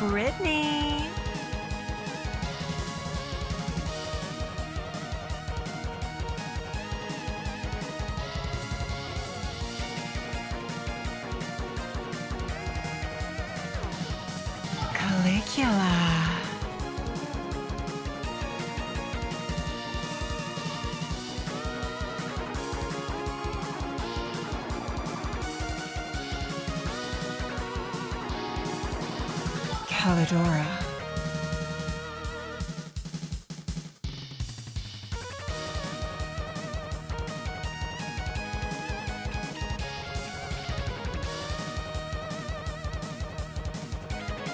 Brytknee. Calligula. Callidora.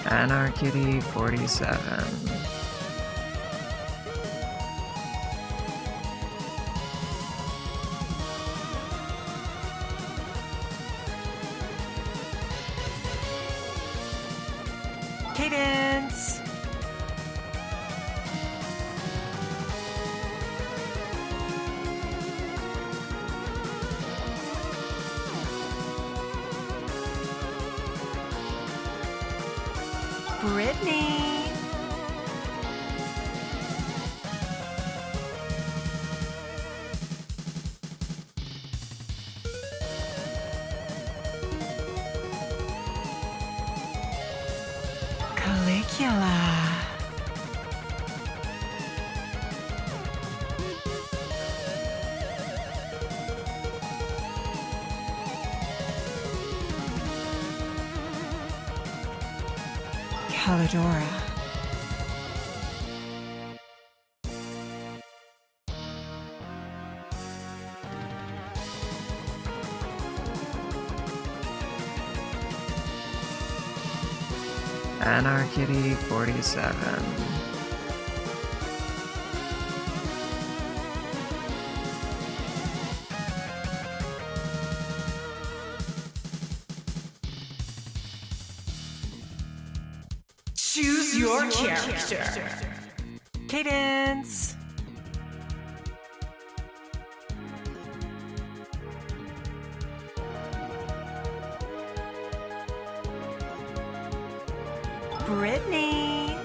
Anarchy 47. Cadence. Brytknee. Calligula. Callidora. Anarchy 47. Choose your character. Cadence. Brytknee.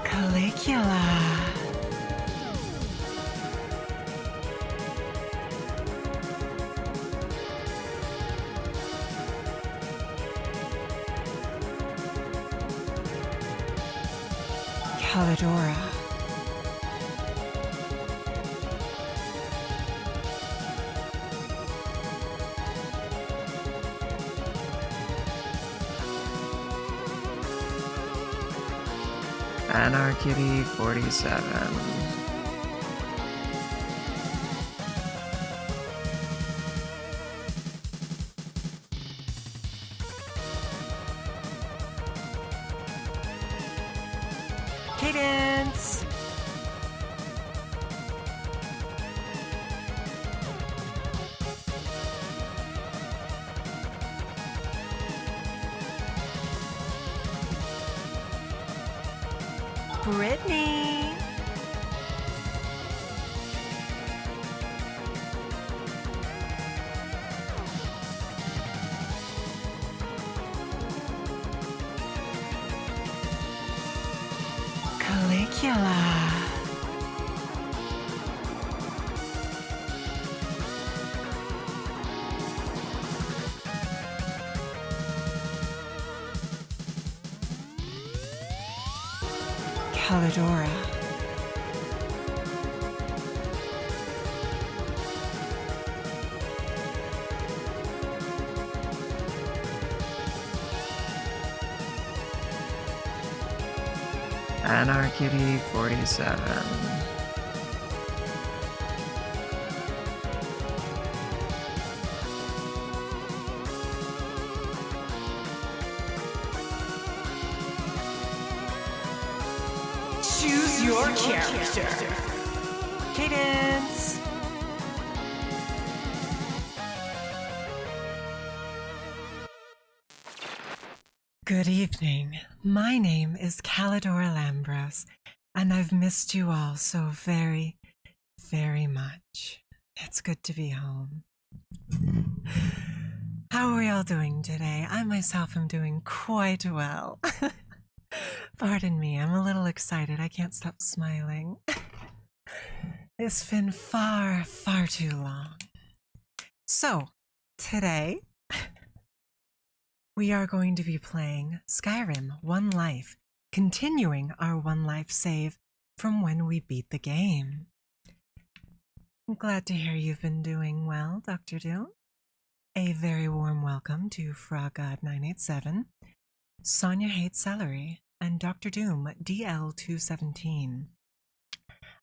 Calligula. Callidora. Anarchy 47. Cadence. Brytknee. Calligula. Callidora. Anarchy 47. Choose your character. Cadence. Good evening. My name is Callidora Lambros, and I've missed you all so very, very much. It's good to be home. How are we all doing today? I myself am doing quite well. Pardon me, I'm a little excited. I can't stop smiling. It's been far, far too long. So, today, we are going to be playing Skyrim One Life, continuing our One Life save from when we beat the game. I'm glad to hear you've been doing well, Dr. Doom. A very warm welcome to Frog God 987, Sonia Hates Celery, and Dr. Doom DL217.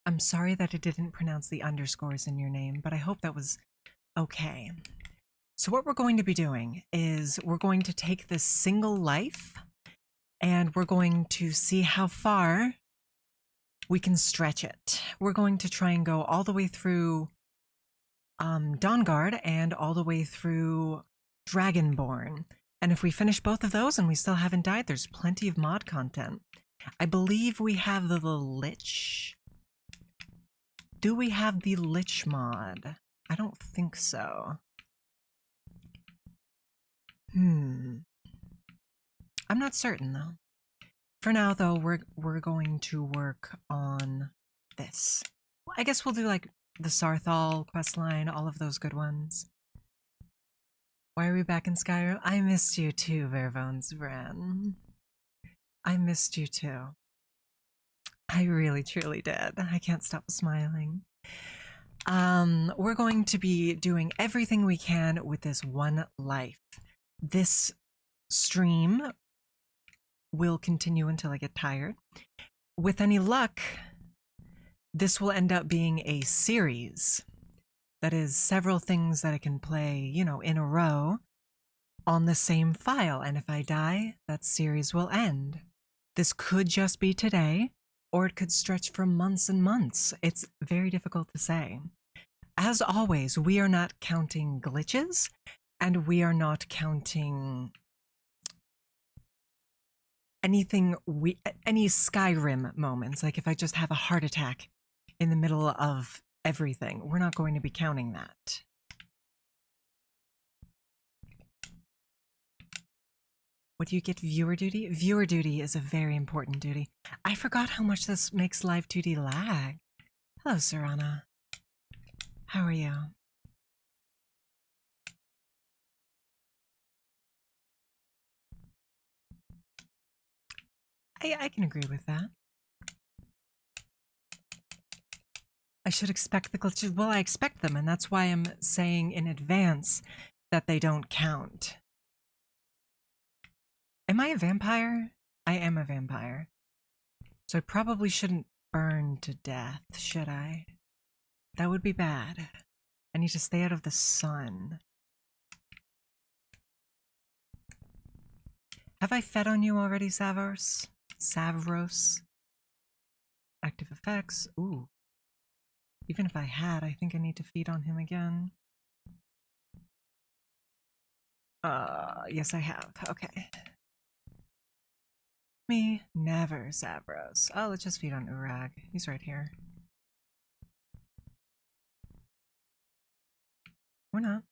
I'm sorry that it didn't pronounce the underscores in your name, but I hope that was okay. So what we're going to be doing is we're going to take this single life and we're going to see how far we can stretch it. We're going to try and go all the way through Dawnguard and all the way through Dragonborn. And if we finish both of those and we still haven't died, there's plenty of mod content. I believe we have the Lich. Do we have the Lich mod? I don't think so. I'm not certain though. For now though, we're going to work on this. I guess we'll do like the Sarthal questline, all of those good ones. Why are we back in Skyrim? I missed you too, Vervone's Bran. I missed you too. I really truly did. I can't stop smiling. We're going to be doing everything we can with this one life. This stream will continue until I get tired. With any luck, this will end up being a series. That is several things that I can play, you know, in a row on the same file. And if I die, that series will end. This could just be today, or it could stretch for months and months. It's very difficult to say. As always, we are not counting glitches. And we are not counting anything, any Skyrim moments. Like if I just have a heart attack in the middle of everything, we're not going to be counting that. What do you get? Viewer duty? Viewer duty is a very important duty. I forgot how much this makes live 2D lag. Hello, Serana. How are you? I can agree with that. I should expect the glitches. Well, I expect them, and that's why I'm saying in advance that they don't count. Am I a vampire? I am a vampire. So I probably shouldn't burn to death, should I? That would be bad. I need to stay out of the sun. Have I fed on you already, Savros? Savros. Active effects. Ooh. Even if I had, I think I need to feed on him again. Yes I have. Okay. Me, never, Savros. Oh, let's just feed on Urag. He's right here. Or not.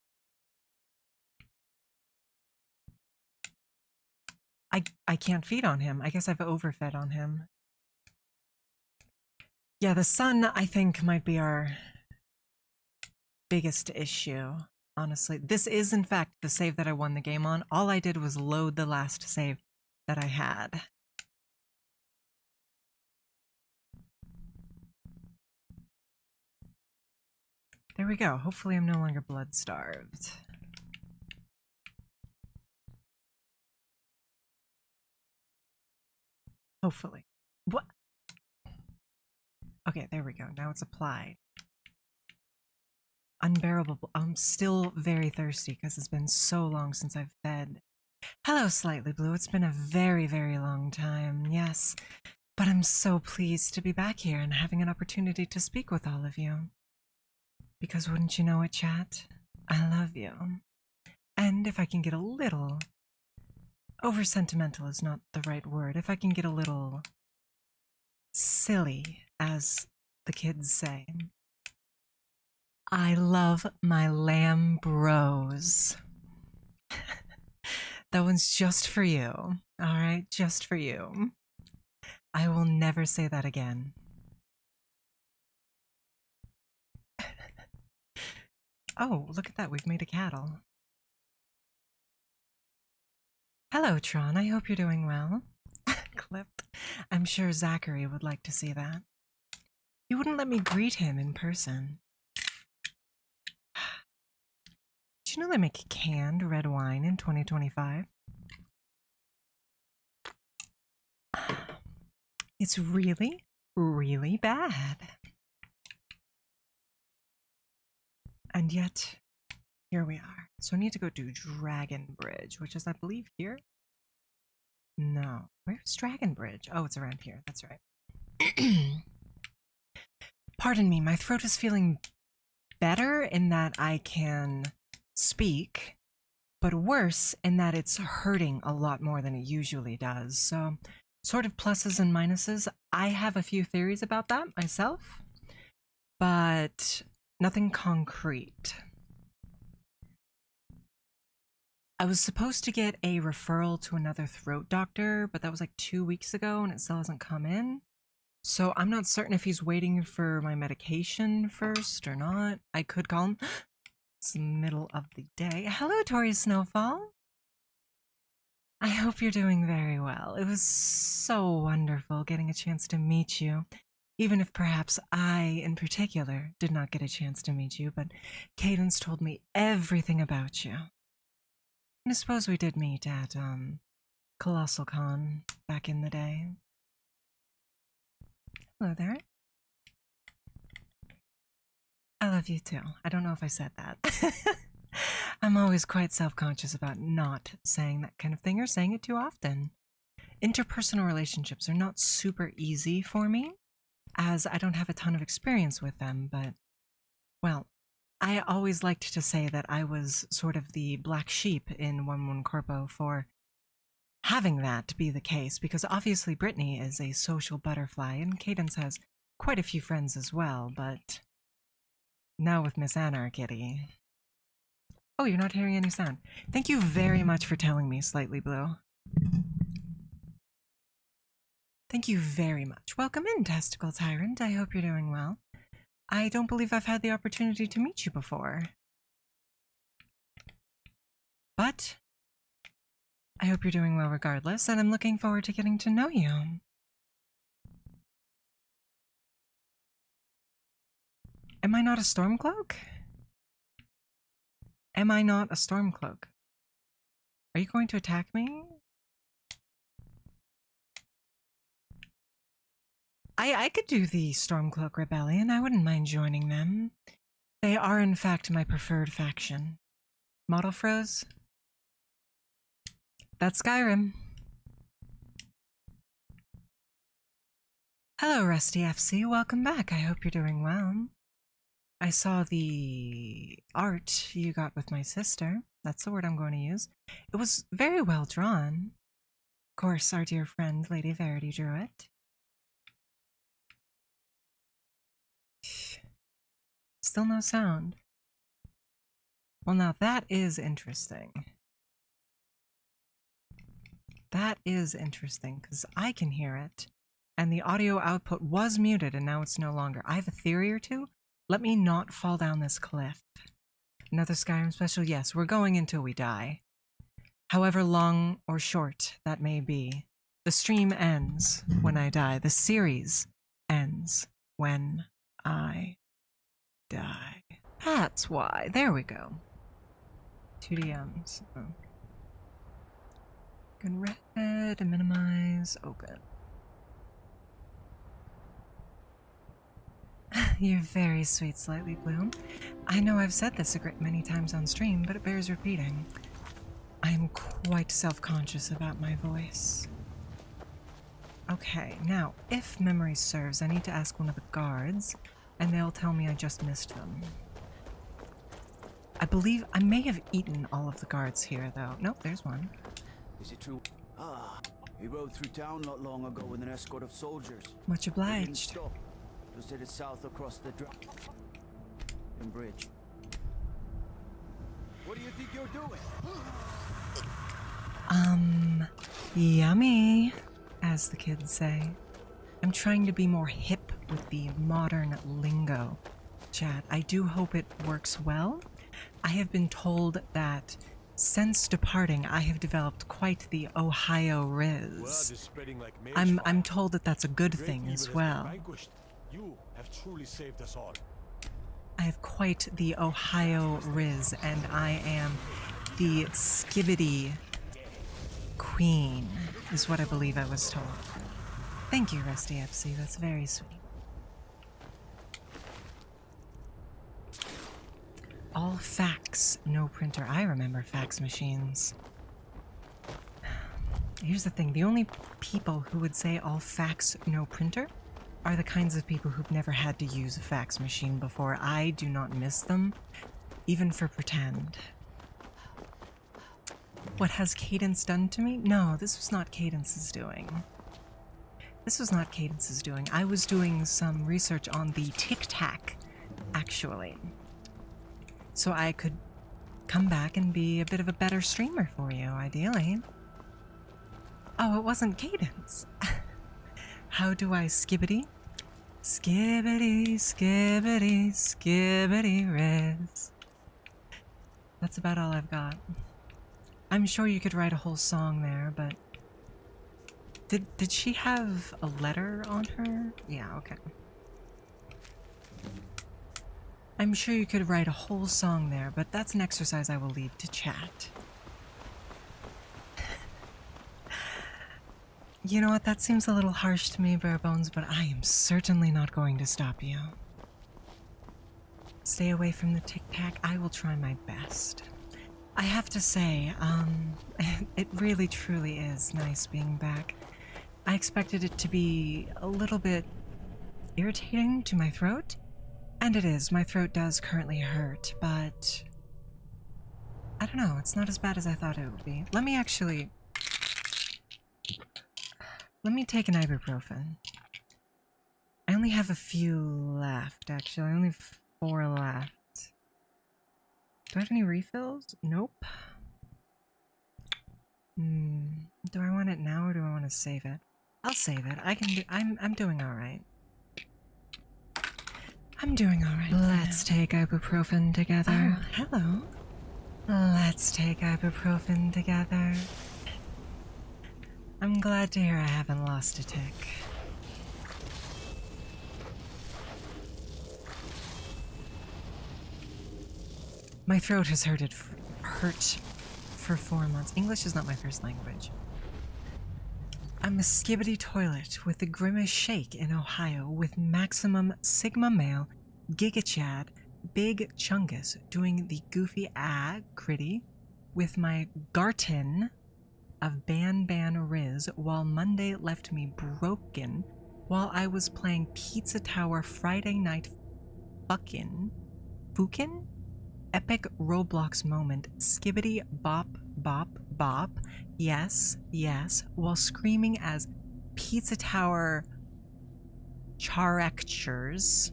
I can't feed on him. I guess I've overfed on him. Yeah, the sun, I think, might be our biggest issue, honestly. This is, in fact, the save that I won the game on. All I did was load the last save that I had. There we go. Hopefully I'm no longer blood-starved. Hopefully. What? Okay, there we go. Now it's applied. Unbearable. I'm still very thirsty because it's been so long since I've fed. Hello, Slightly Blue. It's been a very, very long time, yes. But I'm so pleased to be back here and having an opportunity to speak with all of you. Because wouldn't you know it, chat? I love you. And if I can get a little over sentimental is not the right word. If I can get a little silly, as the kids say. I love my Lambros. That one's just for you. All right, just for you. I will never say that again. Oh, look at that. We've made a cattle. Hello, Tron. I hope you're doing well. Clipped. I'm sure Zachary would like to see that. You wouldn't let me greet him in person. Do you know they make canned red wine in 2025? It's really, really bad. And yet, here we are. So I need to go do Dragon Bridge, which is, I believe, here? No. Where's Dragon Bridge? Oh, it's around here. That's right. Pardon me, my throat is feeling better in that I can speak, but worse in that it's hurting a lot more than it usually does. So, sort of pluses and minuses. I have a few theories about that myself, but nothing concrete. I was supposed to get a referral to another throat doctor, but that was like 2 weeks ago and it still hasn't come in. So I'm not certain if he's waiting for my medication first or not. I could call him. It's the middle of the day. Hello, Tori Snowfall. I hope you're doing very well. It was so wonderful getting a chance to meet you. Even if perhaps I, in particular, did not get a chance to meet you, but Cadence told me everything about you. And I suppose we did meet at, Colossal Con back in the day. Hello there. I love you too. I don't know if I said that. I'm always quite self-conscious about not saying that kind of thing or saying it too often. Interpersonal relationships are not super easy for me, as I don't have a ton of experience with them, but, well, I always liked to say that I was sort of the black sheep in OneWomanCorpo for having that to be the case, because obviously Brytknee is a social butterfly, and Cadence has quite a few friends as well, but now with Miss Anarchy. Oh, you're not hearing any sound. Thank you very much for telling me, Slightly Blue. Thank you very much. Welcome in, Testicle Tyrant. I hope you're doing well. I don't believe I've had the opportunity to meet you before. But I hope you're doing well regardless, and I'm looking forward to getting to know you. Am I not a Stormcloak? Am I not a Stormcloak? Are you going to attack me? I could do the Stormcloak Rebellion. I wouldn't mind joining them. They are, in fact, my preferred faction. Model froze? That's Skyrim. Hello, Rusty FC. Welcome back. I hope you're doing well. I saw the art you got with my sister. That's the word I'm going to use. It was very well drawn. Of course, our dear friend, Lady Verity, drew it. Still no sound. Well, now that is interesting. That is interesting, because I can hear it, and the audio output was muted, and now it's no longer. I have a theory or two. Let me not fall down this cliff. Another Skyrim special? Yes, we're going until we die. However long or short that may be. The stream ends when I die. The series ends when I die. That's why. There we go. 2DMs. Oh. Can red and minimize. Open. You're very sweet, Slightly Blue. I know I've said this a great many times on stream, but it bears repeating. I am quite self-conscious about my voice. Okay, now, if memory serves, I need to ask one of the guards, and they'll tell me I just missed them. I believe I may have eaten all of the guards here, though. Nope, there's one. Is it true? Ah, he rode through town not long ago with an escort of soldiers. Much They didn't obliged. stop. Just headed south across the bridge. What do you think you're doing? Yummy, as the kids say. I'm trying to be more hip with the modern lingo. Chat, I do hope it works well. I have been told that since departing, I have developed quite the Ohio riz. I'm told that that's a good thing as well. You have truly saved us all. I have quite the Ohio riz, and I am the skibbity queen, is what I believe I was told. Thank you, Rusty FC. That's very sweet. All fax, no printer. I remember fax machines. Here's the thing. The only people who would say all fax, no printer are the kinds of people who've never had to use a fax machine before. I do not miss them, even for pretend. What has Cadence done to me? No, this was not Cadence's doing. This was not Cadence's doing. I was doing some research on the tic-tac, actually. So I could come back and be a bit of a better streamer for you, ideally. Oh, it wasn't Cadence. How do I skibbity? Skibbity, skibbity, skibbity riz. That's about all I've got. I'm sure you could write a whole song there, but... Did she have a letter on her? Yeah, okay. I'm sure you could write a whole song there, but that's an exercise I will leave to chat. You know what, that seems a little harsh to me, Barebones, but I am certainly not going to stop you. Stay away from the tic-tac. I will try my best. I have to say, it really truly is nice being back. I expected it to be a little bit irritating to my throat, and it is. My throat does currently hurt, but I don't know, it's not as bad as I thought it would be. Let me take an ibuprofen. I only have a few left, actually. Only 4 left. Do I have any refills? Nope. Do I want it now or do I want to save it? I'll save it. I'm doing alright. I'm doing alright. Let's take ibuprofen together. Oh, hello. Let's take ibuprofen together. I'm glad to hear I haven't lost a tick. My throat has hurt for 4 months. English is not my first language. I'm a skibbity toilet with the grimmest shake in Ohio with maximum sigma male, gigachad, big chungus doing the goofy critty with my garten of Ban Riz while Monday left me broken while I was playing Pizza Tower Friday night fucking epic Roblox moment skibbity bop bop bop yes while screaming as Pizza Tower characters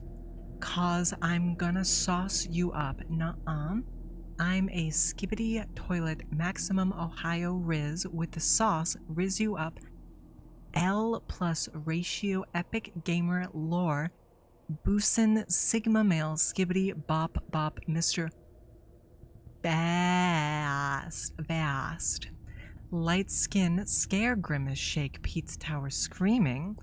cause I'm gonna sauce you up. Nuh-uh. I'm a skibbity toilet maximum Ohio Riz with the sauce riz you up L plus ratio epic gamer lore Boosin sigma male skibbity bop bop Mr. Vast light skin scare grimace shake Pizza Tower screaming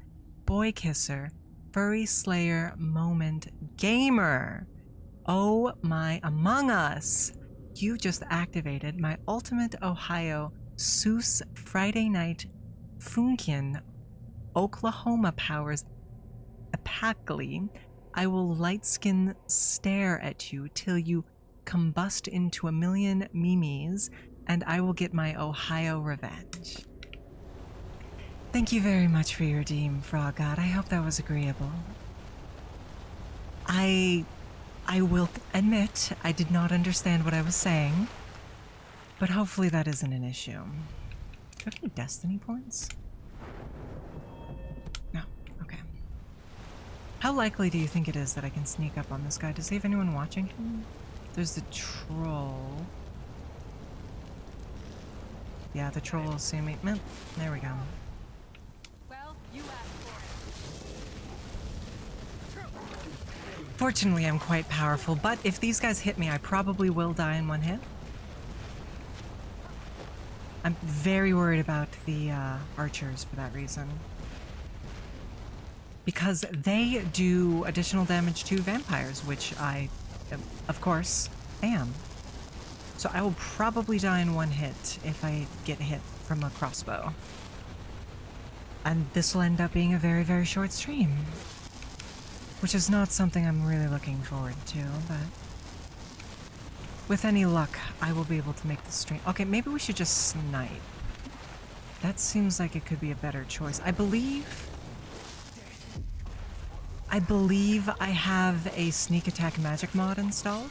boy kisser furry slayer moment gamer. Oh my Among Us. You just activated my ultimate Ohio Seuss Friday night Funkin Oklahoma powers epacally. I will light skin stare at you till you combust into a million memes and I will get my Ohio revenge. Thank you very much for your redeem, Frog God. I hope that was agreeable. I will admit I did not understand what I was saying, but hopefully that isn't an issue. Do I have any destiny points? No. Okay. How likely do you think it is that I can sneak up on this guy? Does he have anyone watching him? There's the troll. Yeah, the troll will see me. There we go. Well, you asked for it. Fortunately, I'm quite powerful, but if these guys hit me, I probably will die in one hit. I'm very worried about the archers for that reason. Because they do additional damage to vampires, which I, of course, am. So I will probably die in one hit if I get hit from a crossbow. And this will end up being a very, very short stream. Which is not something I'm really looking forward to, but with any luck, I will be able to make the stream. Okay, maybe we should just snipe. That seems like it could be a better choice. I believe I have a sneak attack magic mod installed.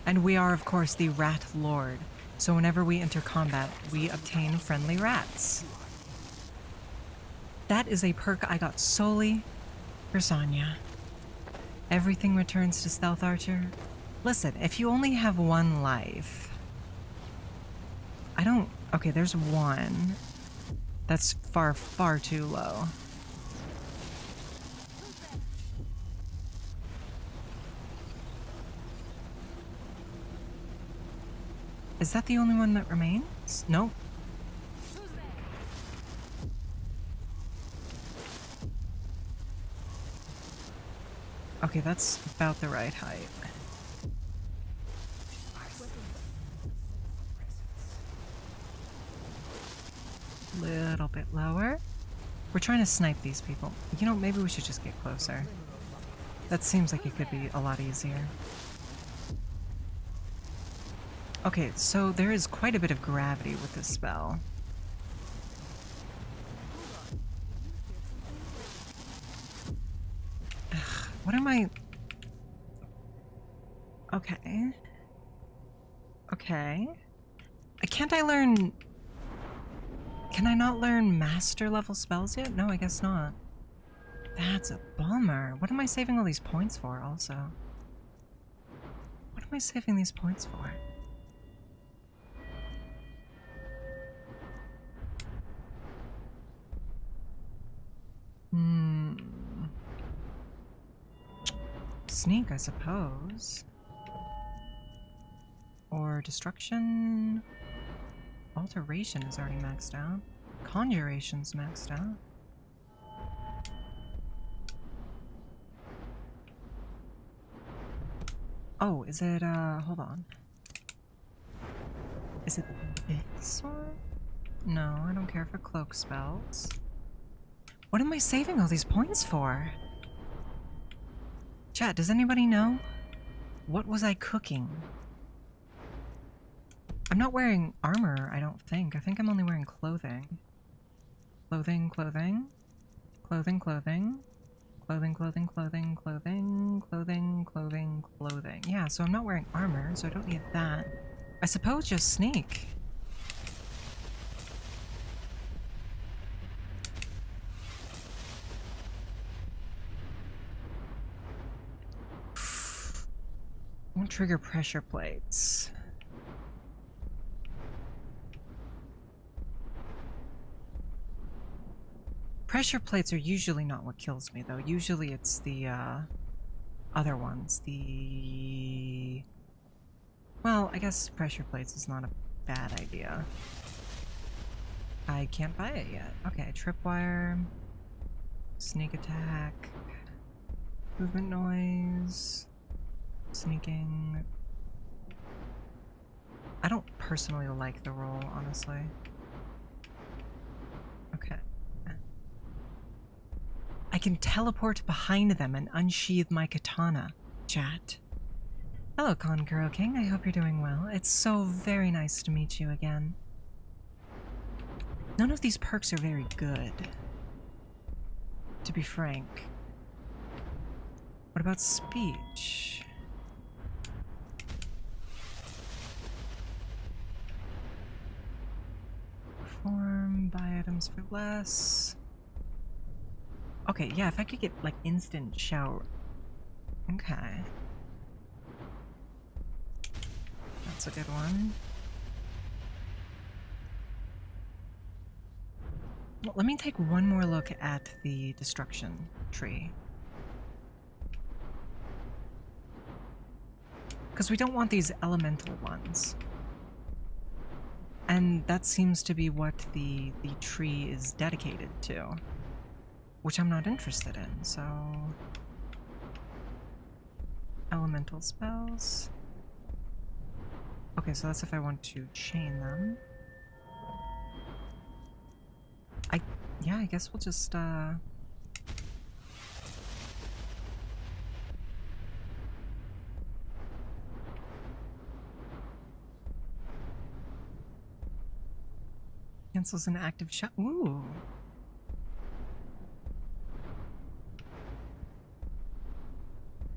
And we are, of course, the Rat Lord. So whenever we enter combat, we obtain friendly rats. That is a perk I got solely for Sonya. Everything returns to Stealth Archer. Listen, if you only have one life... Okay, there's one. That's far, far too low. Is that the only one that remains? Nope. Okay, that's about the right height. Little bit lower. We're trying to snipe these people. You know, maybe we should just get closer. That seems like it could be a lot easier. Okay, so there is quite a bit of gravity with this spell. Ugh, what am I... Okay. Okay. Can't I learn... Can I not learn master level spells yet? No, I guess not. That's a bummer. What am I saving all these points for, also? What am I saving these points for? Sneak, I suppose. Or destruction. Alteration is already maxed out. Conjuration's maxed out. Oh, is it, hold on. Is it this one? No, I don't care for cloak spells. What am I saving all these points for? Chat, does anybody know? What was I cooking? I'm not wearing armor, I don't think. I think I'm only wearing clothing. Clothing, clothing. Clothing, clothing. Clothing, clothing, clothing, clothing, clothing, clothing, clothing. Yeah, so I'm not wearing armor, so I don't need that. I suppose just sneak. Won't trigger pressure plates. Pressure plates are usually not what kills me, though. Usually it's the, other ones. Well, I guess pressure plates is not a bad idea. I can't buy it yet. Okay, tripwire. Sneak attack. Movement noise. Sneaking. I don't personally like the roll, honestly. Okay. I can teleport behind them and unsheath my katana. Chat. Hello, Concuro King. I hope you're doing well. It's so very nice to meet you again. None of these perks are very good, to be frank. What about speech? items for less. Okay, yeah, if I could get like instant shower. Okay. That's a good one. Well, let me take one more look at the destruction tree. Because we don't want these elemental ones. And that seems to be what the tree is dedicated to. Which I'm not interested in, so... Elemental spells. Okay, so that's if I want to chain them. Yeah, I guess we'll just, cancels an active shot. Ooh.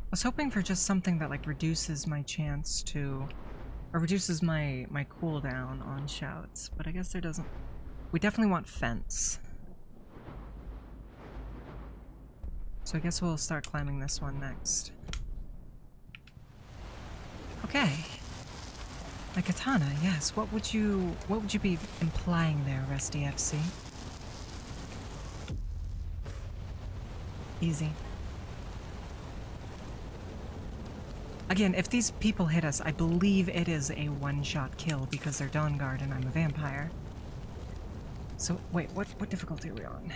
I was hoping for just something that, like, reduces my chance to... Or reduces my cooldown on shouts, but I guess there doesn't... We definitely want fence. So I guess we'll start climbing this one next. Okay. My katana, yes. What would you be implying there, Rusty FC? Easy. Again, if these people hit us, I believe it is a one-shot kill because they're Dawnguard and I'm a vampire. So, wait, what difficulty are we on?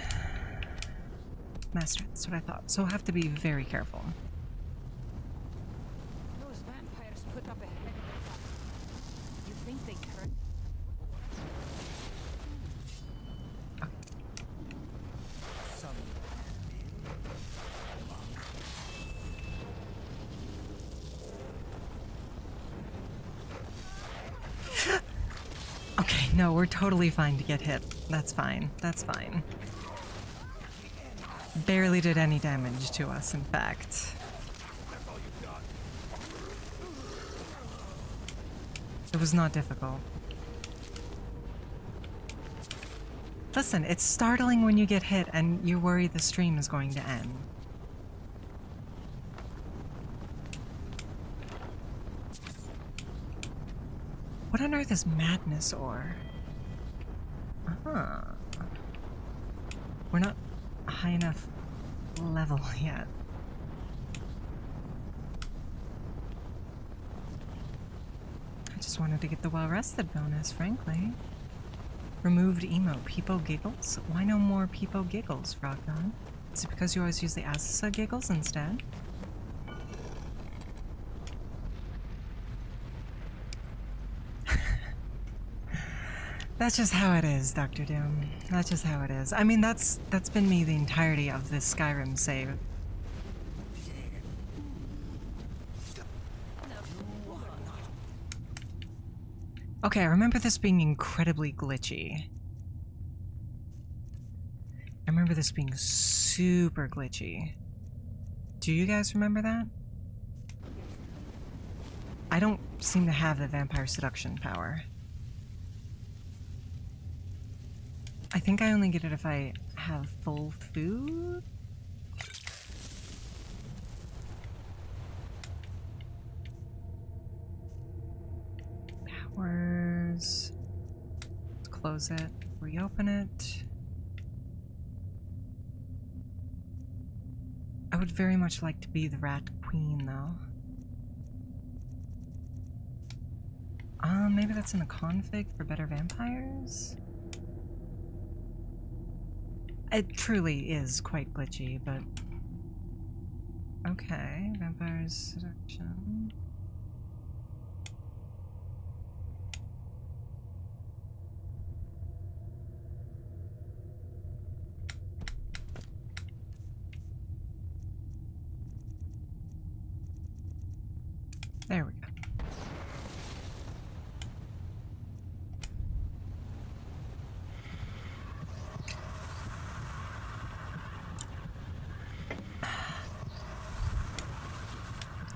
Master, that's what I thought. So I'll have to be very careful. Those vampires put up a heck of a fight. You think they could? Okay, no, we're totally fine to get hit. That's fine. That's fine. Barely did any damage to us, in fact. It was not difficult. Listen, it's startling when you get hit and you worry the stream is going to end. What on earth is madness ore? Uh-huh. We're not high enough level yet. I just wanted to get the well-rested bonus, frankly. Removed emo. Peepo giggles? Why no more Peepo giggles, Frogdon? Is it because you always use the Azasa giggles instead? That's just how it is, Dr. Doom. That's just how it is. I mean, that's been me the entirety of this Skyrim save. Okay, I remember this being incredibly glitchy. I remember this being super glitchy. Do you guys remember that? I don't seem to have the vampire seduction power. I think I only get it if I have full food? Powers. Let's close it, reopen it. I would very much like to be the Rat Queen, though. Maybe that's in the config for better vampires? It truly is quite glitchy, but... Okay, vampires seduction... There we go.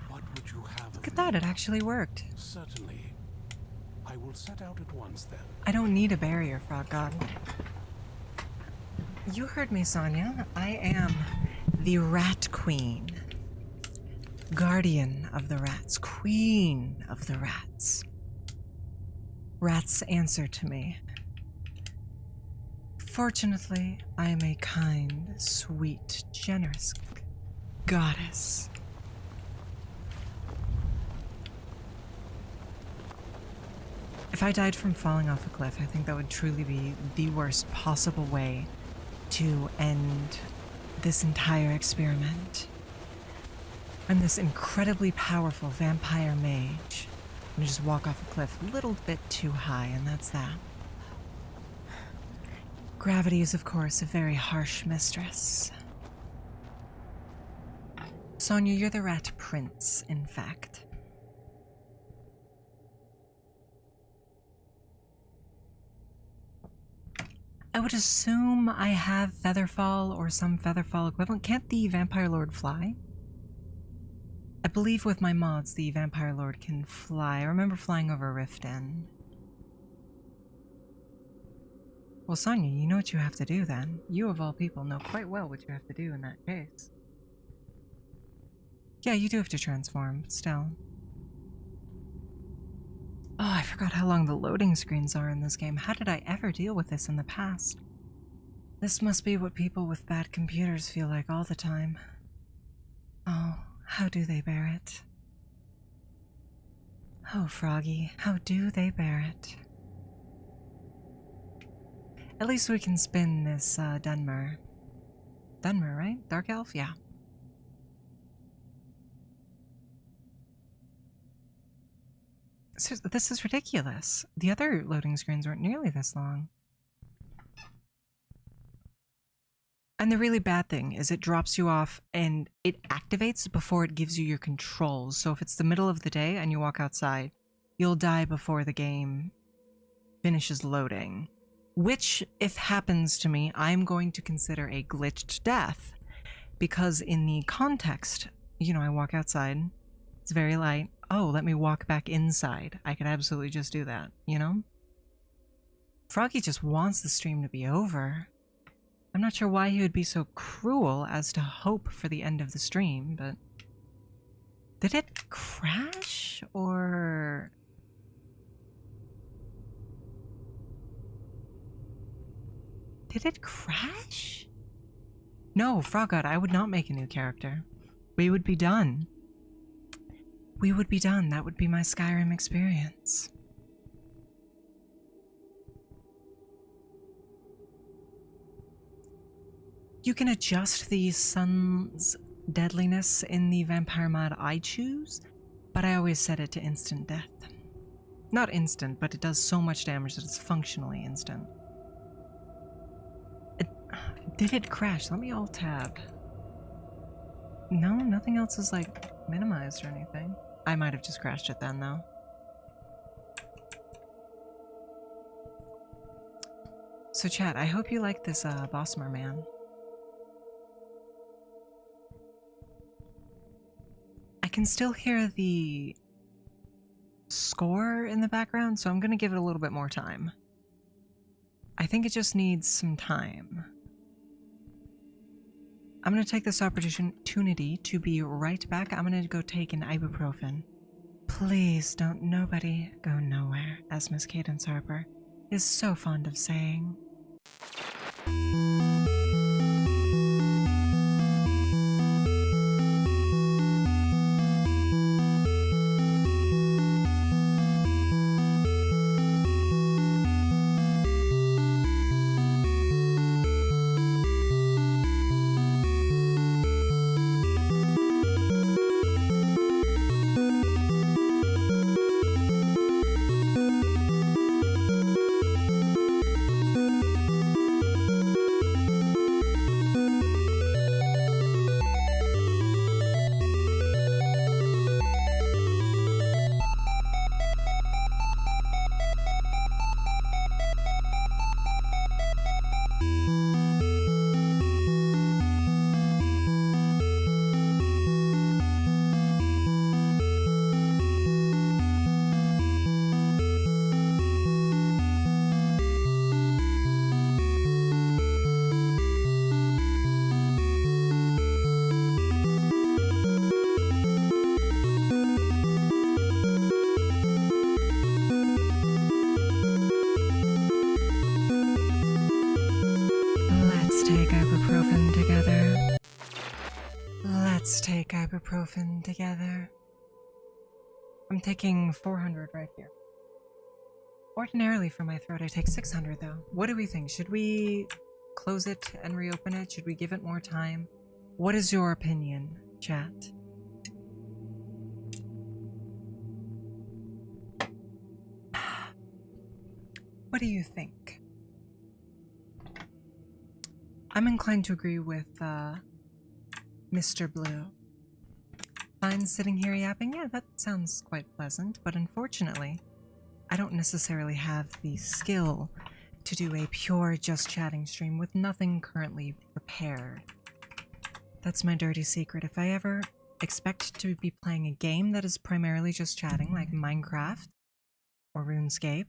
What would you have? Look at that, it actually worked. Certainly. I will set out at once then. I don't need a barrier, Frog God. You heard me, Sonia. I am the Rat Queen. Guardian of the rats. Queen of the rats. Rats answer to me. Fortunately, I am a kind, sweet, generous goddess. If I died from falling off a cliff, I think that would truly be the worst possible way to end this entire experiment. I'm this incredibly powerful vampire mage. I'm gonna just walk off a cliff a little bit too high, and that's that. Gravity is, of course, a very harsh mistress. Sonia, you're the rat prince, in fact. I would assume I have Featherfall or some Featherfall equivalent. Can't the Vampire Lord fly? I believe with my mods the Vampire Lord can fly. I remember flying over Riften. Well, Sonia, you know what you have to do then. You of all people know quite well what you have to do in that case. Yeah, you do have to transform, but still. Oh, I forgot how long the loading screens are in this game. How did I ever deal with this in the past? This must be what people with bad computers feel like all the time. Oh, how do they bear it? Oh, Froggy, how do they bear it? At least we can spin this Dunmer. Dunmer, right? Dark Elf? Yeah. This is ridiculous. The other loading screens weren't nearly this long. And the really bad thing is it drops you off and it activates before it gives you your controls. So if it's the middle of the day and you walk outside, you'll die before the game finishes loading. Which, if happens to me, I'm going to consider a glitched death. Because in the context, you know, I walk outside, it's very light. Oh, let me walk back inside. I could absolutely just do that, you know? Froggy just wants the stream to be over. I'm not sure why he would be so cruel as to hope for the end of the stream, but... Did it crash, or... Did it crash? No, Frogod, I would not make a new character. We would be done. We would be done. That would be my Skyrim experience. You can adjust the sun's deadliness in the vampire mod I choose, but I always set it to instant death. Not instant, but it does so much damage that it's functionally instant. Did it crash? Let me alt-tab. No, nothing else is like minimized or anything. I might have just crashed it then, though. So chat, I hope you like this Bossmer man. I can still hear the score in the background, so I'm gonna give it a little bit more time. I think it just needs some time. I'm gonna take this opportunity to be right back. I'm gonna go take an ibuprofen. Please don't nobody go nowhere, as Miss Cadence Harper is so fond of saying. ibuprofen together. I'm taking 400 right here. Ordinarily for my throat I take 600 though. What do we think? Should we close it and reopen it? Should we give it more time? What is your opinion, chat? What do you think? I'm inclined to agree with Mr. Blue. Fine sitting here yapping? Yeah, that sounds quite pleasant, but unfortunately, I don't necessarily have the skill to do a pure just chatting stream with nothing currently prepared. That's my dirty secret. If I ever expect to be playing a game that is primarily just chatting, like Minecraft or RuneScape,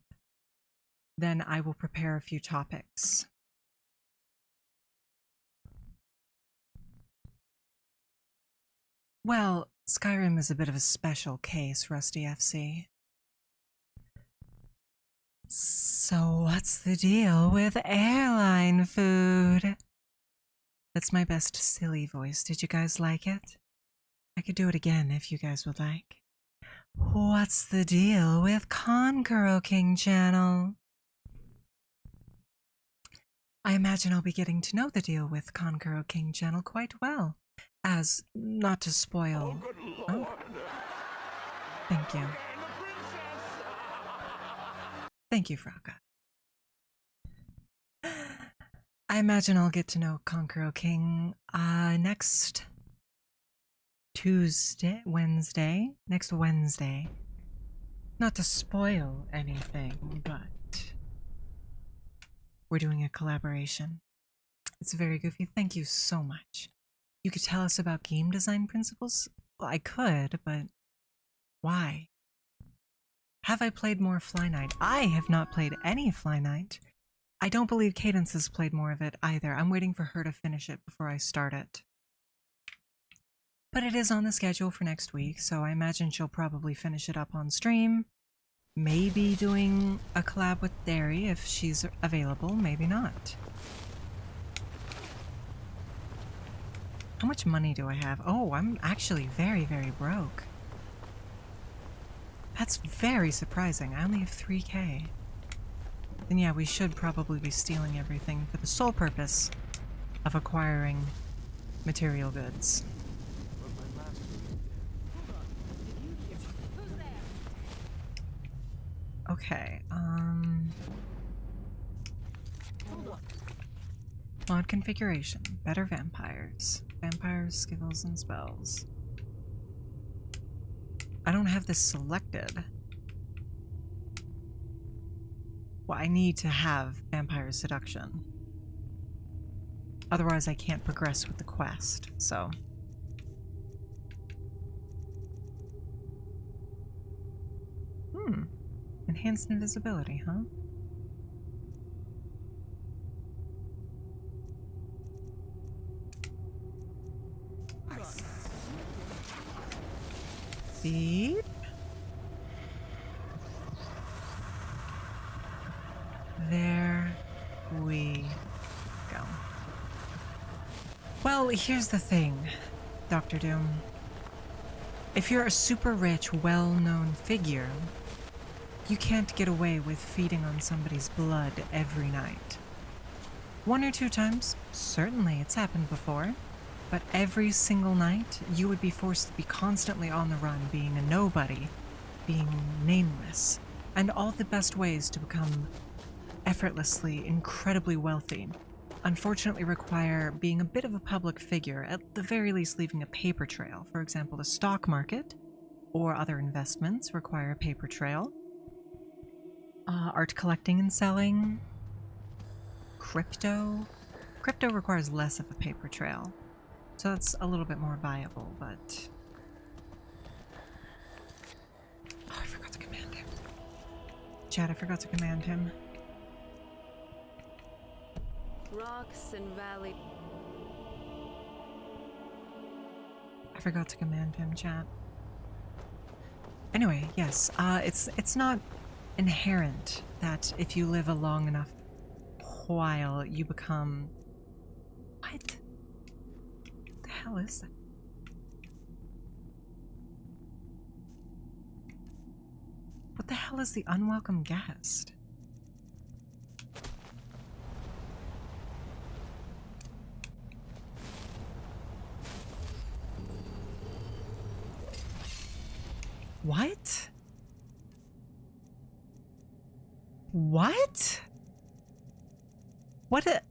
then I will prepare a few topics. Well, Skyrim is a bit of a special case, Rusty FC. So what's the deal with airline food? That's my best silly voice. Did you guys like it? I could do it again if you guys would like. What's the deal with King Channel? I imagine I'll be getting to know the deal with King Channel quite well. As, not to spoil... Oh, good Lord. Thank you. Thank you, Frauka. I imagine I'll get to know Conqueror King next next Wednesday. Not to spoil anything, but we're doing a collaboration. It's very goofy. Thank you so much. You could tell us about game design principles? Well, I could, but why? Have I played more Fly Night? I have not played any Fly Night. I don't believe Cadence has played more of it either. I'm waiting for her to finish it before I start it. But it is on the schedule for next week, so I imagine she'll probably finish it up on stream. Maybe doing a collab with Derry if she's available, maybe not. How much money do I have? Oh, I'm actually very, very broke. That's very surprising. I only have 3K. Then yeah, we should probably be stealing everything for the sole purpose of acquiring material goods. Okay, mod configuration. Better vampires. Vampires, skills, and spells. I don't have this selected. Well, I need to have vampire seduction. Otherwise, I can't progress with the quest, so. Enhanced invisibility, huh? Beep. There we go. Well, here's the thing, Dr. Doom. If you're a super rich, well-known figure, you can't get away with feeding on somebody's blood every night. 1 or 2 times, certainly it's happened before. But every single night, you would be forced to be constantly on the run, being a nobody, being nameless, and all the best ways to become effortlessly, incredibly wealthy, unfortunately require being a bit of a public figure, at the very least leaving a paper trail. For example, the stock market or other investments require a paper trail. Art collecting and selling. Crypto requires less of a paper trail. So that's a little bit more viable, but... Oh, I forgot to command him. Chad, I forgot to command him. Rocks and valley. I forgot to command him, chat. Anyway, yes, it's not inherent that if you live a long enough while, you become... What? What the hell is that? What the hell is the unwelcome guest? What? What? What a...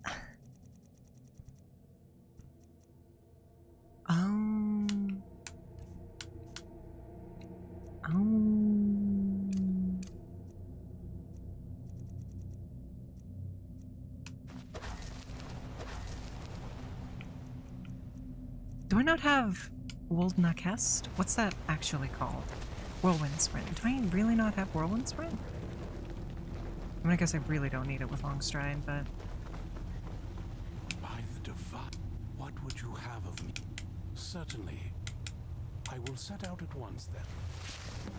Do I not have Woldnakest? What's that actually called? Whirlwind Sprint. Do I really not have Whirlwind Sprint? I mean, I guess I really don't need it with Long Stride, but... By the divine, what would you have of me? Certainly. I will set out at once then.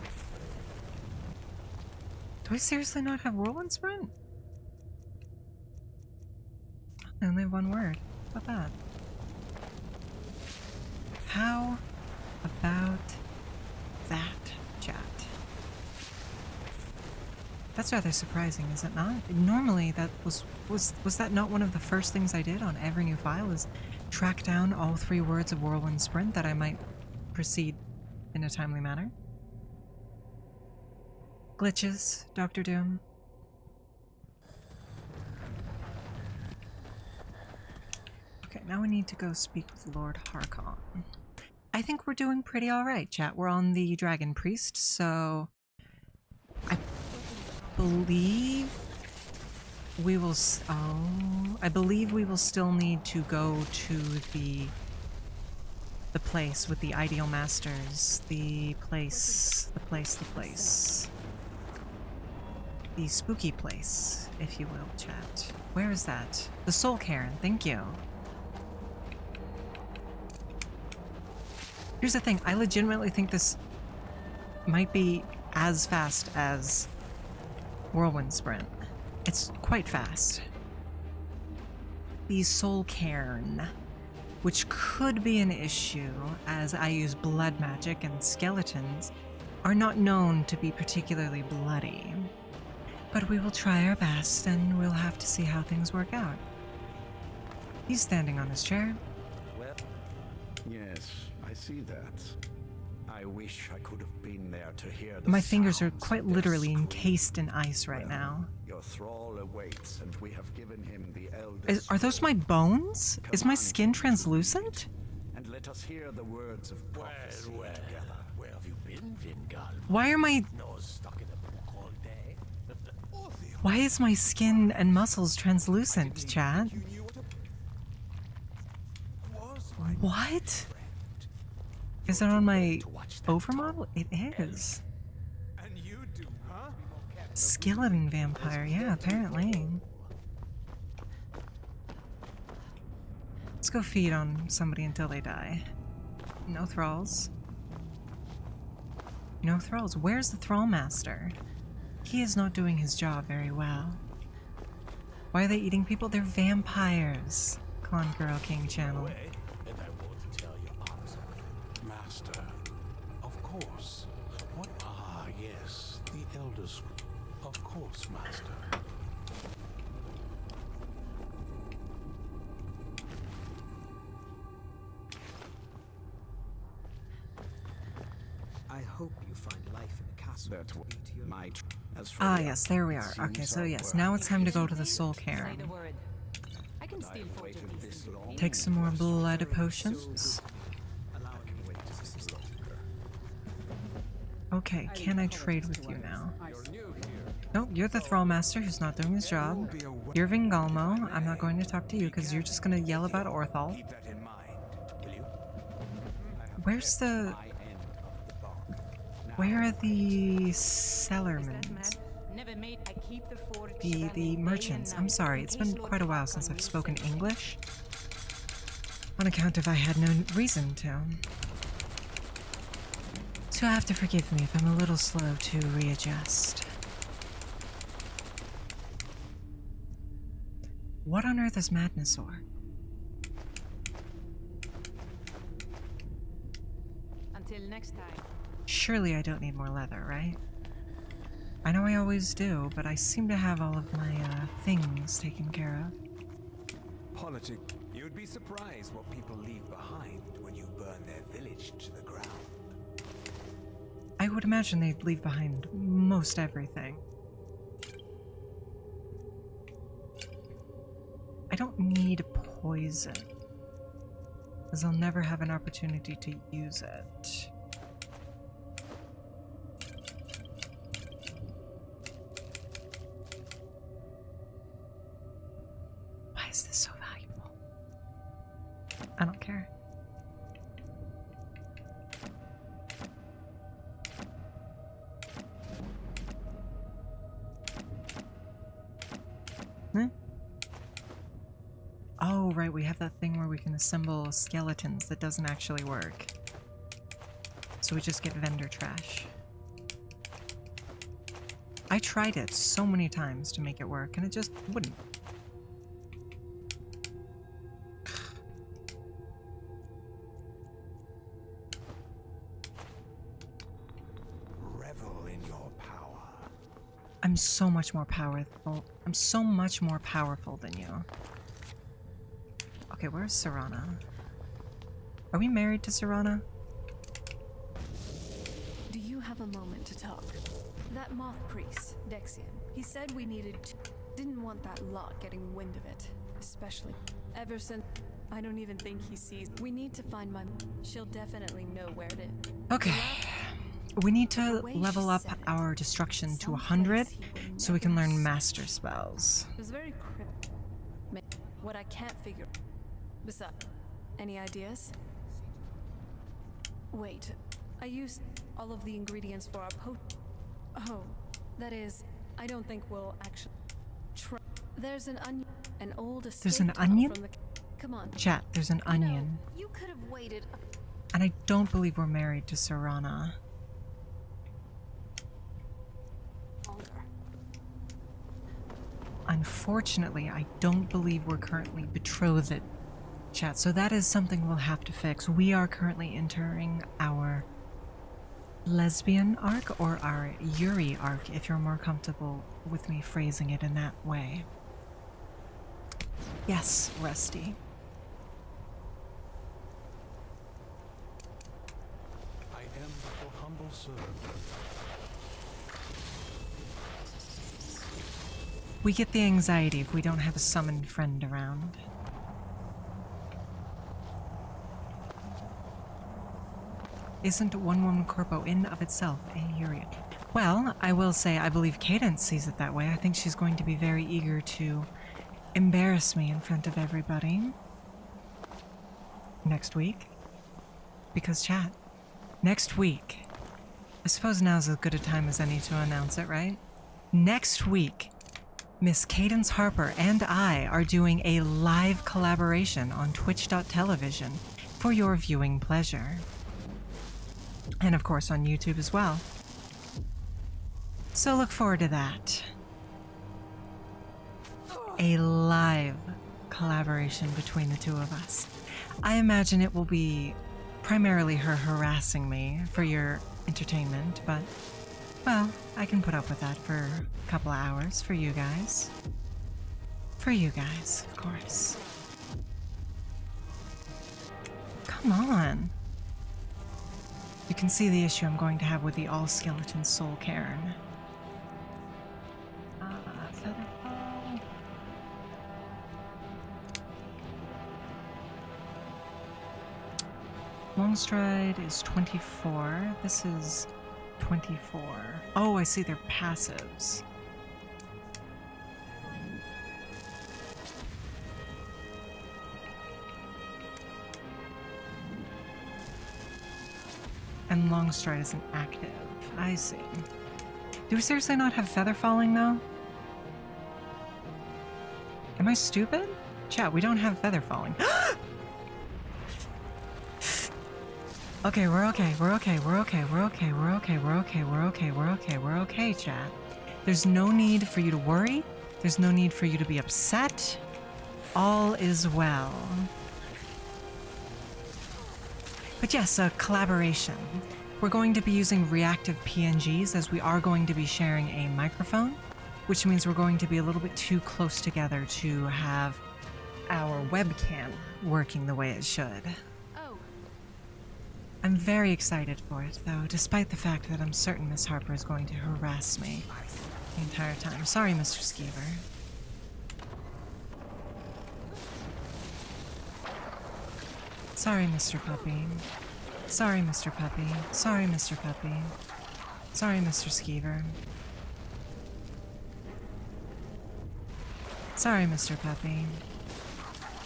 Do I seriously not have Whirlwind Sprint? I only have one word. How about that? How about that, chat? That's rather surprising, is it not? Normally, that was that not one of the first things I did on every new file, is track down all 3 words of Whirlwind Sprint that I might proceed in a timely manner? Glitches, Dr. Doom. Okay, now we need to go speak with Lord Harkon. I think we're doing pretty alright, chat. We're on the Dragon Priest, so... I believe we will... I believe we will still need to go to the place with the Ideal Masters. The spooky place, if you will, chat. Where is that? The Soul Cairn, thank you. Here's the thing, I legitimately think this might be as fast as Whirlwind Sprint. It's quite fast. The Soul Cairn, which could be an issue as I use blood magic and skeletons are not known to be particularly bloody. But we will try our best and we'll have to see how things work out. He's standing on his chair. Well, yes, I see that. I wish I could have been there to hear the My fingers are sounds quite of their literally screams. encased in ice right now. Your thrall awaits, and we have given him the eldest. Are those my bones? Is my skin translucent? And let us hear the words of prophecy together. Where have you been, Vingal? Why are my... Nose stuck in a book all day. Why is my skin and muscles translucent, chat? What? Is it on my overmodel? It is. And you do, huh? Skeleton vampire, yeah, apparently. Let's go feed on somebody until they die. No thralls. No thralls. Where's the thrall master? He is not doing his job very well. Why are they eating people? They're vampires. Clon Girl King channel. And I won't tell you opposite. Master, of course. What? Ah, yes, the elders. Of course, Master. I hope you find life in the castle. That might. As for Ah, the yes, there we it are. seems Okay, so our yes, work now it's time to go to the is Soul Say Cairn. the word. I can steal I've fortune waited pieces this with long. me. Take some more blood potions. Allow me to wait this longer. Okay, can I trade with you now? Nope, you're the Thrall Master who's not doing his job. You're Vingalmo. I'm not going to talk to you because you're just going to yell about Orthal. Keep that in mind, will you? Where's the... My end of the bargain. Now, Where are the Is that Cellarmans? mad? Never made. I keep the forge The standing day and merchants. I'm night, sorry, in it's case been Lord quite a while Harkon since I've needs spoken anything. English. On account of I had no reason to. So you'll have to forgive me if I'm a little slow to readjust. What on earth is Madnessaur? Until next time. Surely I don't need more leather, right? I know I always do, but I seem to have all of my things taken care of. Politics. You'd be surprised what people leave behind when you burn their village to the ground. I would imagine they'd leave behind most everything. I don't need poison, because I'll never have an opportunity to use it. Why is this so valuable? I don't care. Oh, right, we have that thing where we can assemble skeletons that doesn't actually work. So we just get vendor trash. I tried it so many times to make it work, and it just wouldn't. Revel in your power. I'm so much more powerful. I'm so much more powerful than you. Okay, where's Serana? Are we married to Serana? Do you have a moment to talk? That moth priest, Dexian, he said we needed to... Didn't want that lot getting wind of it. Especially ever since... I don't even think he sees... We need to find my... She'll definitely know where it is. Okay. We need to level up our destruction to 100 so we can learn master spells. It was very cryptic. What I can't figure... Besides, any ideas? Wait, I used all of the ingredients for our potion. Oh, that is, I don't think we'll actually try. There's an onion, an old estate. There's an onion? From the... Come on. Chat, there's an onion. You could have waited. And I don't believe we're married to Serana. Longer. Unfortunately, I don't believe we're currently betrothed. Chat, so that is something we'll have to fix. We are currently entering our lesbian arc, or our Yuri arc, if you're more comfortable with me phrasing it in that way. Yes, Rusty. I am your humble servant. We get the anxiety if we don't have a summoned friend around. Isn't OneWomanCorpo in of itself a Yuri? Well, I will say I believe Cadence sees it that way. I think she's going to be very eager to embarrass me in front of everybody next week. Because chat, next week, I suppose now's as good a time as any to announce it, right? Next week, Miss Cadence Harper and I are doing a live collaboration on twitch.television for your viewing pleasure. And of course on YouTube as well. So look forward to that. A live collaboration between the two of us. I imagine it will be primarily her harassing me for your entertainment, but, well, I can put up with that for a couple of hours for you guys. For you guys, of course. Come on. You can see the issue I'm going to have with the all-skeleton soul cairn. Featherfall. Longstride is 24. This is 24. Oh, I see their passives. And Longstride isn't active. I see. Do we seriously not have feather falling though? Am I stupid? Chat, we don't have feather falling. Okay, we're okay, we're okay, we're okay, we're okay, we're okay, we're okay, we're okay, we're okay, we're okay, chat. There's no need for you to worry. There's no need for you to be upset. All is well. But yes, a collaboration. We're going to be using reactive PNGs as we are going to be sharing a microphone, which means we're going to be a little bit too close together to have our webcam working the way it should. Oh, I'm very excited for it, though, despite the fact that I'm certain Miss Harper is going to harass me the entire time. Sorry, Mr. Skeever. Sorry, Mr. Puppy. Sorry, Mr. Puppy. Sorry, Mr. Puppy. Sorry, Mr. Skeever. Sorry, Mr. Puppy.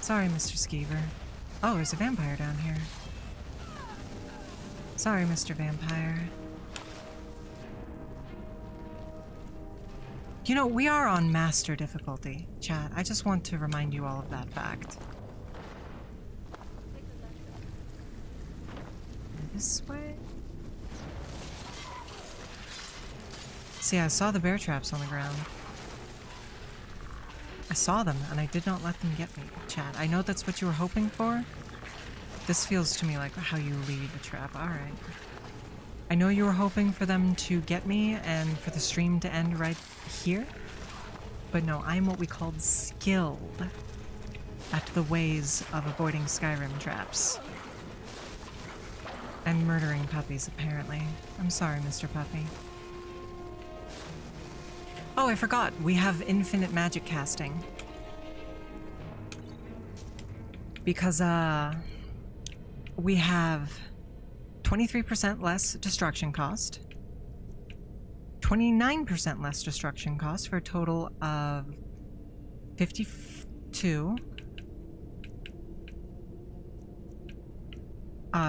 Sorry, Mr. Skeever. Oh, there's a vampire down here. Sorry, Mr. Vampire. You know, we are on master difficulty, chat. I just want to remind you all of that fact. This way? See, I saw the bear traps on the ground. I saw them, and I did not let them get me, chat. I know that's what you were hoping for. This feels to me like how you lead a trap. Alright. I know you were hoping for them to get me and for the stream to end right here. But no, I'm what we called skilled at the ways of avoiding Skyrim traps. And murdering puppies, apparently. I'm sorry, Mr. Puppy. Oh, I forgot. We have infinite magic casting. Because, we have 23% less destruction cost, 29% less destruction cost for a total of 52,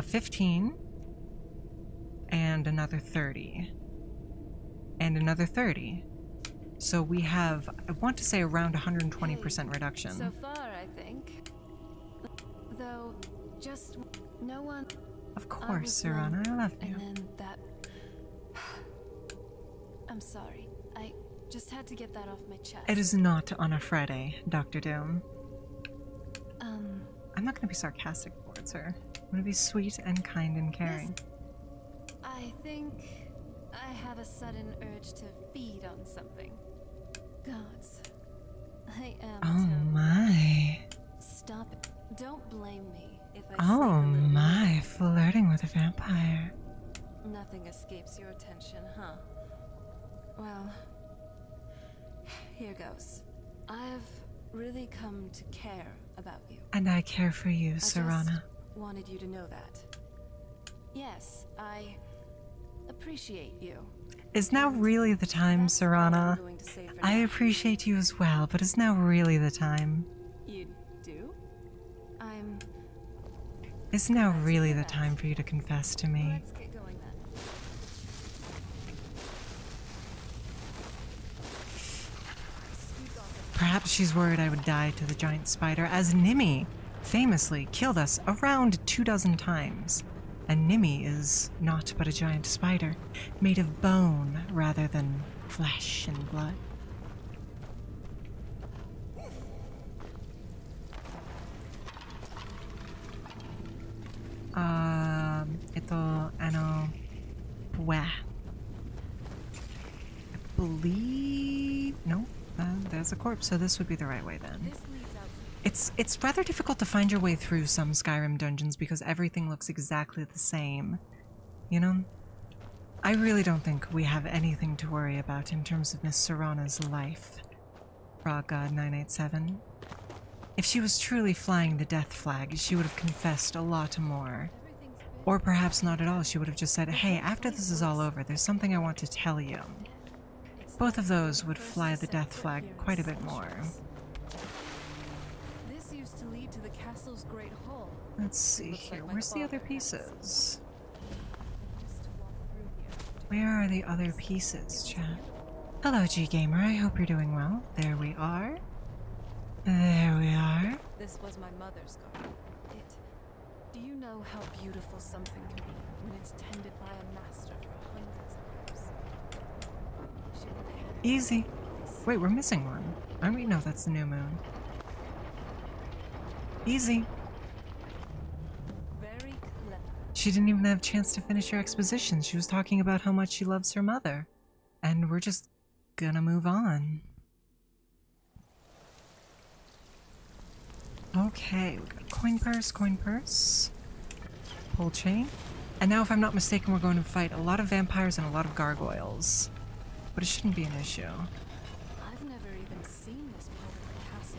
15, and another 30, and another 30. So we have, I want to say, around 120% reduction. so far, I think. Though, just no one. Of course, Serana, I love you. And then that. I'm sorry. I just had to get that off my chest. It is not on a Friday, Dr. Doom. I'm not going to be sarcastic towards her. I'm going to be sweet and kind and caring. I think I have a sudden urge to feed on something. Gods, I am. Oh terrible. my. Stop it. Don't blame me if I. Oh sleep a little my, flirting with a vampire. Nothing escapes your attention, huh? Well, here goes. I've really come to care about you. And I care for you, Serana. Just wanted you to know that. Yes, I appreciate you. Is now really the time, That's all Serana? I'm going to say for I now. appreciate you as well, but is now really the time? You do? I'm. Is now really the time for you to confess to me? Let's get going then. Perhaps she's worried I would die to the giant spider, as Nimmy famously killed us around 24 times. And Nimmy is not but a giant spider, made of bone rather than flesh and blood. Ito, ano, pwe. I believe, no, there's a corpse, so this would be the right way then. This leads out to It's rather difficult to find your way through some Skyrim dungeons because everything looks exactly the same. You know? I really don't think we have anything to worry about in terms of Miss Serana's life. Frog God 987. If she was truly flying the death flag, she would have confessed a lot more. everything's been. Or perhaps not at all, she would have just said, hey, after this is all over, there's something I want to tell you. Both of those would fly the death flag quite a bit more. This used to lead to the castle's great hall. Let's see Looks like here. my Where's the other father had some. pieces? Just to walk through here. Where are the other pieces, chat? Hello, G-Gamer. I hope you're doing well. There we are. There we are. This was my mother's garden. Do you know how beautiful something can be when it's tended by a master for hundreds of years? She would have had Easy. Wait, we're missing one. Aren't we? No, that's the new moon. Easy. very clever. She didn't even have a chance to finish her exposition. She was talking about how much she loves her mother. And we're just gonna move on. Okay, we got coin purse, pull chain. And now, if I'm not mistaken, we're going to fight a lot of vampires and a lot of gargoyles. But it shouldn't be an issue. I've never even seen this part of the castle.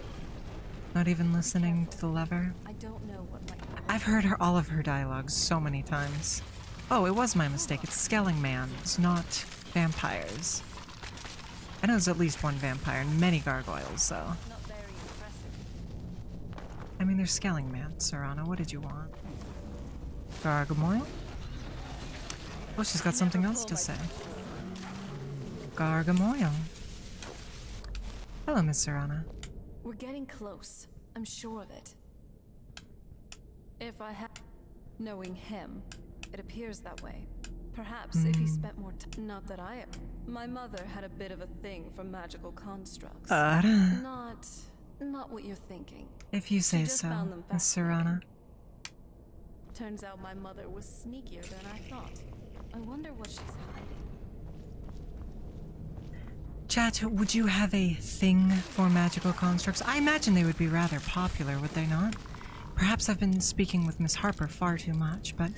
Not even listening to the lever. I don't know what might happen. I've heard all of her dialogue so many times. Oh, it was my mistake. It's scaling mans, not vampires. I know there's at least one vampire and many gargoyles, so. Not very impressive. I mean, they're scaling mans, Serana. What did you want? Gargoyle? Oh, she's got something else to say. Gargoyle. Hello, Miss Serana. We're getting close. I'm sure of it. If I had... Knowing him, it appears that way. Perhaps if he spent more time... Not that I am. My mother had a bit of a thing for magical constructs. Not what you're thinking. If you say just so, found them Miss Serana. Turns out my mother was sneakier than I thought. I wonder what she's hiding. Chat, would you have a thing for magical constructs? I imagine they would be rather popular, would they not? Perhaps I've been speaking with Miss Harper far too much, but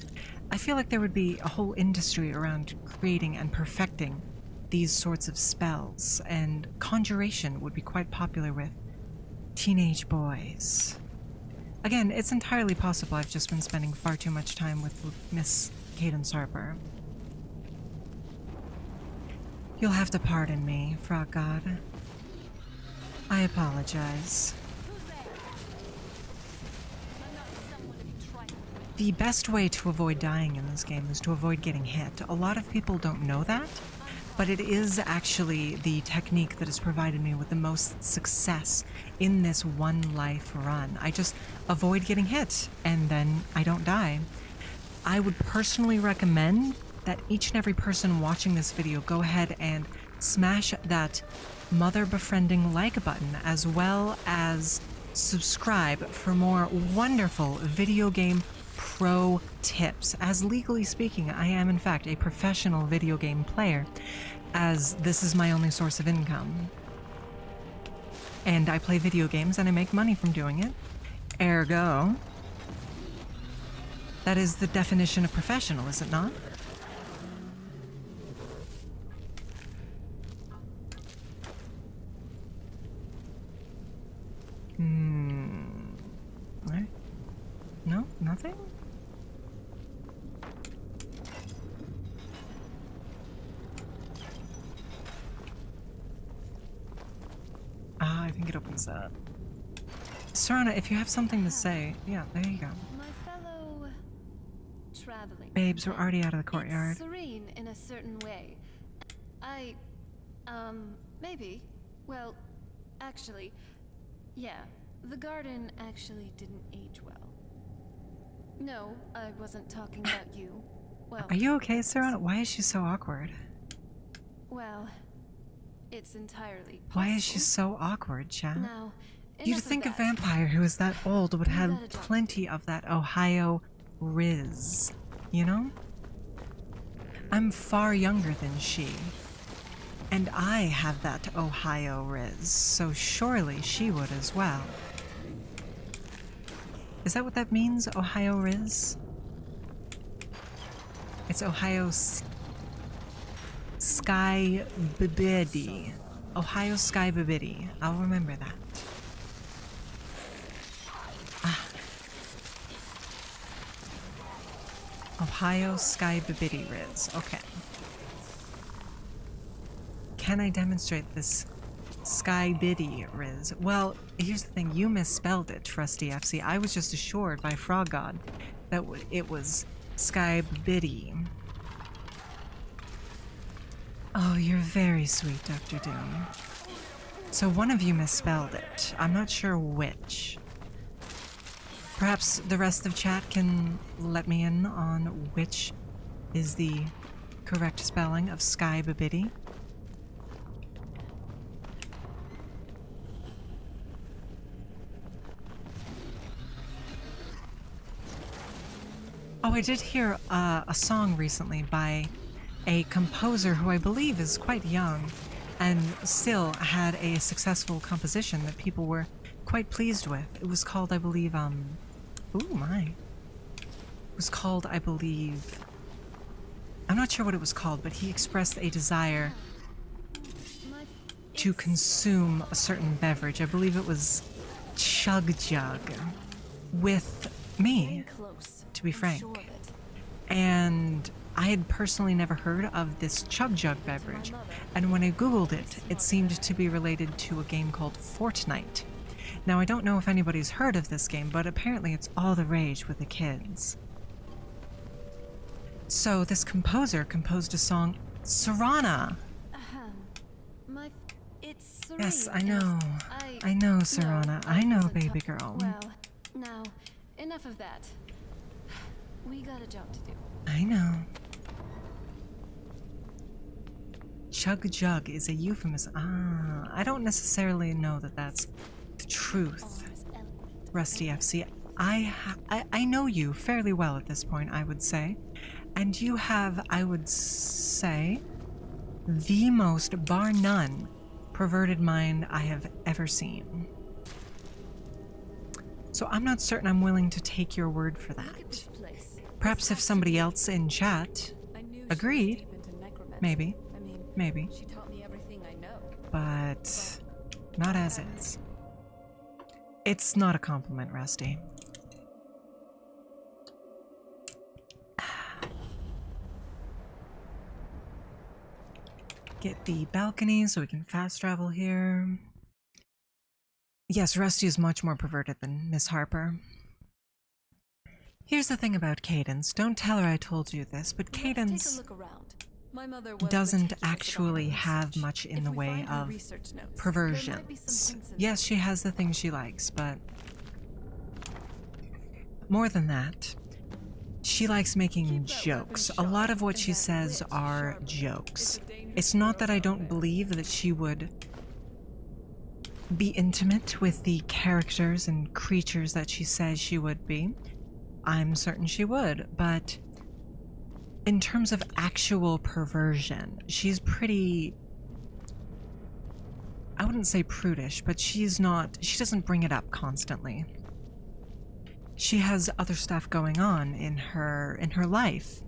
I feel like there would be a whole industry around creating and perfecting these sorts of spells, and conjuration would be quite popular with teenage boys. Again, it's entirely possible I've just been spending far too much time with Miss Cadence Harper. You'll have to pardon me, Frog God. I apologize. The best way to avoid dying in this game is to avoid getting hit. A lot of people don't know that, but it is actually the technique that has provided me with the most success in this One Life run. I just avoid getting hit, and then I don't die. I would personally recommend that each and every person watching this video go ahead and smash that mother befriending like button, as well as subscribe for more wonderful video game pro tips. As legally speaking, I am in fact a professional video game player, as this is my only source of income. And I play video games and I make money from doing it. Ergo, that is the definition of professional, is it not? Right? No? Nothing? Ah, I think it opens that. Serana, if you have something to say, yeah, there you go. My fellow... traveling... Babes, we're already out of the courtyard. It's serene in a certain way. Maybe. Well, actually, yeah. The garden actually didn't age well. No, I wasn't talking about you. Well... Are you okay, Serana? Why is she so awkward? Well, it's entirely possible. Why is she so awkward, chat? Now, You'd think a vampire who is that old would have plenty of that Ohio riz, you know? I'm far younger than she, and I have that Ohio riz, so surely she would as well. Is that what that means, Ohio riz? It's Ohio Sky Bibidi. Ohio Sky Bibidi. I'll remember that. Ohio Sky Bibidi Riz. Okay. Can I demonstrate this Sky Biddy Riz? Well, here's the thing. You misspelled it, Trusty FC. I was just assured by Frog God that it was Sky Biddy. Oh, you're very sweet, Dr. Doom. So one of you misspelled it. I'm not sure which. Perhaps the rest of chat can let me in on which is the correct spelling of Sky Babidi. Oh, I did hear a song recently by a composer who I believe is quite young and still had a successful composition that people were quite pleased with. It was called, I believe, ooh, my. It was called, I believe... I'm not sure what it was called, but he expressed a desire to consume a certain beverage. I believe it was Chug Jug with me, to be frank. And I had personally never heard of this Chug Jug beverage, and when I googled it, it seemed to be related to a game called Fortnite. Now, I don't know if anybody's heard of this game, but apparently it's all the rage with the kids. So this composer composed a song, Serana. Yes, I know. I know, Serana. I know, baby girl. Well, now, enough of that. We got a job to do. I know. Chug Jug is a euphemism. Ah, I don't necessarily know that that's the truth. Rusty FC, I know you fairly well at this point, I would say. And you have, I would say, the most, bar none, perverted mind I have ever seen. So I'm not certain I'm willing to take your word for that. Perhaps if somebody else in chat agreed, maybe, maybe, She taught me everything I know. but not as is. It's not a compliment, Rusty. Get the balcony so we can fast travel here. Yes, Rusty is much more perverted than Miss Harper. Here's the thing about Cadence. Don't tell her I told you this, but Cadence Take a look around. My mother was doesn't meticulous about actually her have research. much in If the we way find her of research notes, there might be some perversions. hints in Yes, she has the things she likes, but more than that, she likes making jokes. A lot of what she says are jokes. It's not that I don't believe that she would be intimate with the characters and creatures that she says she would be. I'm certain she would, but in terms of actual perversion, she's pretty... I wouldn't say prudish, but she doesn't bring it up constantly. She has other stuff going on in her life,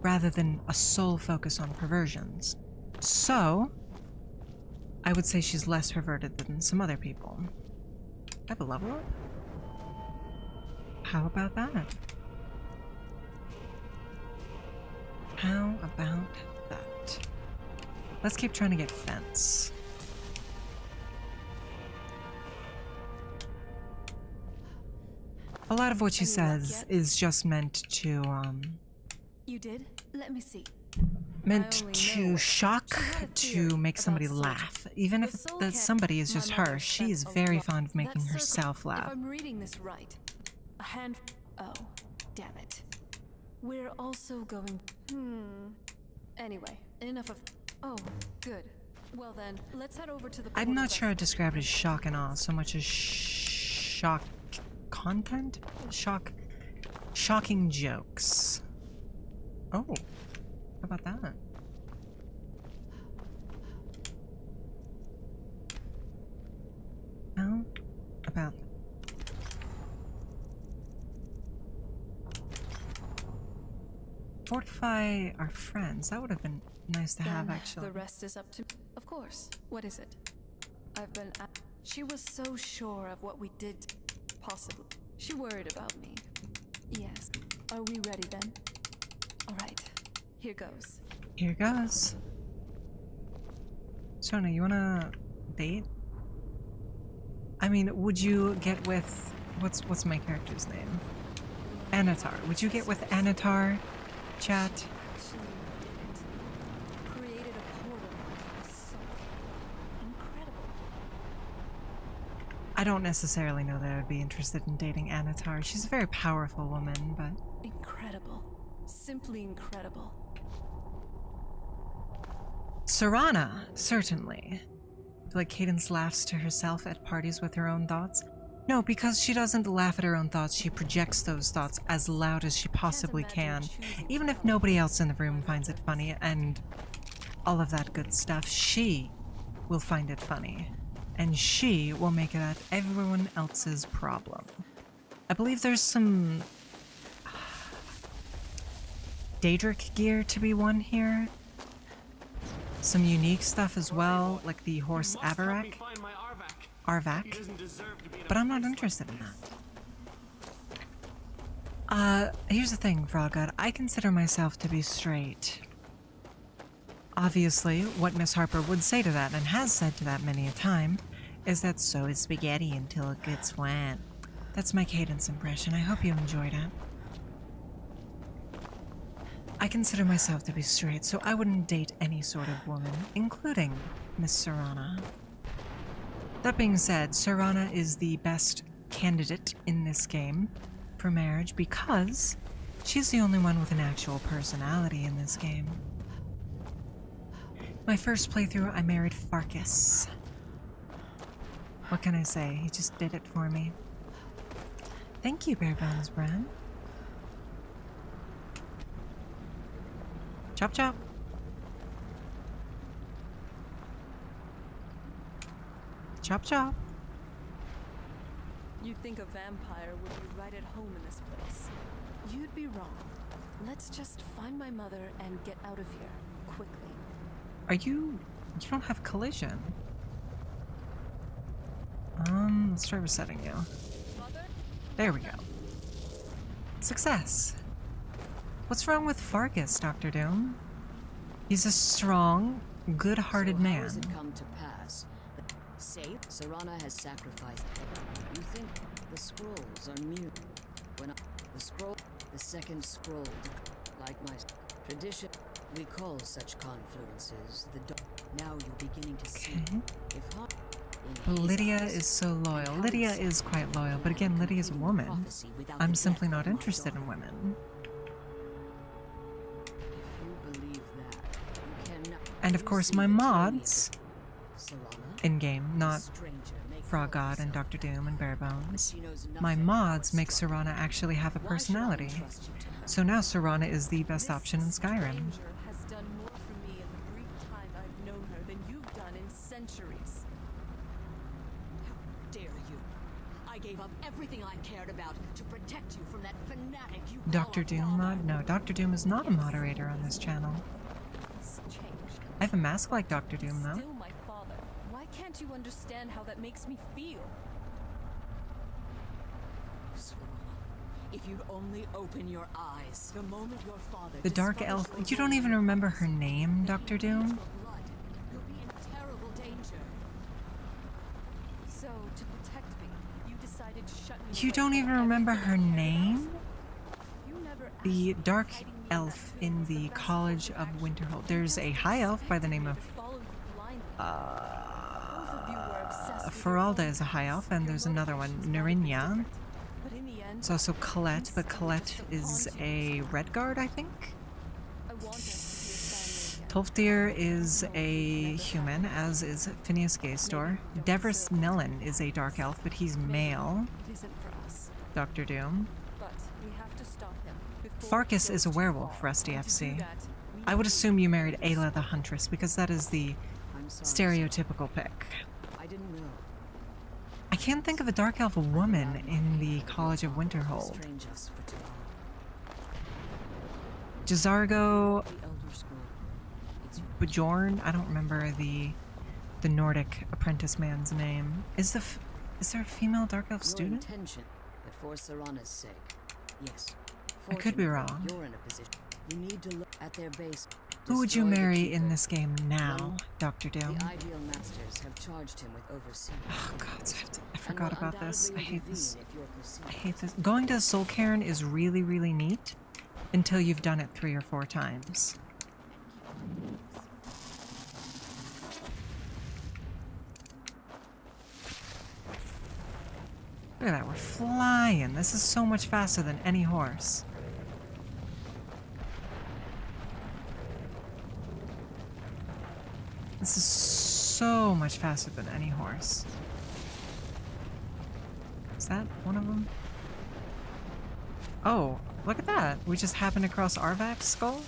rather than a sole focus on perversions. So, I would say she's less perverted than some other people. I have a level up? How about that? How about that? Let's keep trying to get fence. A lot of what she says is just meant to, You did? Let me see. meant I only to know shock, she had a to theory make somebody about Soul laugh. Even The if Soul that Cat, somebody is my just mother her, she spent is a very lot- fond of making that circle, herself If laugh. I'm reading this right, a hand... Oh, damn it. We're also going... Anyway, enough of... Oh, good. Well then, let's head over to the... I'm portal not sure I'd vessel. describe it as shock and awe so much as shock content? Shocking jokes. Oh, how about that? How about fortify our friends? That would have been nice to have, Then actually. The rest is up to... Of course. What is it? I've been... She was so sure of what we did. Possibly. She worried about me. Yes. Are we ready then? Alright. Here goes. Here goes. Shona, you wanna date? I mean, would you get with... What's my character's name? Anatar. Would you get with Anatar, chat? Actually, we did it. Created a portal into the soul. Incredible. I don't necessarily know that I would be interested in dating Anatar. She's a very powerful woman, but... Incredible. Simply incredible. Serana, certainly. I feel like Cadence laughs to herself at parties with her own thoughts. No, because she doesn't laugh at her own thoughts, she projects those thoughts as loud as she possibly can. Even if nobody else in the room finds it funny and all of that good stuff, she will find it funny. And she will make that everyone else's problem. I believe there's some Daedric gear to be won here. Some unique stuff as well, like the horse Avarak. Arvak. But I'm not interested in that. Here's the thing, Froggut. I consider myself to be straight. Obviously, what Miss Harper would say to that, and has said to that many a time, is that so is spaghetti until it gets wet. That's my Cadence impression. I hope you enjoyed it. I consider myself to be straight, so I wouldn't date any sort of woman, including Miss Serana. That being said, Serana is the best candidate in this game for marriage because she's the only one with an actual personality in this game. My first playthrough, I married Farkas. What can I say? He just did it for me. Thank you, Bare Bones Bran. Chop chop. Chop chop. You'd think a vampire would be right at home in this place. You'd be wrong. Let's just find my mother and get out of here quickly. Are you... You don't have collision. Let's try resetting you. Mother? There we go. Success. What's wrong with Farkas, Dr. Doom? He's a strong, good-hearted So how man. has it come to pass that Serana has sacrificed? You think the scrolls are mute? The second scroll, like my tradition, we call such confluences the dawn. Now you're beginning to see. If But Lydia is so loyal. Lydia is quite loyal, but again, Lydia is a woman. I'm simply not interested in women. And of course, my mods in-game, not Froggut and Dr. Doom and Barebones. My mods make Serana actually have a personality. So now Serana is the best option in Skyrim. Has done more for me in the brief time I've known her than you've done in centuries. How dare you? I gave up everything I cared about to protect you from that fanatic you call Dr. a Doom father. mod? No, Dr. Doom is not a moderator on this channel. He's changed. I have a mask like Dr. Doom though. Still my father. Why can't you understand how that makes me feel? If you'd only open your eyes, the moment your father The Dark Elf. You don't even remember her name, Dr. Doom? blood, you'll be in terrible danger. So, to protect me, you decided to shut me You away don't from even remember her everything I cared name? about? You never The asked me, Dark hiding me Elf that in was the best College course of action. Winterhold. There's a You high elf by the expected name me of to follow you blindly. Both of you were obsessed with your Feralda own is a high elf, interests. and Your there's another one, motivations might be Narinya. different, but in the end, There's also Colette, but I'm Colette just a is pawn to a Redguard, I think? I want us to be a family again. Tolfdir is a human, as is Phineas Gaystor. Devris Nellen is a dark elf, but he's male. It isn't for us, Dr. Doom. but we have to stop him before Farkas he is a goes too werewolf, far. Rusty And to do FC. that, we I would need to assume you married Ayla the Huntress, because that is the I'm sorry. stereotypical pick. I didn't know. I can't think of a dark elf woman in the College of Winterhold. Strange us for too long. Jazargo, The Elder Scroll. It's Bjorn, I don't remember the Nordic apprentice man's name. Is there a female dark elf your student? intention, but for Serana's sake. Yes. I could be Fortunately, wrong. You're in a position. You need to look at their base. Who would you Destroy the marry Keeper. in this game now, Dr. Doom? The Ideal Masters have charged him with overseeing. Oh god, I and forgot will about this. I undoubtedly hate this. intervene if you're perceived. I hate this. Going to Soul Cairn is really, really neat until you've done it 3 or 4 times. Look at that, we're flying. This is so much faster than any horse. This is so much faster than any horse. Is that one of them? Oh, look at that. We just happened across Arvak's skull?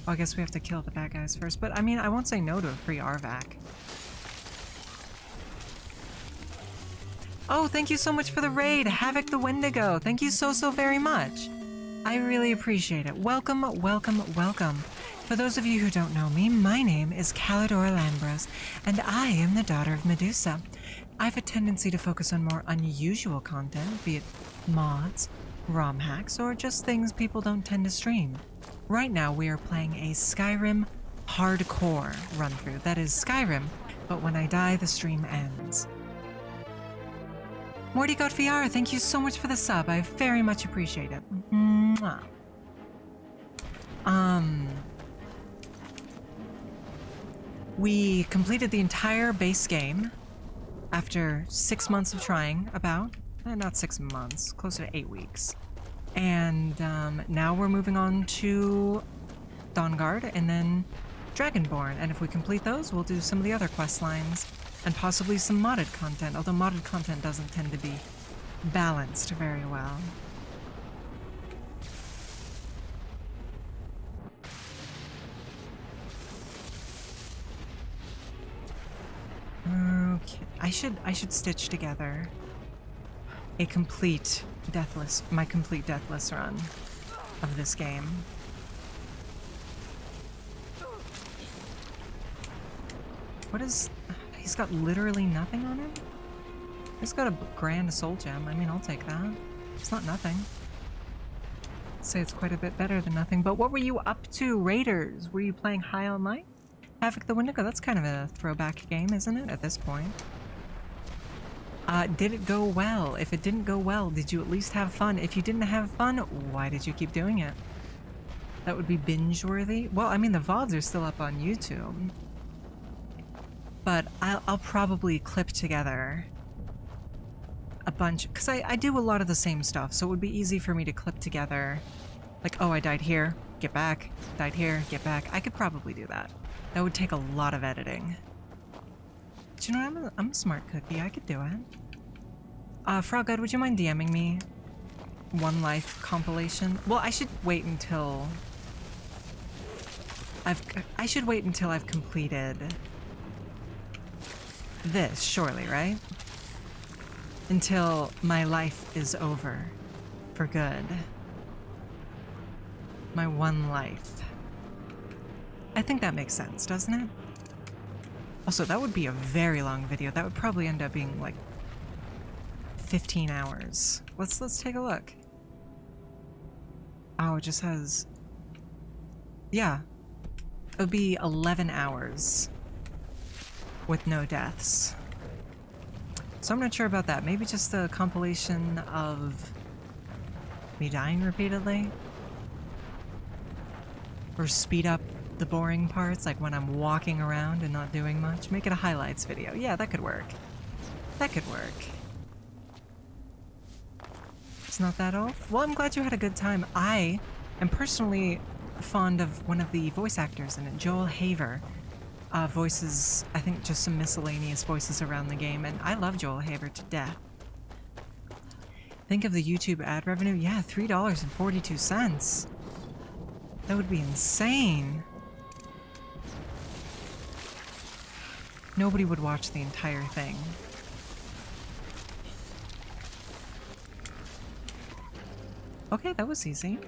Oh, I guess we have to kill the bad guys first. But I mean, I won't say no to a free Arvak. Oh, thank you so much for the raid, Havoc the Wendigo. Thank you so very much. I really appreciate it. Welcome, welcome, welcome. For those of you who don't know me, my name is Callidora Lambros, and I am the daughter of Medusa. I have a tendency to focus on more unusual content, be it mods, ROM hacks, or just things people don't tend to stream. Right now we are playing a Skyrim hardcore run-through. That is Skyrim, but when I die, the stream ends. Morty Got VR, thank you so much for the sub. I very much appreciate it. Mwah. We completed the entire base game after 6 months of trying, about. Not 6 months, closer to 8 weeks. And now we're moving on to Dawnguard and then Dragonborn. And if we complete those, we'll do some of the other quest lines and possibly some modded content, although modded content doesn't tend to be balanced very well. Okay, I should stitch together a complete my complete deathless run of this game. What is... He's got literally nothing on him? He's got a grand soul gem. I mean, I'll take that. It's not nothing. I'd say it's quite a bit better than nothing. But what were you up to, Raiders? Were you playing High on Life? Havoc the Wendigo, that's kind of a throwback game, isn't it, at this point? Did it go well? If it didn't go well, did you at least have fun? If you didn't have fun, why did you keep doing it? That would be binge-worthy. Well, I mean, the VODs are still up on YouTube. But I'll probably clip together a bunch, because I do a lot of the same stuff, so it would be easy for me to clip together, like, oh, I died here, get back, died here, get back. I could probably do that. That would take a lot of editing. But you know what, I'm a smart cookie, I could do it. Frog God, would you mind DMing me One Life compilation? Well, I should wait until I've completed this, surely, right? Until my life is over for good. My one life. I think that makes sense, doesn't it? Also, that would be a very long video. That would probably end up being like 15 hours. Let's take a look. Oh, it just has... Yeah. It would be 11 hours with no deaths. So I'm not sure about that. Maybe just a compilation of me dying repeatedly? Or speed up the boring parts, like when I'm walking around and not doing much. Make it a highlights video. Yeah, that could work. That could work. It's not that off? Well, I'm glad you had a good time. I am personally fond of one of the voice actors in it, Joel Haver. Voices, I think just some miscellaneous voices around the game, and I love Joel Haver to death. Think of the YouTube ad revenue? Yeah, $3.42. That would be insane. Nobody would watch the entire thing. Okay, that was easy.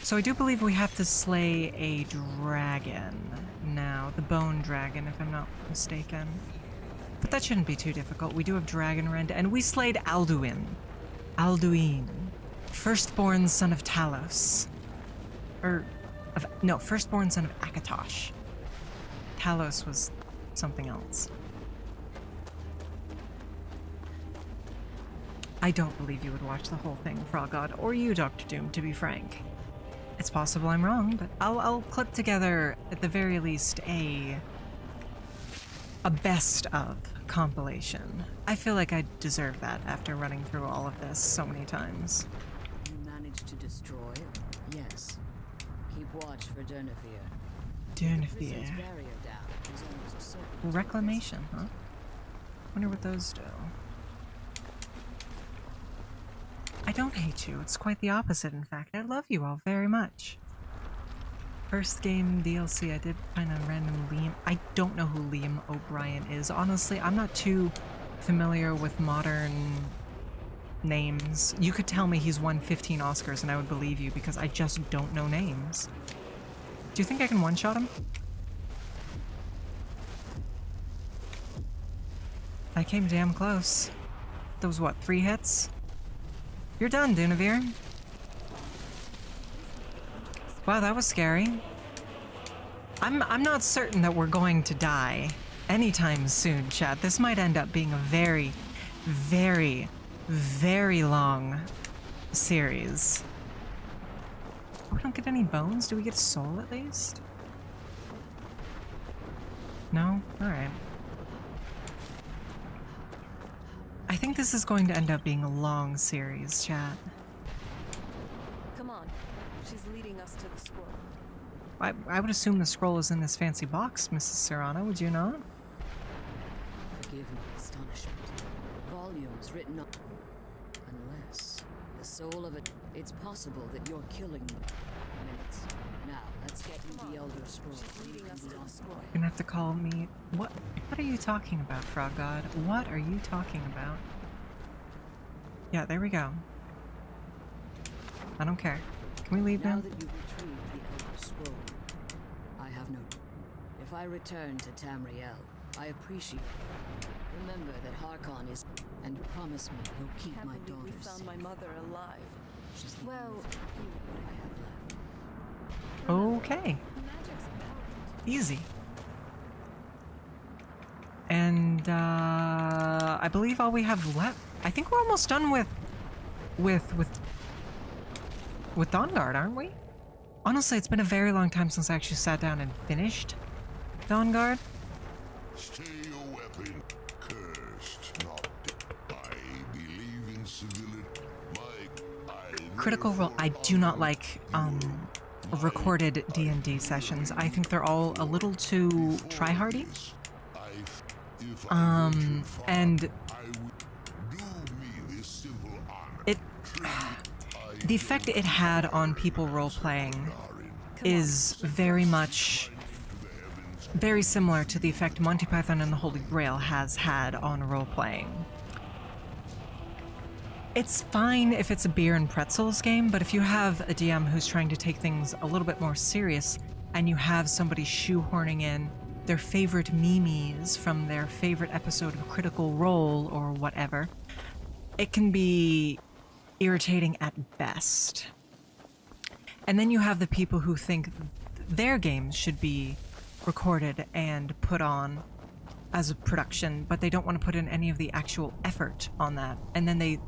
So I do believe we have to slay a dragon now, the bone dragon, if I'm not mistaken. But that shouldn't be too difficult. We do have dragon rend, and we slayed Alduin. Alduin. Firstborn son of Talos. No, firstborn son of Akatosh. Talos was something else. I don't believe you would watch the whole thing, Frog God, or you, Dr. Doom, to be frank. It's possible I'm wrong, but I'll clip together, at the very least, a best of compilation. I feel like I deserve that after running through all of this so many times. You managed to destroy it? Yes. Keep watch for Durnafir. Durnafir. Reclamation, huh? Wonder what those do. don't hate you. It's quite the opposite, in fact. I love you all very much. First game DLC, I did find a random Liam. I don't know who Liam O'Brien is. Honestly, I'm not too familiar with modern names. You could tell me he's won 15 Oscars and I would believe you because I just don't know names. Do you think I can one-shot him? I came damn close. Those what, 3 hits? You're done, Dunavir. Wow, that was scary. I'm not certain that we're going to die anytime soon, chat. This might end up being a very, very, very long series. We don't get any bones? Do we get a soul at least? No? Alright. I think this is going to end up being a long series, chat. Come on. She's leading us to the scroll. I would assume the scroll is in this fancy box, Mrs. Serrano, would you not? Forgive my astonishment. Volumes written up. Unless the soul of it. It's possible that you're killing them. Minutes. Now, let's get to the Elder Scroll. She's leading us to the scroll. You're gonna have to call me. What are you talking about, Frog God? What are you talking about? Yeah, there we go. I don't care. Can we leave now now? that you've retrieved the Elder Scroll, I have no. If I return to Tamriel, I appreciate it. Remember that Harkon is, and promise me he'll keep Can't my believe we daughters found my mother alive. She's the Well, only I have left. Okay. magic's powerful. Easy. And I believe all we have left. I think we're almost done with Dawnguard, aren't we? Honestly, it's been a very long time since I actually sat down and finished Dawnguard. Stay your weapon, cursed, not I believe in civility. Critical Role. I do not like recorded D&D sessions. I think they're all a little too tryhardy. And it the effect it had on people role-playing is very much very similar to the effect Monty Python and the Holy Grail has had on role-playing. It's fine if it's a beer and pretzels game, but if you have a DM who's trying to take things a little bit more serious and you have somebody shoehorning in their favorite memes from their favorite episode of Critical Role or whatever, it can be irritating at best. And then you have the people who think their games should be recorded and put on as a production, but they don't want to put in any of the actual effort on that. And then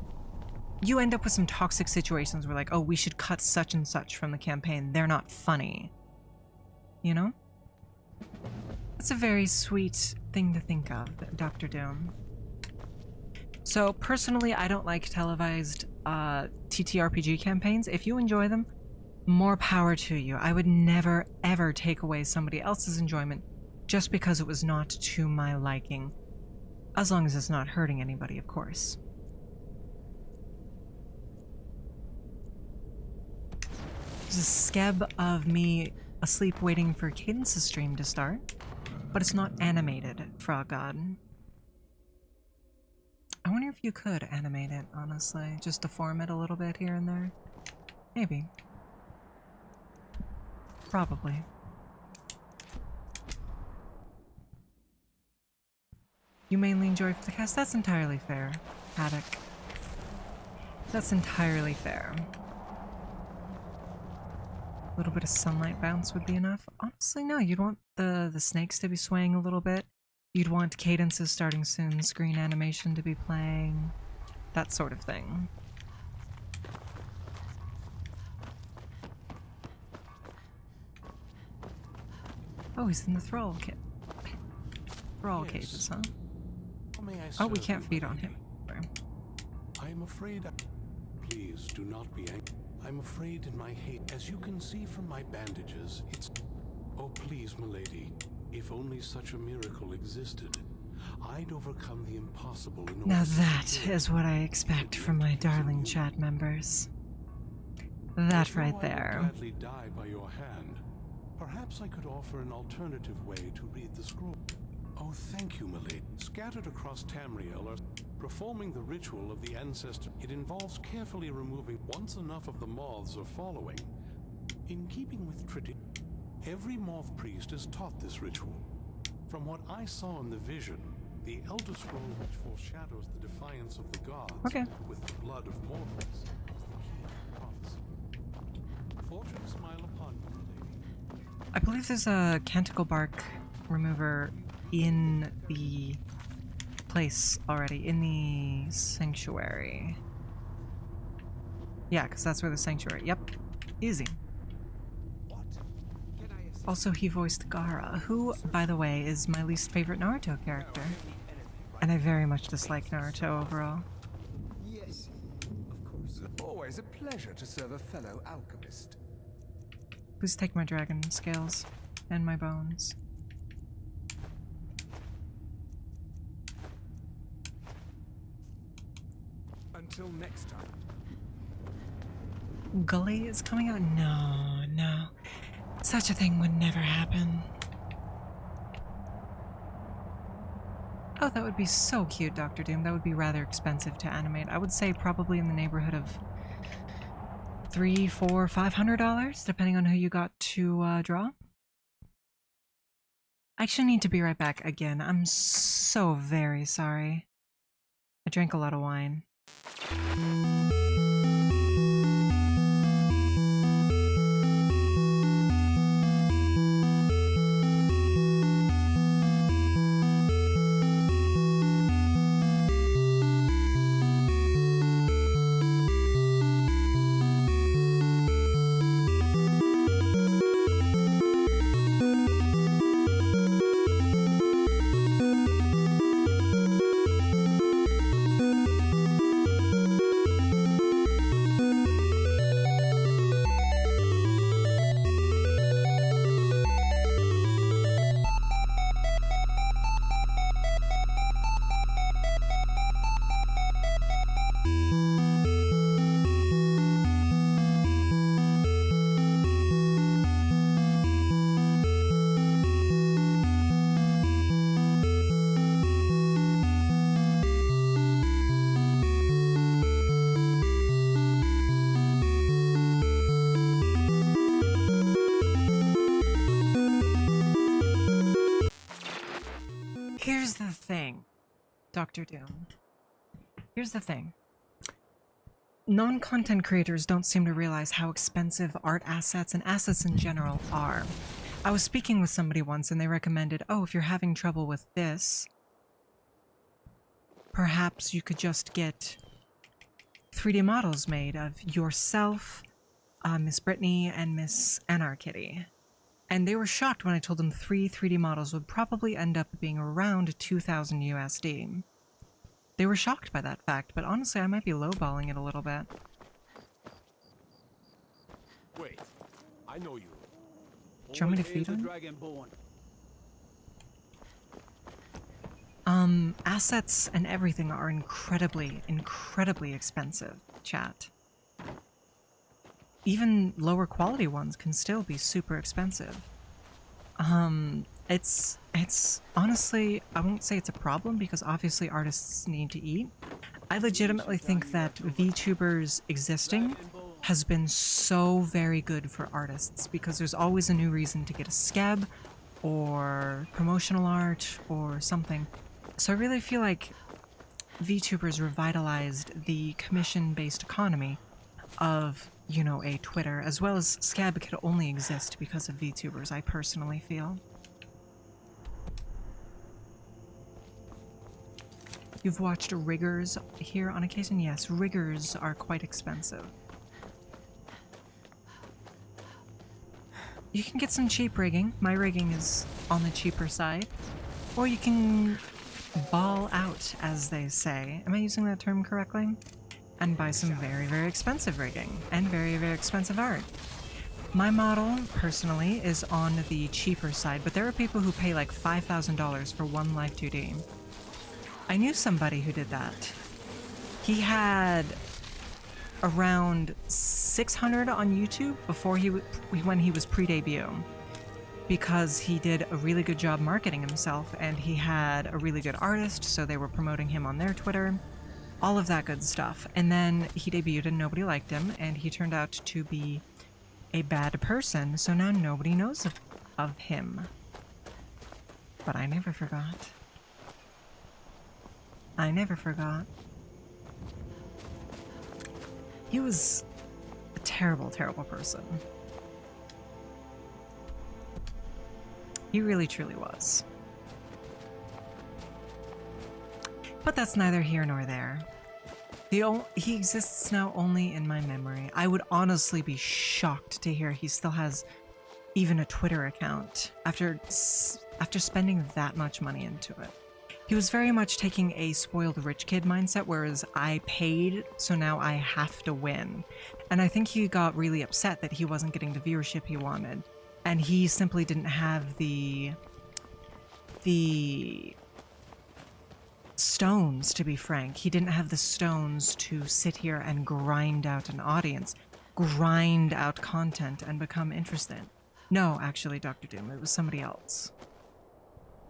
you end up with some toxic situations where like, oh, we should cut such and such from the campaign. They're not funny. You know? It's a very sweet thing to think of, Dr. Doom. So personally, I don't like televised TTRPG campaigns. If you enjoy them, more power to you. I would never, ever take away somebody else's enjoyment just because it was not to my liking. As long as it's not hurting anybody, of course. There's a skeb of me asleep waiting for Cadence's stream to start, but it's not animated, Frog God. I wonder if you could animate it, honestly. Just deform it a little bit here and there. Maybe. Probably. You mainly enjoy the cast? That's entirely fair, Haddock. That's entirely fair. A little bit of sunlight bounce would be enough. Honestly, no. You'd want the snakes to be swaying a little bit. You'd want Cadence's starting soon screen animation to be playing. That sort of thing. Oh, he's in the thrall kit. Thrall cages, huh? Oh, we can't feed on him. I'm afraid. Please do not be angry. I'm afraid in my hate. As you can see from my bandages, it's. Oh, please, milady. If only such a miracle existed. I'd overcome the impossible in order Now to that secure is what I expect from my darling chat members. That right Although I there. would gladly die by your hand, perhaps I could offer an alternative way to read the scroll. Oh, thank you, milady. Scattered across Tamriel are performing the ritual of the ancestor. It involves carefully removing once enough of the moths are following. In keeping with tradition, every moth priest is taught this ritual. From what I saw in the vision, the Elder Scroll which foreshadows the defiance of the gods with the blood of mortals is the key to prophecy. Fortune smile upon you, milady. I believe there's a canticle bark remover in the place already, in the sanctuary. Yeah, because that's where the sanctuary. Yep. Easy. Also, he voiced Gara, who, by the way, is my least favorite Naruto character. And I very much dislike Naruto overall. Yes, of course. Always a pleasure to serve a fellow alchemist. Please take my dragon scales and my bones. Until next time. Gully is coming out? No, no. Such a thing would never happen. Oh, that would be so cute, Dr. Doom. That would be rather expensive to animate. I would say probably in the neighborhood of $300, $400, $500, depending on who you got to draw. I actually need to be right back again. I'm so very sorry. I drank a lot of wine. Here's the thing, Dr. Doom. Here's the thing. Non-content creators don't seem to realize how expensive art assets and assets in general are. I was speaking with somebody once and they recommended, oh, if you're having trouble with this, perhaps you could just get 3D models made of yourself, Miss Brytknee, and Miss Anarkitty. And they were shocked when I told them 3 3D models would probably end up being around 2,000 USD. They were shocked by that fact, but honestly I might be lowballing it a little bit. Wait, I know you. Do you want me to feed him? Dragonborn. Assets and everything are incredibly, incredibly expensive, chat. Even lower quality ones can still be super expensive. It's honestly, I won't say it's a problem because obviously artists need to eat. I legitimately think that VTubers existing has been so very good for artists because there's always a new reason to get a skeb or promotional art or something. So I really feel like VTubers revitalized the commission-based economy of, you know, a Twitter, as well as Scab could only exist because of VTubers, I personally feel. You've watched riggers here on occasion? Yes, riggers are quite expensive. You can get some cheap rigging. My rigging is on the cheaper side. Or you can ball out, as they say. Am I using that term correctly? And buy some very, very expensive rigging and very, very expensive art. My model, personally, is on the cheaper side, but there are people who pay like $5,000 for One Life 2D. I knew somebody who did that. He had around 600 on YouTube before when he was pre-debut, because he did a really good job marketing himself, and he had a really good artist, so they were promoting him on their Twitter, all of that good stuff. And then he debuted and nobody liked him, and he turned out to be a bad person, so now nobody knows of him. But I never forgot. I never forgot. He was a terrible, terrible person. He really, truly was. But that's neither here nor there. He exists now only in my memory. I would honestly be shocked to hear he still has even a Twitter account after spending that much money into it. He was very much taking a spoiled rich kid mindset, whereas I paid, so now I have to win. And I think he got really upset that he wasn't getting the viewership he wanted. And he simply didn't have the stones, to be frank. He didn't have the stones to sit here and grind out an audience, grind out content, and become interested. No, actually, Dr. Doom, it was somebody else.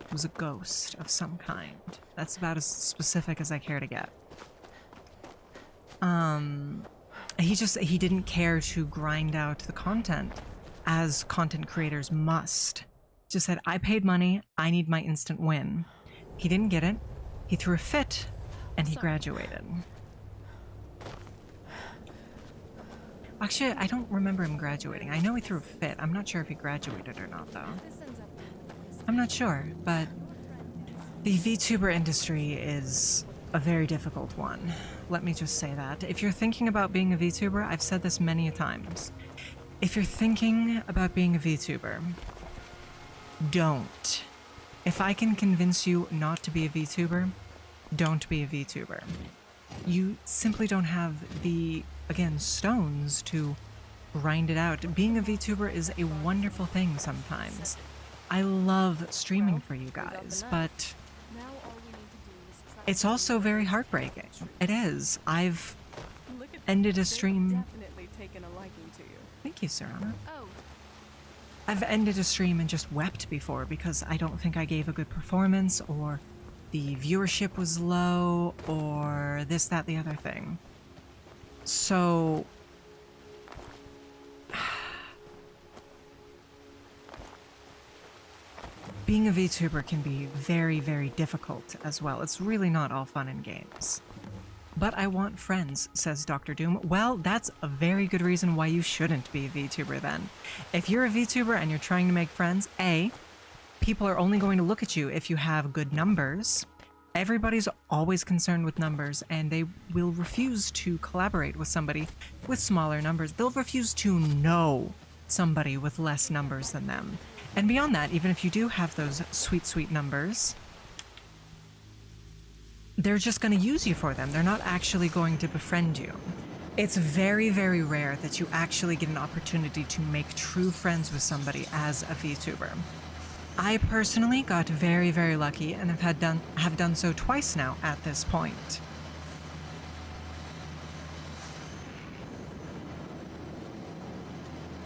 It was a ghost of some kind. That's about as specific as I care to get. He didn't care to grind out the content as content creators must. Just said, I paid money, I need my instant win. He didn't get it. He threw a fit, and he graduated. Actually, I don't remember him graduating. I know he threw a fit. I'm not sure if he graduated or not, though. I'm not sure, but the VTuber industry is a very difficult one. Let me just say that. If you're thinking about being a VTuber, I've said this many times. If you're thinking about being a VTuber, don't. If I can convince you not to be a VTuber, don't be a VTuber. You simply don't have the, again, stones to grind it out. Being a VTuber is a wonderful thing sometimes. I love streaming for you guys, but it's also very heartbreaking. It is. I've ended a stream. Thank you, Sarana. I've ended a stream and just wept before because I don't think I gave a good performance, or the viewership was low, or this, that, the other thing. So being a VTuber can be very, very difficult as well. It's really not all fun and games. But I want friends, says Dr. Doom. Well, that's a very good reason why you shouldn't be a VTuber then. If you're a VTuber and you're trying to make friends, A, people are only going to look at you if you have good numbers. Everybody's always concerned with numbers, and they will refuse to collaborate with somebody with smaller numbers. They'll refuse to know somebody with less numbers than them. And beyond that, even if you do have those sweet, sweet numbers, they're just going to use you for them. They're not actually going to befriend you. It's very, very rare that you actually get an opportunity to make true friends with somebody as a VTuber. I personally got very, very lucky and have done so twice now at this point.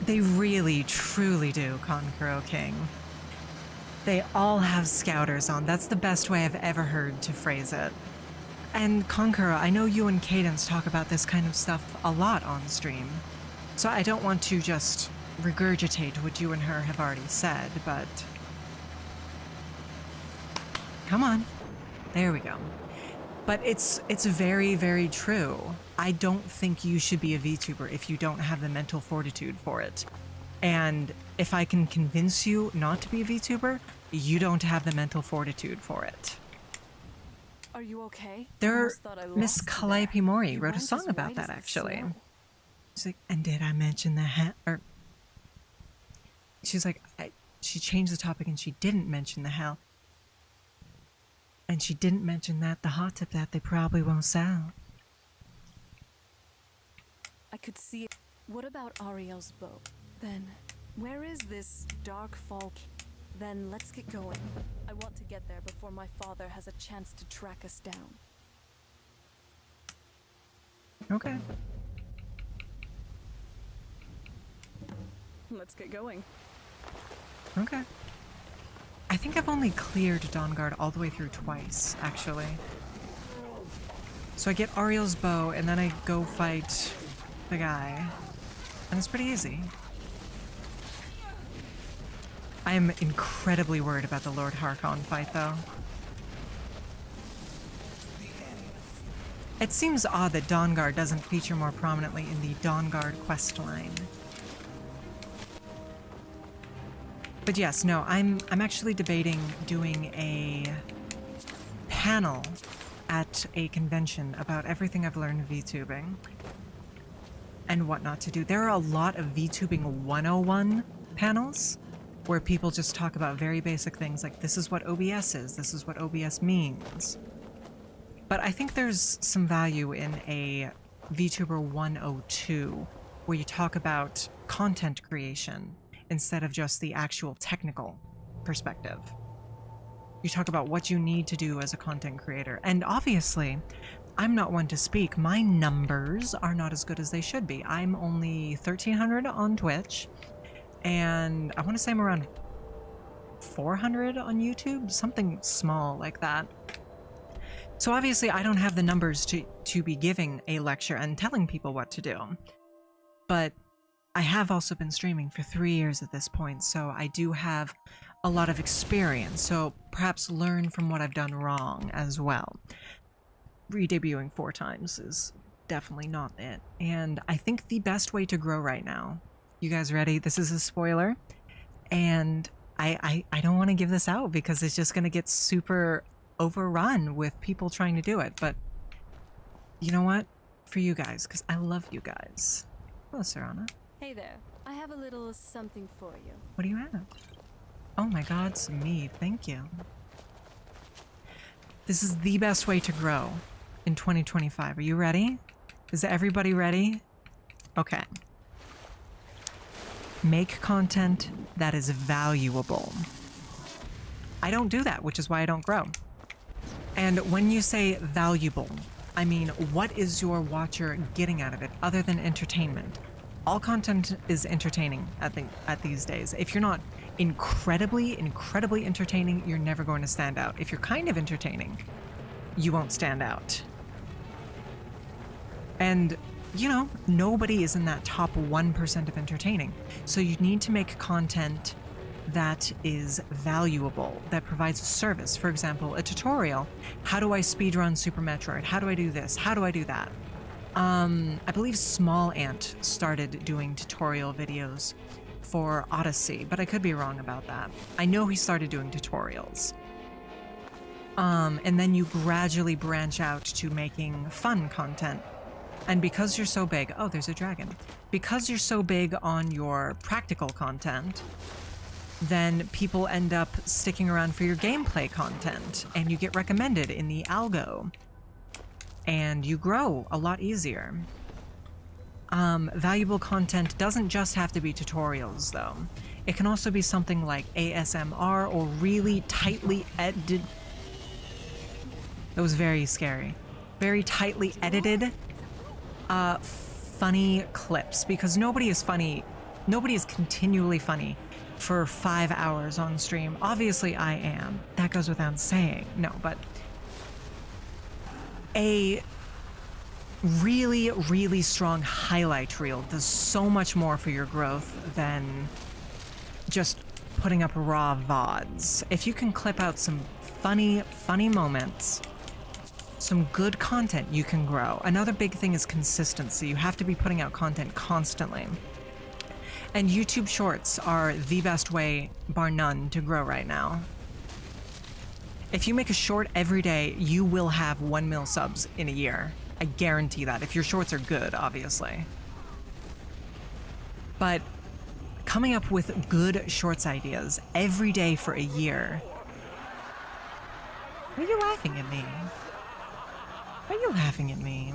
They really, truly do, Konkuro King. They all have scouters on. That's the best way I've ever heard to phrase it. And Konkuro, I know you and Cadence talk about this kind of stuff a lot on stream, so I don't want to just regurgitate what you and her have already said, but come on. There we go. But it's very, very true. I don't think you should be a VTuber if you don't have the mental fortitude for it. And if I can convince you not to be a VTuber, you don't have the mental fortitude for it. Are you okay? Miss Calliope Mori wrote a song about that, actually. She's like, and did I mention the hat? Or she's like, she changed the topic and she didn't mention the hell. And she didn't mention that the hot tip that they probably won't sell. I could see it. What about Ariel's boat? Then, where is this dark fall? Then let's get going. I want to get there before my father has a chance to track us down. Okay. Let's get going. Okay. I think I've only cleared Dawnguard all the way through twice, actually. So I get Ariel's bow, and then I go fight the guy. And it's pretty easy. I am incredibly worried about the Lord Harkon fight, though. It seems odd that Dawnguard doesn't feature more prominently in the Dawnguard questline. But yes, no, I'm actually debating doing a panel at a convention about everything I've learned VTubing and what not to do. There are a lot of VTubing 101 panels where people just talk about very basic things like this is what OBS is, this is what OBS means. But I think there's some value in a VTuber 102 where you talk about content creation instead of just the actual technical perspective. You talk about what you need to do as a content creator. And obviously, I'm not one to speak. My numbers are not as good as they should be. I'm only 1,300 on Twitch, and I want to say I'm around 400 on YouTube, something small like that. So obviously, I don't have the numbers to be giving a lecture and telling people what to do. But I have also been streaming for 3 years at this point, so I do have a lot of experience, so perhaps learn from what I've done wrong as well. Redebuting 4 times is definitely not it. And I think the best way to grow right now, you guys ready? This is a spoiler, and I don't want to give this out because it's just going to get super overrun with people trying to do it, but you know what? For you guys, because I love you guys. Hello, Serana. Hey there. I have a little something for you. What do you have? Oh my god, some mead. Thank you. This is the best way to grow in 2025. Are you ready? Is everybody ready? Okay. Make content that is valuable. I don't do that, which is why I don't grow. And when you say valuable, I mean, what is your watcher getting out of it other than entertainment? All content is entertaining at these days. If you're not incredibly entertaining, you're never going to stand out. If you're kind of entertaining, you won't stand out. And, you know, nobody is in that top 1% of entertaining. So you need to make content that is valuable, that provides a service. For example, a tutorial. How do I speedrun Super Metroid? How do I do this? How do I do that? I believe Small Ant started doing tutorial videos for Odyssey, but I could be wrong about that. I know he started doing tutorials. And then you gradually branch out to making fun content. And because you're so big, oh, there's a dragon. Because you're so big on your practical content, then people end up sticking around for your gameplay content, and you get recommended in the algo. And you grow a lot easier. Valuable content doesn't just have to be tutorials, though. It can also be something like ASMR or really tightly edited... That was very scary. Very tightly edited, funny clips. Because nobody is funny. Nobody is continually funny for 5 hours on stream. Obviously, I am. That goes without saying. No, but... a really strong highlight reel does so much more for your growth than just putting up raw VODs. If you can clip out some funny moments, some good content, you can grow. Another big thing is consistency. You have to be putting out content constantly. And YouTube Shorts are the best way, bar none, to grow right now. If you make a short every day, you will have 1 mil subs in a year. I guarantee that, if your shorts are good, obviously. But coming up with good shorts ideas every day for a year... Why are you laughing at me? Why are you laughing at me?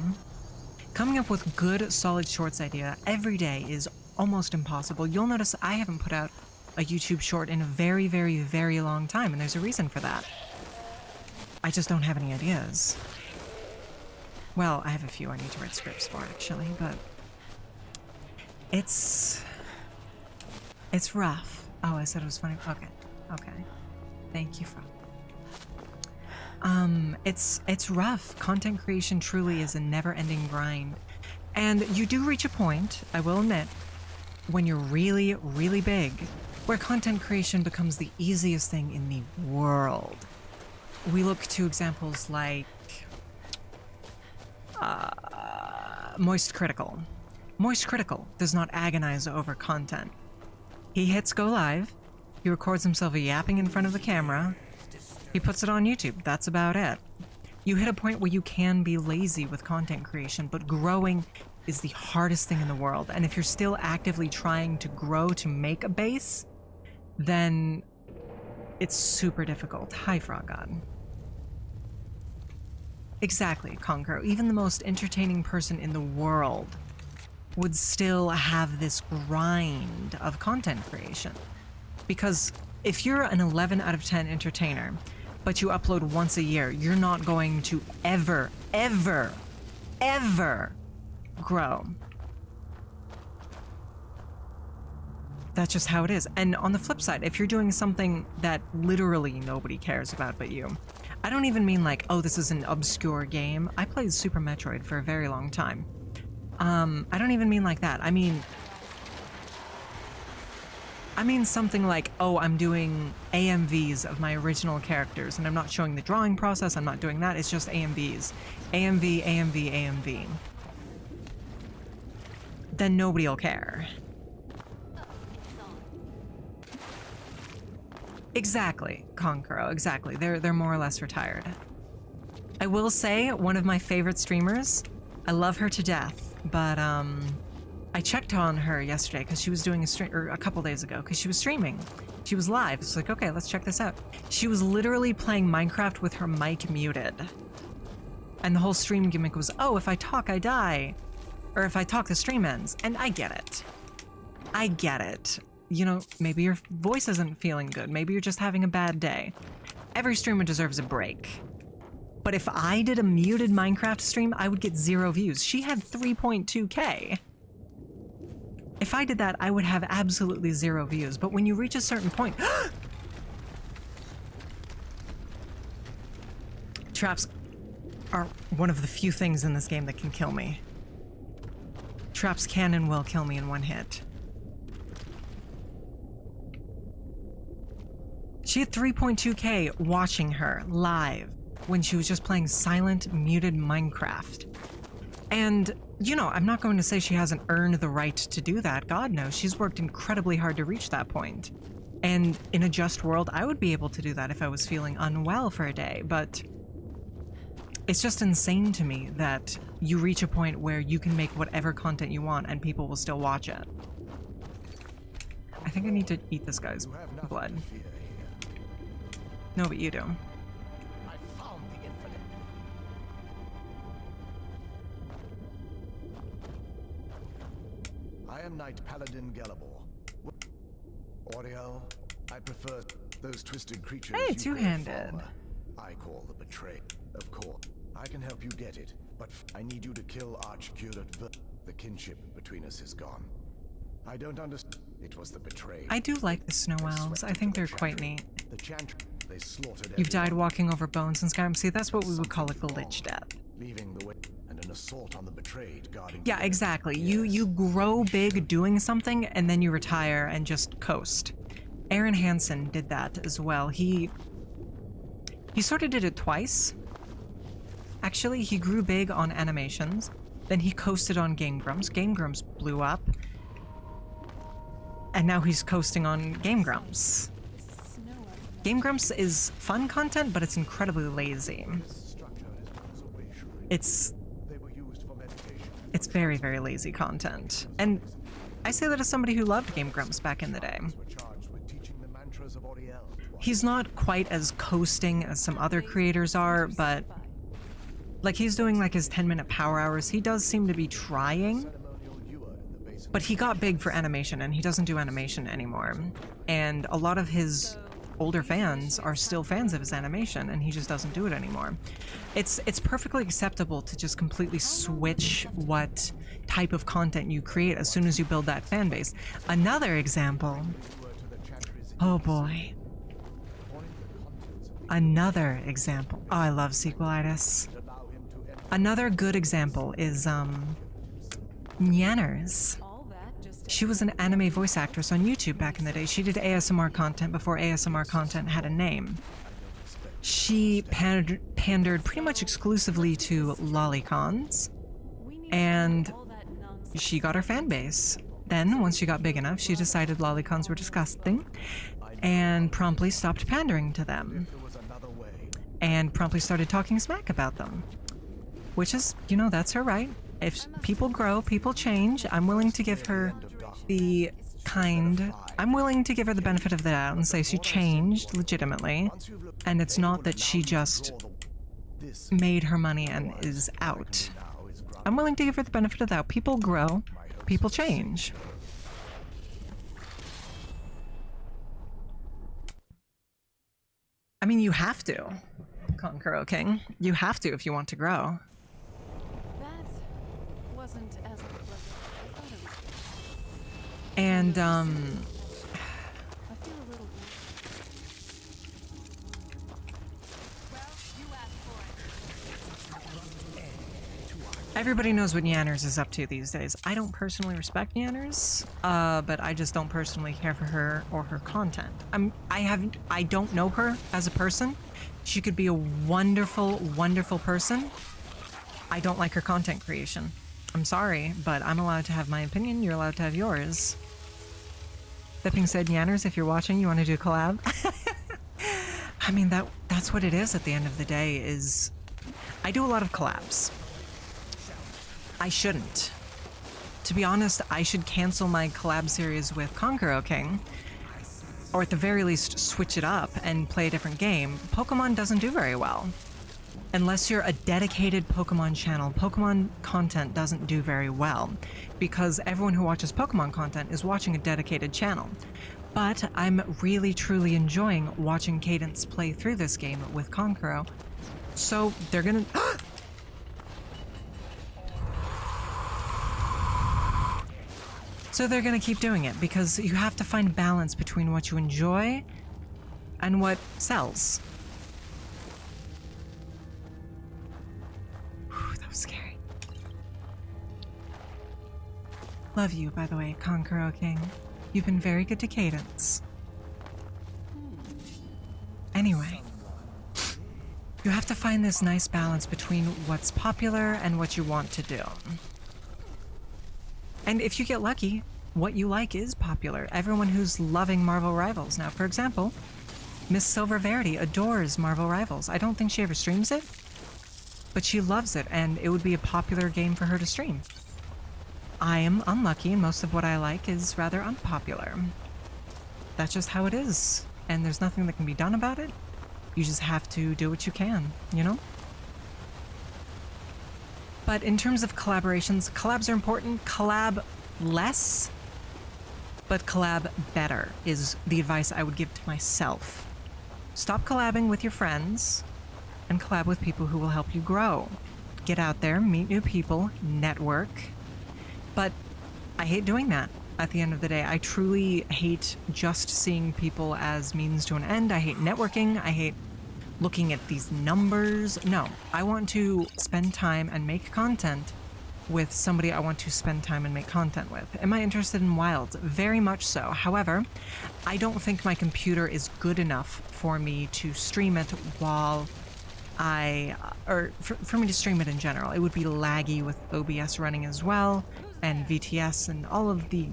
Coming up with good, solid shorts idea every day is almost impossible. You'll notice I haven't put out a YouTube short in a very, very, very long time, and there's a reason for that. I just don't have any ideas. Well, I have a few I need to write scripts for, actually, but it's rough. Oh, I said it was funny. Okay. Okay. Thank you for... it's rough. Content creation truly is a never-ending grind. And you do reach a point, I will admit, when you're really, really big, where content creation becomes the easiest thing in the world. We look to examples like Moist Critical. Moist Critical does not agonize over content. He hits go live, he records himself yapping in front of the camera, he puts it on YouTube. That's about it. You hit a point where you can be lazy with content creation, but growing is the hardest thing in the world. And if you're still actively trying to grow to make a base, then it's super difficult. Hi, Frog God. Exactly, Conqueror. Even the most entertaining person in the world would still have this grind of content creation. Because if you're an 11 out of 10 entertainer, but you upload once a year, you're not going to ever, ever, ever grow. That's just how it is. And on the flip side, if you're doing something that literally nobody cares about but you, I don't even mean like, oh, this is an obscure game. I played Super Metroid for a very long time. I don't even mean like that. I mean something like, oh, I'm doing AMVs of my original characters, and I'm not showing the drawing process, I'm not doing that, it's just AMVs. AMV, AMV, AMV. Then nobody will care. Exactly, Konkuro, exactly. They're more or less retired. I will say, one of my favorite streamers, I love her to death, but I checked on her yesterday because she was doing a stream, or a couple days ago, because she was streaming. She was live. It's like, okay, let's check this out. She was literally playing Minecraft with her mic muted. And the whole stream gimmick was, oh, if I talk, I die. Or if I talk, the stream ends. And I get it. I get it. You know, maybe your voice isn't feeling good. Maybe you're just having a bad day. Every streamer deserves a break. But if I did a muted Minecraft stream, I would get 0 views. She had 3.2K. If I did that, I would have absolutely 0 views. But when you reach a certain point... Traps are one of the few things in this game that can kill me. Traps can and will kill me in one hit. She had 3.2K watching her live when she was just playing silent, muted Minecraft. And, you know, I'm not going to say she hasn't earned the right to do that. God knows, she's worked incredibly hard to reach that point. And in a just world, I would be able to do that if I was feeling unwell for a day, but it's just insane to me that you reach a point where you can make whatever content you want and people will still watch it. I think I need to eat this guy's blood. No, but you do. I am Knight Paladin Galabor. Oriel, I prefer those twisted creatures. Hey, two-handed. I call the betrayed. Of course, I can help you get it, but I need you to kill Archcurate. The kinship between us is gone. I don't understand. It was the betrayed. I do like the snow elves. I think they're quite neat. The chant they slaughtered. You've died walking over bones in Skyrim. See, that's what we would call a glitch death. Leaving the way and an assault on the betrayed guarding. Yeah, exactly. You grow big doing something and then you retire and just coast. Aaron Hansen did that as well. He sort of did it twice. Actually, he grew big on animations, then he coasted on Game Grumps. Game Grumps blew up. And now he's coasting on Game Grumps. Game Grumps is fun content, but it's incredibly lazy. It's very, very lazy content. And I say that as somebody who loved Game Grumps back in the day. He's not quite as coasting as some other creators are, but like he's doing like his 10-minute power hours. He does seem to be trying. But he got big for animation, and he doesn't do animation anymore. And a lot of his older fans are still fans of his animation, and he just doesn't do it anymore. It's perfectly acceptable to just completely switch what type of content you create as soon as you build that fan base. Another example. Oh boy. Another example. Oh, I love sequelitis. Another good example is Nyanners. She was an anime voice actress on YouTube back in the day. She did ASMR content before ASMR content had a name. She pandered pretty much exclusively to lolicons, and she got her fan base. Then, once she got big enough, she decided lolicons were disgusting, and promptly stopped pandering to them, and promptly started talking smack about them. Which is, you know, that's her right. If people grow, people change. I'm willing to give her the benefit of the doubt and say she changed legitimately, and it's not that she just made her money and is out. I'm willing to give her the benefit of the doubt. People grow, people change. I mean, you have to, Conqueror King. You have to if you want to grow. Wasn't as and I feel a little everybody knows what Nyanners is up to these days. I don't personally respect Nyanners, but I just don't personally care for her or her content. I don't know her as a person. She could be a wonderful, wonderful person. I don't like her content creation. I'm sorry, but I'm allowed to have my opinion. You're allowed to have yours. That being said, Nyanners, if you're watching, you want to do a collab? I mean, that's what it is at the end of the day, is I do a lot of collabs. I shouldn't. To be honest, I should cancel my collab series with Conqueror King, or at the very least switch it up and play a different game. Pokemon doesn't do very well. Unless you're a dedicated Pokemon channel, Pokemon content doesn't do very well, because everyone who watches Pokemon content is watching a dedicated channel. But I'm really truly enjoying watching Cadence play through this game with Conqueror, so they're gonna... So they're gonna keep doing it, because you have to find balance between what you enjoy and what sells. Scary. Love you, by the way, Conqueror King. You've been very good to Cadence. Anyway, you have to find this nice balance between what's popular and what you want to do. And if you get lucky, what you like is popular. Everyone who's loving Marvel Rivals now, for example, Miss Silver Verity adores Marvel Rivals. I don't think she ever streams it, but she loves it, and it would be a popular game for her to stream. I am unlucky, and most of what I like is rather unpopular. That's just how it is, and there's nothing that can be done about it. You just have to do what you can, you know? But in terms of collaborations, collabs are important. Collab less, but collab better is the advice I would give to myself. Stop collabing with your friends, and collab with people who will help you grow. Get out there, meet new people, network. But I hate doing that at the end of the day. I truly hate just seeing people as means to an end. I hate networking. I hate looking at these numbers. No, I want to spend time and make content with somebody I want to spend time and make content with. Am I interested in Wilds? Very much so. However, I don't think my computer is good enough for me to stream it while for me to stream it in general. It would be laggy with OBS running as well, and VTS and all of the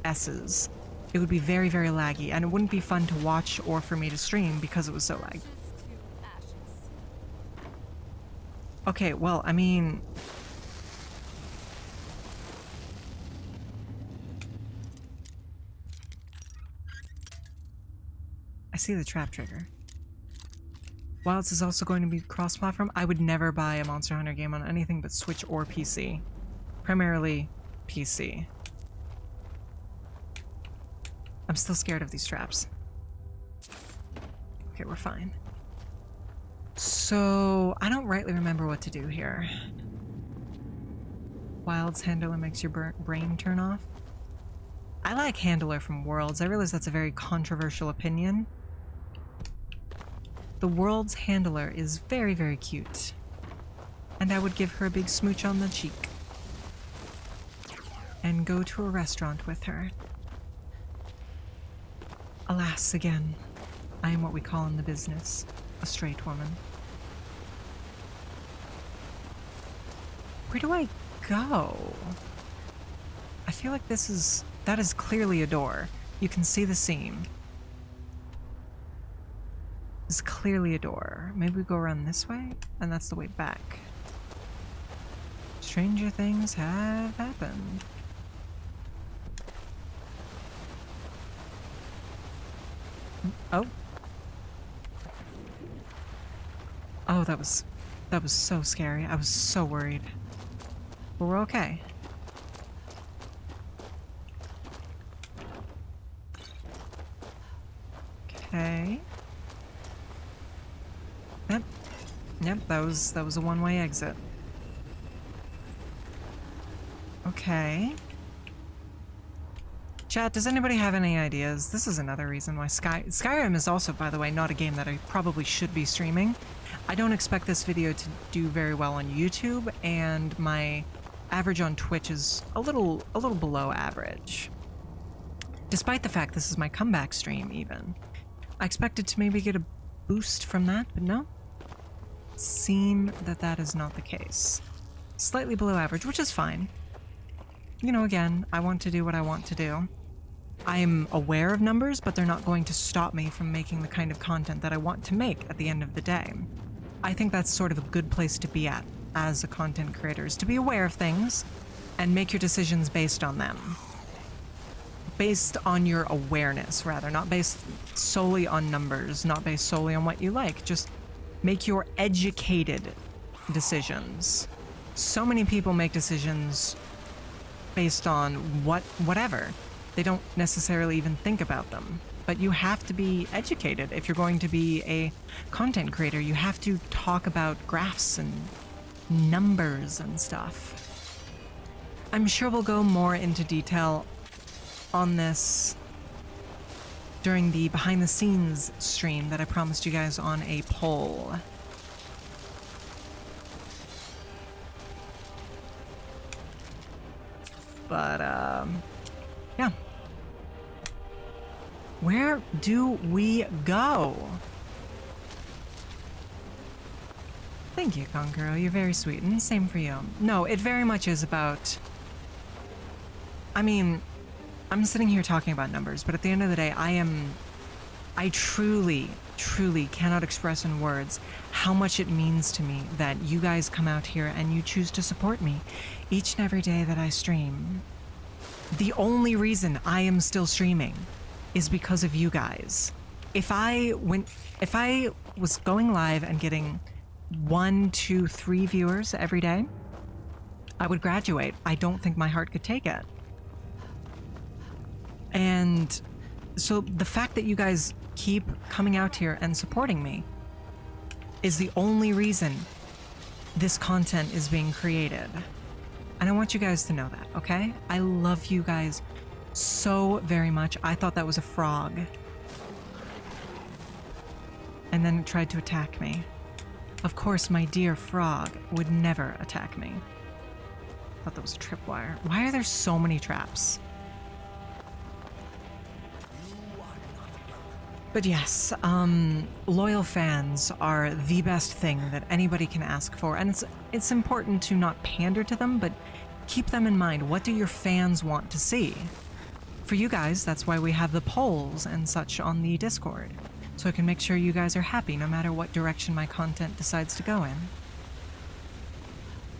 S's. It would be very, very laggy, and it wouldn't be fun to watch or for me to stream because it was so laggy. Okay, well, I mean... I see the trap trigger. Wilds is also going to be cross-platform. I would never buy a Monster Hunter game on anything but Switch or PC. Primarily PC. I'm still scared of these traps. Okay, we're fine. So, I don't rightly remember what to do here. Wild's handler makes your brain turn off. I like Handler from Worlds. I realize that's a very controversial opinion. The World's Handler is very, very cute. And I would give her a big smooch on the cheek. And go to a restaurant with her. Alas, again, I am what we call in the business a straight woman. Where do I go? I feel like that is clearly a door. You can see the seam. This is clearly a door. Maybe we go around this way, and that's the way back. Stranger things have happened. Oh. Oh, that was so scary. I was so worried. But we're okay. Okay. Yep, that was a one-way exit. Okay. Chat, does anybody have any ideas? This is another reason why Skyrim is also, by the way, not a game that I probably should be streaming. I don't expect this video to do very well on YouTube, and my average on Twitch is a little below average. Despite the fact this is my comeback stream, even. I expected to maybe get a boost from that, but no. It seems that is not the case. Slightly below average, which is fine. You know, again, I want to do what I want to do. I am aware of numbers, but they're not going to stop me from making the kind of content that I want to make at the end of the day. I think that's sort of a good place to be at as a content creator, is to be aware of things and make your decisions based on them. Based on your awareness, rather, not based solely on numbers, not based solely on what you like. Just make your educated decisions. So many people make decisions based on whatever. They don't necessarily even think about them. But you have to be educated if you're going to be a content creator. You have to talk about graphs and numbers and stuff. I'm sure we'll go more into detail on this during the behind the scenes stream that I promised you guys on a poll. But, yeah. Where do we go? Thank you, Conqueror. You're very sweet, and same for you. No, it very much is about... I mean, I'm sitting here talking about numbers, but at the end of the day, I truly cannot express in words how much it means to me that you guys come out here and you choose to support me each and every day that I stream. The only reason I am still streaming is because of you guys. If I was going live and getting 1, 2, 3 viewers every day, I would graduate. I don't think my heart could take it. And so the fact that you guys keep coming out here and supporting me is the only reason this content is being created. And I want you guys to know that, okay? I love you guys so very much. I thought that was a frog. And then it tried to attack me. Of course, my dear frog would never attack me. I thought that was a tripwire. Why are there so many traps? But yes, loyal fans are the best thing that anybody can ask for, and it's important to not pander to them, but keep them in mind. What do your fans want to see? For you guys, that's why we have the polls and such on the Discord, so I can make sure you guys are happy no matter what direction my content decides to go in.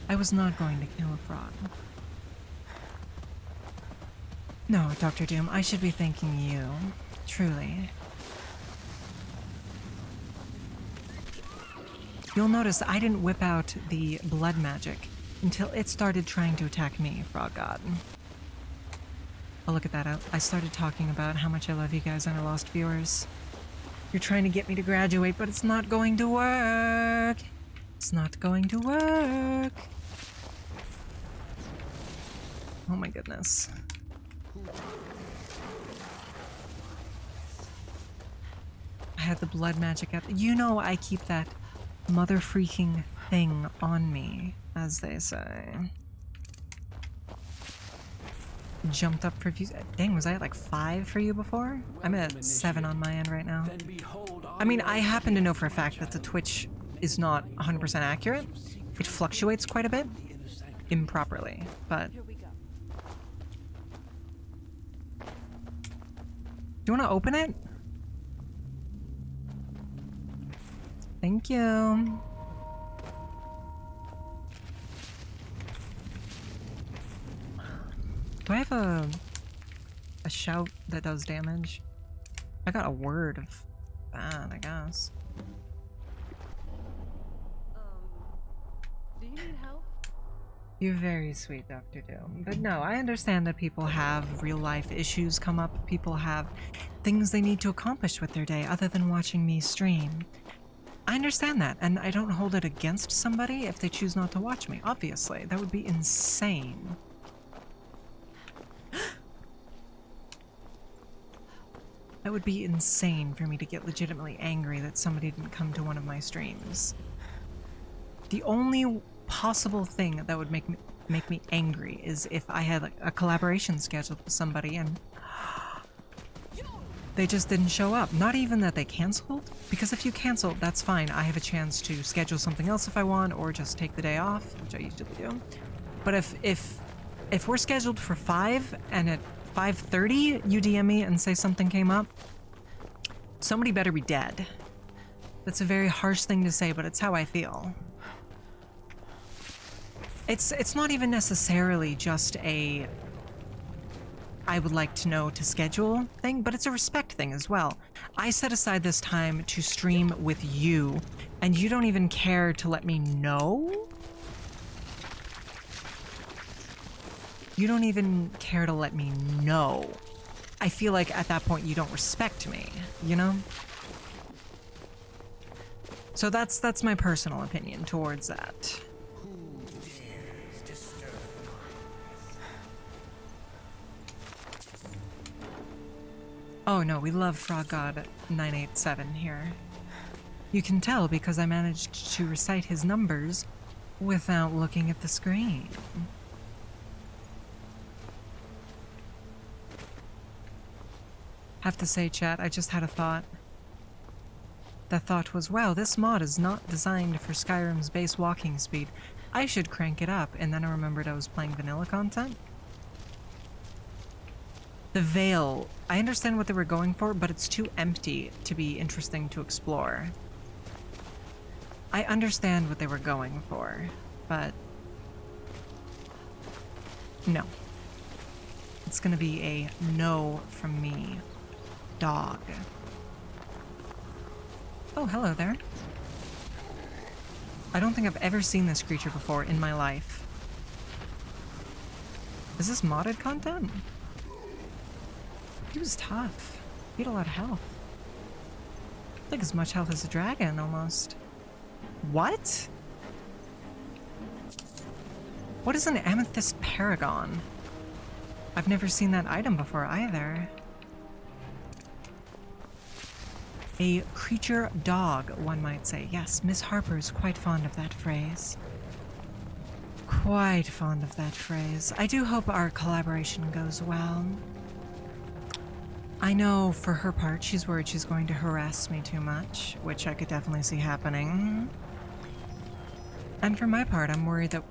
I was not going to kill a frog. No, Dr. Doom, I should be thanking you, truly. You'll notice I didn't whip out the blood magic until it started trying to attack me, Frog God. Oh, look at that. I started talking about how much I love you guys on our lost viewers. You're trying to get me to graduate, but it's not going to work. It's not going to work. Oh my goodness. I had the blood magic out. You know I keep that mother freaking thing on me, as they say. Jumped up for views. Dang, was I at like 5 for you before? I'm at 7 on my end right now. I mean, I happen to know for a fact that the Twitch is not 100% accurate. It fluctuates quite a bit improperly, but... Do you want to open it? Thank you. Do I have a shout that does damage? I got a word of that, I guess. Do you need help? You're very sweet, Dr. Doom. But no, I understand that people have real-life issues come up. People have things they need to accomplish with their day other than watching me stream. I understand that, and I don't hold it against somebody if they choose not to watch me, obviously. That would be insane. That would be insane for me to get legitimately angry that somebody didn't come to one of my streams. The only possible thing that would make me angry is if I had a collaboration scheduled with somebody and they just didn't show up. Not even that they canceled, because if you cancel, that's fine. I have a chance to schedule something else if I want, or just take the day off, which I usually do. But if we're scheduled for 5 and at 5:30 you DM me and say something came up, somebody better be dead. That's a very harsh thing to say, but it's how I feel. It's not even necessarily just a I would like to know to schedule thing, but it's a respect thing as well. I set aside this time to stream with you, and you don't even care to let me know? You don't even care to let me know. I feel like at that point you don't respect me, you know? So that's my personal opinion towards that. Oh no, we love Frog God 987 here. You can tell because I managed to recite his numbers without looking at the screen. Have to say, chat, I just had a thought. That thought was, wow, this mod is not designed for Skyrim's base walking speed. I should crank it up, and then I remembered I was playing vanilla content. The Veil. I understand what they were going for, but it's too empty to be interesting to explore. I understand what they were going for, but... no. It's gonna be a no from me. Dog. Oh, hello there. I don't think I've ever seen this creature before in my life. Is this modded content? He was tough. He had a lot of health. Like as much health as a dragon, almost. What? What is an amethyst paragon? I've never seen that item before either. A creature dog, one might say. Yes, Miss Harper is quite fond of that phrase. Quite fond of that phrase. I do hope our collaboration goes well. I know for her part, she's worried she's going to harass me too much, which I could definitely see happening. And for my part, I'm worried that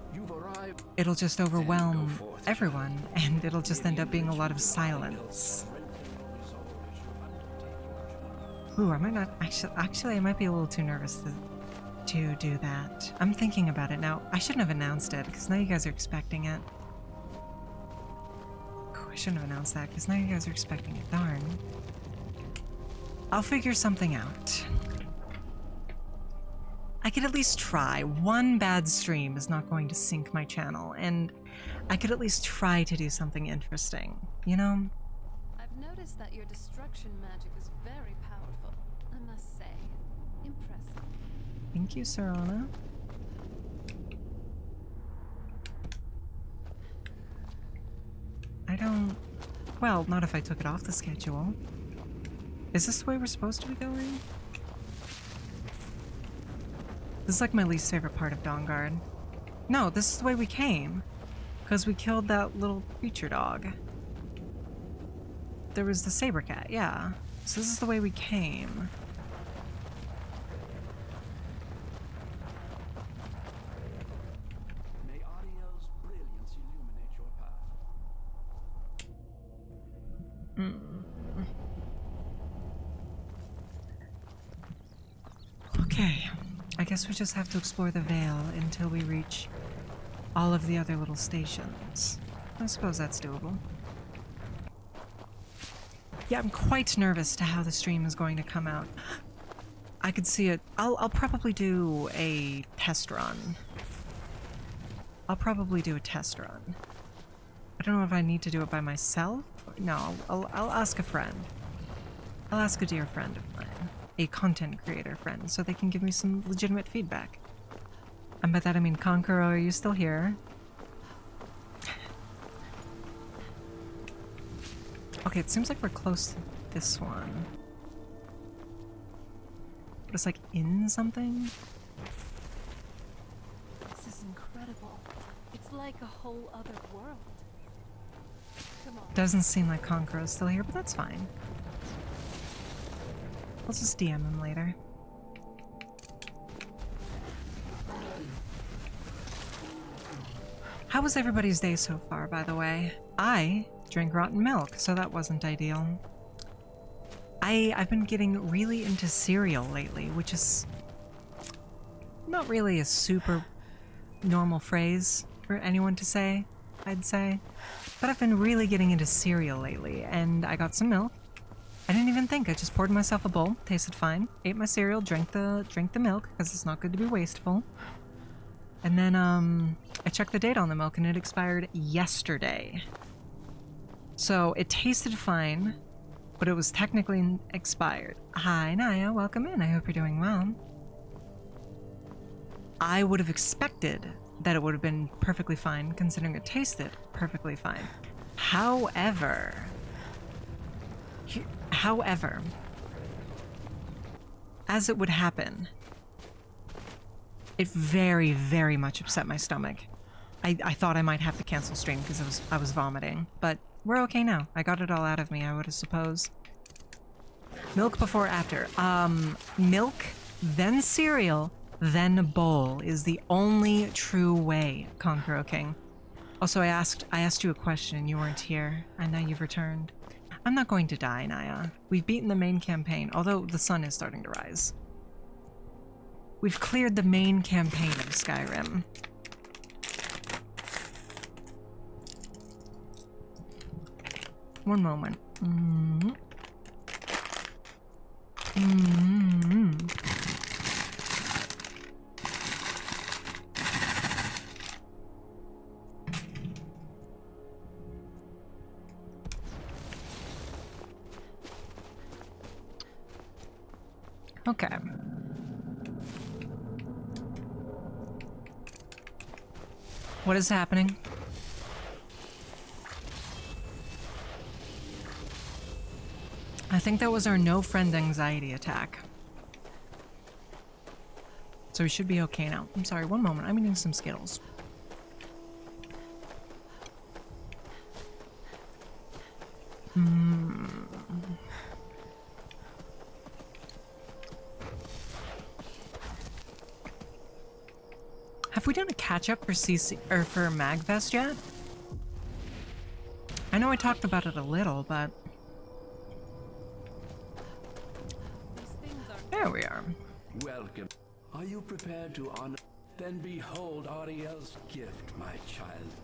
it'll just overwhelm everyone, and it'll just end up being a lot of silence. Ooh, I might not... Actually, I might be a little too nervous to do that. I'm thinking about it now. I shouldn't have announced it, because now you guys are expecting it. I shouldn't have announced that, because now you guys are expecting it. Darn. I'll figure something out. I could at least try. One bad stream is not going to sink my channel, and I could at least try to do something interesting, you know? I've noticed that your destruction magic is very powerful, I must say. Impressive. Thank you, Serana. I don't... Well, not if I took it off the schedule. Is this the way we're supposed to be going? This is like my least favorite part of Dawnguard. No, this is the way we came. Because we killed that little creature dog. There was the saber cat, yeah. So this is the way we came. May Ariel's brilliance illuminate your path. Okay. I guess we just have to explore the Vale until we reach all of the other little stations. I suppose that's doable. Yeah, I'm quite nervous to how the stream is going to come out. I could see it. I'll probably do a test run. I don't know if I need to do it by myself. No, I'll ask a friend. I'll ask a dear friend of mine. A content creator friend, so they can give me some legitimate feedback. And by that I mean, Conqueror, are you still here? Okay, it seems like we're close to this one. But it's like in something? This is incredible. It's like a whole other world. Come on. Doesn't seem like Conqueror is still here, but that's fine. I'll just DM him later. How was everybody's day so far, by the way? I drank rotten milk, so that wasn't ideal. I've been getting really into cereal lately, which is not really a super normal phrase for anyone to say, I'd say. But I've been really getting into cereal lately, and I got some milk. I didn't even think. I just poured myself a bowl, tasted fine, ate my cereal, drank the milk, because it's not good to be wasteful. And then I checked the date on the milk and it expired yesterday. So it tasted fine, but it was technically expired. Hi Naya, welcome in. I hope you're doing well. I would have expected that it would have been perfectly fine considering it tasted perfectly fine. However, as it would happen, it very, very much upset my stomach. I thought I might have to cancel stream because I was vomiting, but we're okay now. I got it all out of me, I would suppose. Milk before after. Milk, then cereal, then bowl is the only true way, Conqueror King. Also, I asked you a question and you weren't here, and now you've returned. I'm not going to die, Naya. We've beaten the main campaign, although the sun is starting to rise. We've cleared the main campaign of Skyrim. One moment. Okay. What is happening? I think that was our no friend anxiety attack. So we should be okay now. I'm sorry, one moment. I'm eating some Skittles. Have we done a catch-up for CC or for Magfest yet? I know I talked about it a little, but there we are. Welcome. Are you prepared to honor? Then behold Ariel's gift, my child.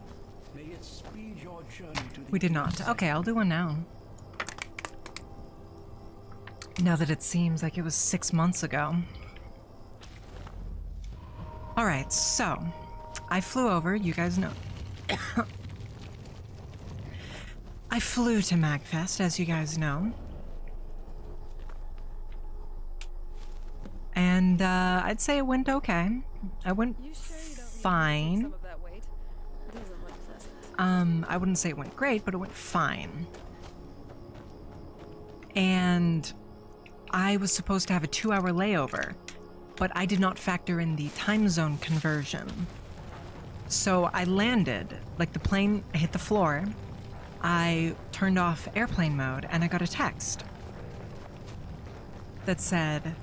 May it speed your journey to the... We did not. Okay, I'll do one now. Now that it seems like it was 6 months ago. All right, so I flew over, you guys know. I flew to MagFest, as you guys know. And I'd say it went okay. I went fine. I wouldn't say it went great, but it went fine. And I was supposed to have a 2-hour layover, but I did not factor in the time zone conversion. So I landed, like the plane hit the floor, I turned off airplane mode, and I got a text that said,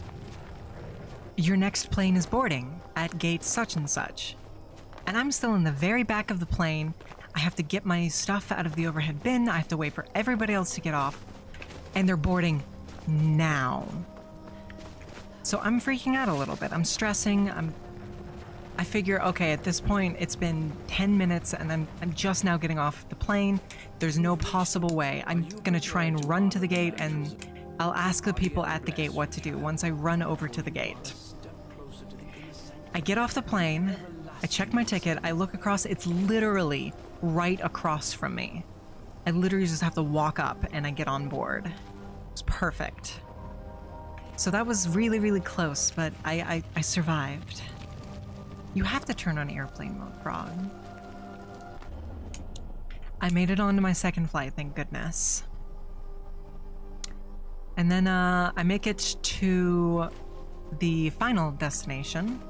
"Your next plane is boarding at gate such and such." And I'm still in the very back of the plane. I have to get my stuff out of the overhead bin. I have to wait for everybody else to get off. And they're boarding now. So I'm freaking out a little bit. I'm stressing. I figure, okay, at this point, it's been 10 minutes and I'm just now getting off the plane. There's no possible way. I'm gonna try and run to the gate, and I'll ask the people at the gate what to do once I run over to the gate. I get off the plane, I check my ticket, I look across, it's literally right across from me. I literally just have to walk up and I get on board. It's perfect. So that was really, really close, but I survived. You have to turn on airplane mode, Frog. I made it onto my second flight, thank goodness. And then I make it to the final destination.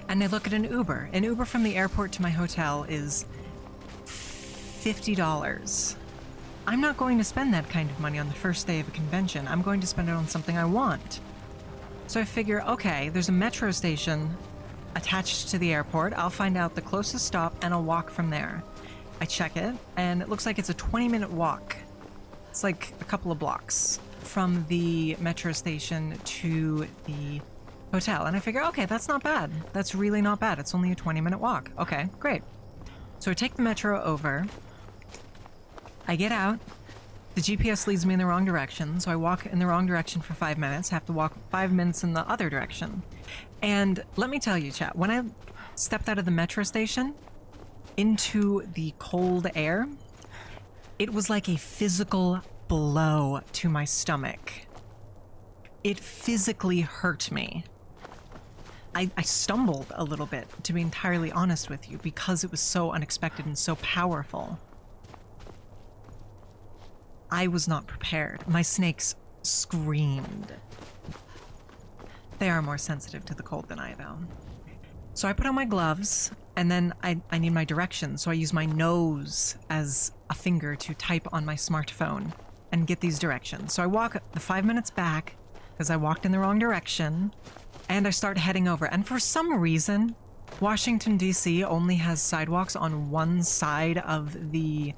And I look at an Uber. An Uber from the airport to my hotel is $50. I'm not going to spend that kind of money on the first day of a convention. I'm going to spend it on something I want. So I figure, okay, there's a metro station attached to the airport. I'll find out the closest stop and I'll walk from there. I check it, and it looks like it's a 20-minute walk. It's like a couple of blocks from the metro station to the hotel. And I figure, okay, that's not bad. That's really not bad. It's only a 20-minute walk. Okay, great. So I take the metro over. I get out. The GPS leads me in the wrong direction, so I walk in the wrong direction for 5 minutes, have to walk 5 minutes in the other direction. And let me tell you, chat, when I stepped out of the metro station into the cold air, it was like a physical blow to my stomach. It physically hurt me. I stumbled a little bit, to be entirely honest with you, because it was so unexpected and so powerful. I was not prepared. My snakes screamed. They are more sensitive to the cold than I, though. So I put on my gloves, and then I need my directions, so I use my nose as a finger to type on my smartphone and get these directions. So I walk the 5 minutes back, because I walked in the wrong direction, and I start heading over. And for some reason, Washington, D.C. only has sidewalks on one side of the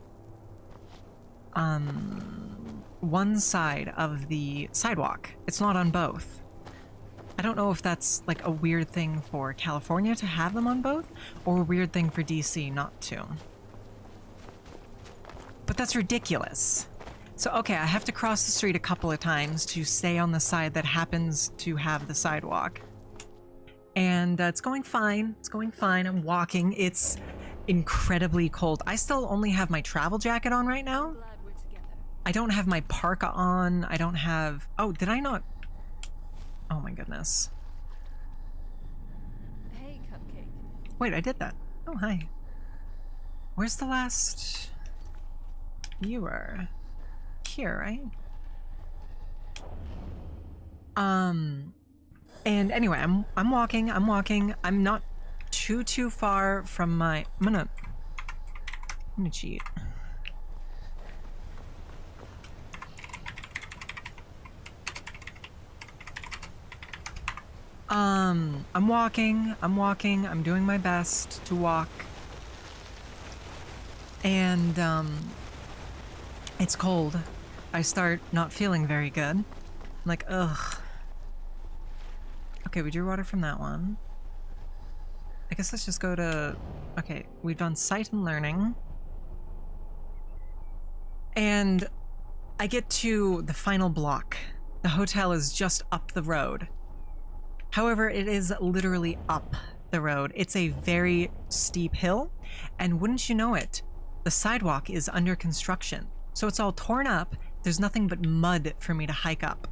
sidewalk. It's not on both. I don't know if that's like a weird thing for California to have them on both, or a weird thing for DC not to. But that's ridiculous. So, okay, I have to cross the street a couple of times to stay on the side that happens to have the sidewalk. And it's going fine. It's going fine. I'm walking. It's incredibly cold. I still only have my travel jacket on right now. I don't have my parka on. I don't have... Oh, did I not... Oh my goodness. Hey, Cupcake. Wait, I did that. Oh, hi. Where's the last... You were... Here, right? And anyway, I'm walking. I'm not too far from my... I'm gonna cheat. I'm walking, I'm doing my best to walk. And, it's cold. I start not feeling very good. I'm like, ugh. Okay, we drew water from that one. I guess let's just go to... Okay, we've done sight and learning. And I get to the final block. The hotel is just up the road. However, it is literally up the road. It's a very steep hill, and wouldn't you know it, the sidewalk is under construction. So it's all torn up. There's nothing but mud for me to hike up.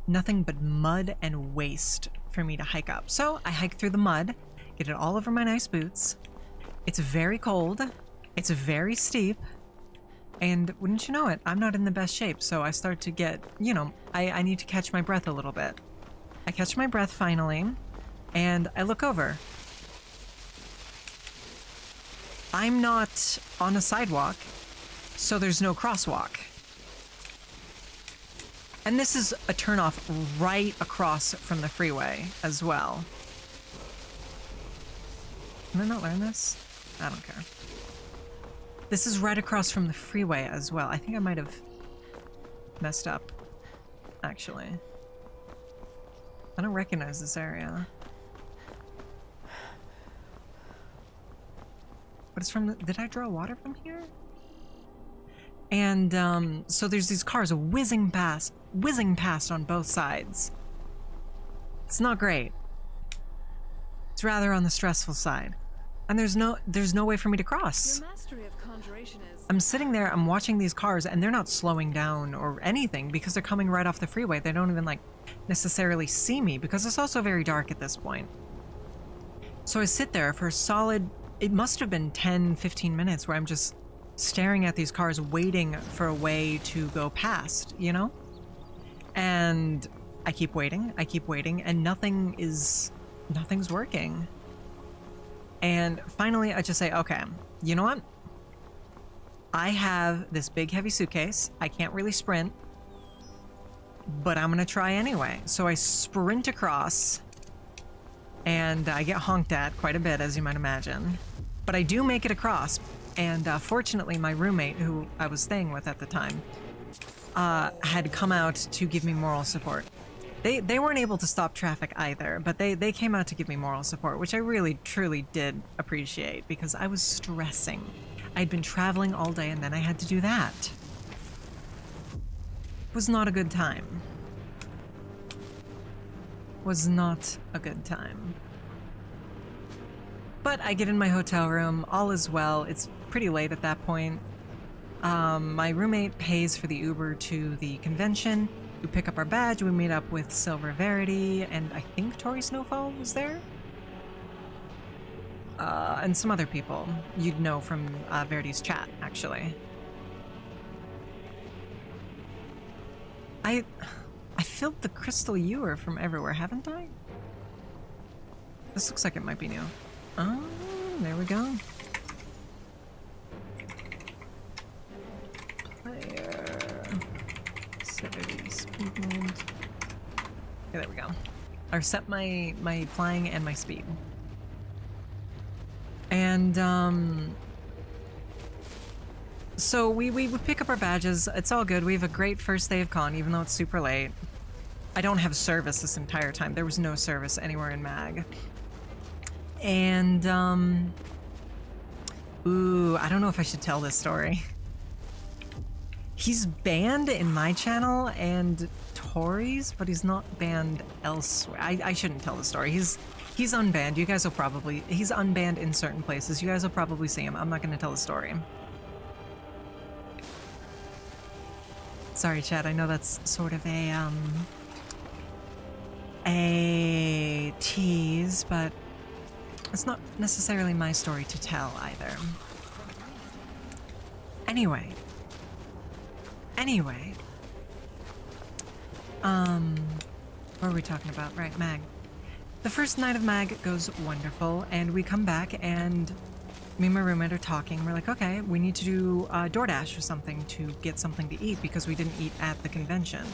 Nothing but mud and waste for me to hike up. So I hike through the mud, get it all over my nice boots. It's very cold. It's very steep. And wouldn't you know it, I'm not in the best shape. So I start to get, you know, I need to catch my breath a little bit. I catch my breath finally, and I look over. I'm not on a sidewalk, so there's no crosswalk. And this is a turnoff right across from the freeway as well. Can I not learn this? I don't care. This is right across from the freeway as well. I think I might have messed up, actually. I don't recognize this area. But it's from the, did I draw water from here? And so there's these cars whizzing past on both sides. It's not great. It's rather on the stressful side. And there's no way for me to cross. Your mastery of conjuration is... I'm sitting there, I'm watching these cars, and they're not slowing down or anything because they're coming right off the freeway. They don't even like necessarily see me because it's also very dark at this point. So I sit there for a solid, it must have been 10-15 minutes where I'm just staring at these cars waiting for a way to go past, you know? And I keep waiting, and nothing's working. And finally I just say, okay, you know what? I have this big heavy suitcase. I can't really sprint, but I'm gonna try anyway. So I sprint across, and I get honked at quite a bit, as you might imagine. But I do make it across, and fortunately my roommate, who I was staying with at the time, had come out to give me moral support. They weren't able to stop traffic either, but they came out to give me moral support, which I really, truly did appreciate because I was stressing. I'd been traveling all day and then I had to do that. It was not a good time. Was not a good time. But I get in my hotel room, all is well. It's pretty late at that point. My roommate pays for the Uber to the convention. We pick up our badge, we meet up with Silver Verity, and I think Tori Snowfall was there? And some other people you'd know from Verity's chat, actually. I filled the crystal ewer from everywhere, haven't I? This looks like it might be new. Oh, there we go. Player. Severity speed mode. Okay, there we go. I set my flying and my speed. And so we would pick up our badges. It's all good. We have a great first day of con, even though it's super late. I don't have service this entire time. There was no service anywhere in Mag. And ooh, I don't know if I should tell this story. He's banned in my channel and Tori's, but he's not banned elsewhere. I shouldn't tell the story. He's unbanned. You guys will probably... He's unbanned in certain places. You guys will probably see him. I'm not going to tell the story. Sorry, chat. I know that's sort of a tease, but it's not necessarily my story to tell either. Anyway. What are we talking about? Right, Mag. The first night of Mag goes wonderful, and we come back, and me and my roommate are talking. We're like, okay, we need to do DoorDash or something to get something to eat because we didn't eat at the convention.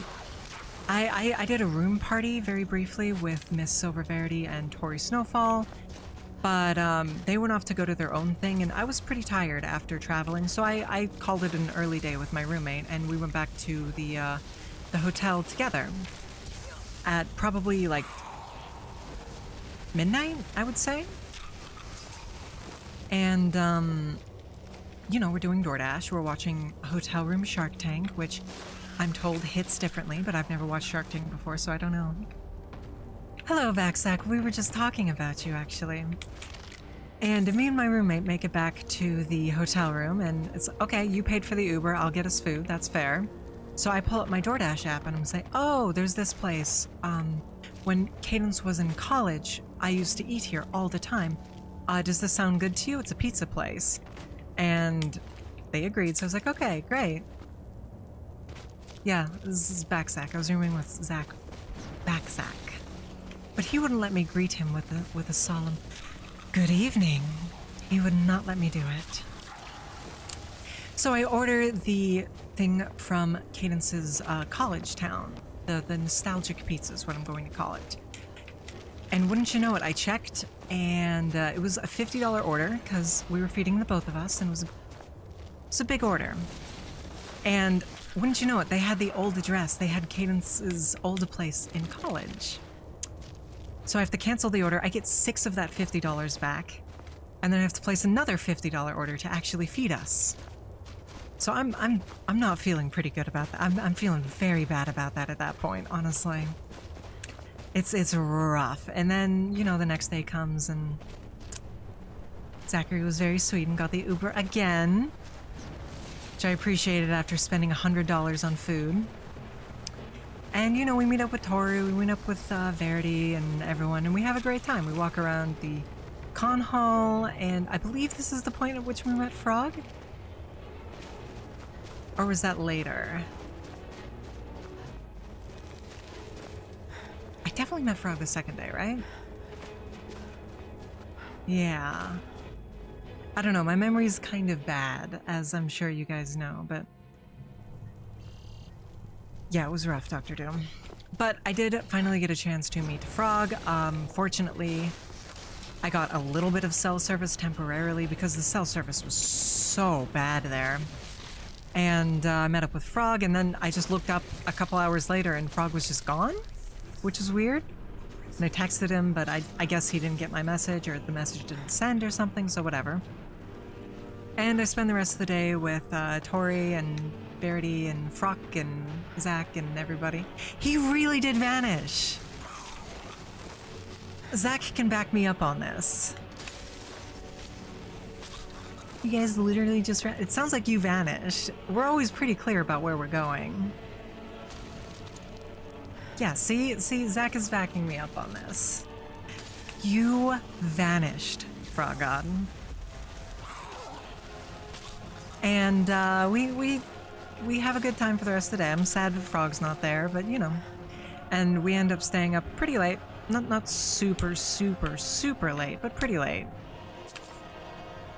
I did a room party very briefly with Miss Silver Verity and Tori Snowfall, but they went off to go to their own thing, and I was pretty tired after traveling, so I called it an early day with my roommate, and we went back to the hotel together at probably like midnight, I would say. And you know, we're doing DoorDash, we're watching Hotel Room Shark Tank, which I'm told hits differently, but I've never watched Shark Tank before, so I don't know. Hello, Vaxac. We were just talking about you, actually. And me and my roommate make it back to the hotel room, and it's, okay, you paid for the Uber, I'll get us food, that's fair. So I pull up my DoorDash app, and I'm saying, oh, there's this place. When Cadence was in college, I used to eat here all the time. Does this sound good to you? It's a pizza place. And they agreed, so I was like, okay, great. Yeah, this is Backsack. I was rooming with Zach Backsack. But he wouldn't let me greet him with a solemn good evening. He would not let me do it. So I order the thing from Cadence's college town. The nostalgic pizza is what I'm going to call it. And wouldn't you know it, I checked, and it was a $50 order, because we were feeding the both of us, and it was a big order. And wouldn't you know it, they had the old address. They had Cadence's old place in college. So I have to cancel the order. I get 6 of that $50 back, and then I have to place another $50 order to actually feed us. So I'm not feeling pretty good about that. I'm feeling very bad about that at that point, honestly. It's rough. And then, you know, the next day comes, and Zachary was very sweet and got the Uber again, which I appreciated after spending $100 on food. And, you know, we meet up with Tori, we meet up with Verity and everyone, and we have a great time. We walk around the con hall, and I believe this is the point at which we met Frog? Or was that later? I definitely met Frog the second day, right? Yeah. I don't know, my memory's kind of bad, as I'm sure you guys know, but... yeah, it was rough, Dr. Doom. But I did finally get a chance to meet Frog. Fortunately, I got a little bit of cell service temporarily because the cell service was so bad there. And I met up with Frog, and then I just looked up a couple hours later and Frog was just gone, which is weird. And I texted him, but I guess he didn't get my message, or the message didn't send or something, so whatever. And I spend the rest of the day with Tori and Verity and Frock and Zach and everybody. He really did vanish. Zach can back me up on this. You guys literally just ran. It sounds like you vanished. We're always pretty clear about where we're going. Yeah, see, Zach is backing me up on this. You vanished, Frog God. And we have a good time for the rest of the day. I'm sad that Frog's not there, but you know. And we end up staying up pretty late. Not super, super, super late, but pretty late.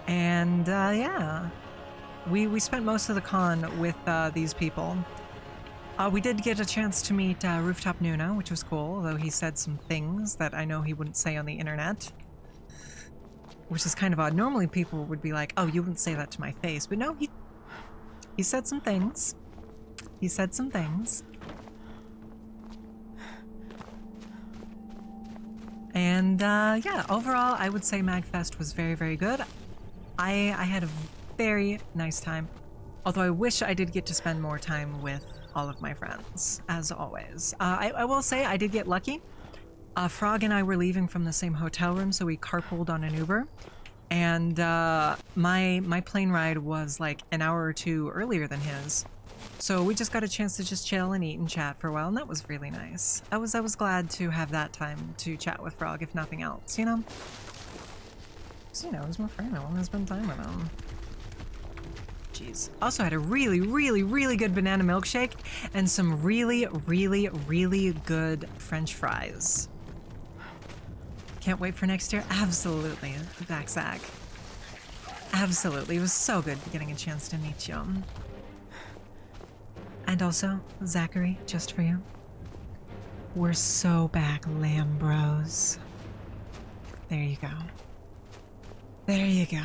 And yeah, we spent most of the con with these people. We did get a chance to meet Rooftop Nuno, which was cool, although he said some things that I know he wouldn't say on the internet. Which is kind of odd. Normally people would be like, oh, you wouldn't say that to my face. But no, he said some things. He said some things. And yeah, overall, I would say MagFest was very, very good. I had a very nice time. Although I wish I did get to spend more time with all of my friends, as always. I will say I did get lucky. Frog and I were leaving from the same hotel room, so we carpooled on an Uber. And my plane ride was like an hour or two earlier than his. So we just got a chance to just chill and eat and chat for a while, and that was really nice. I was glad to have that time to chat with Frog, if nothing else, you know? So, you know, he's my friend. I want to spend time with him. Jeez. Also had a really, really, really good banana milkshake and some really, really, really good French fries. Can't wait for next year? Absolutely, Zach. Absolutely. It was so good getting a chance to meet you. And also, Zachary, just for you. We're so back, Lambros. There you go. There you go.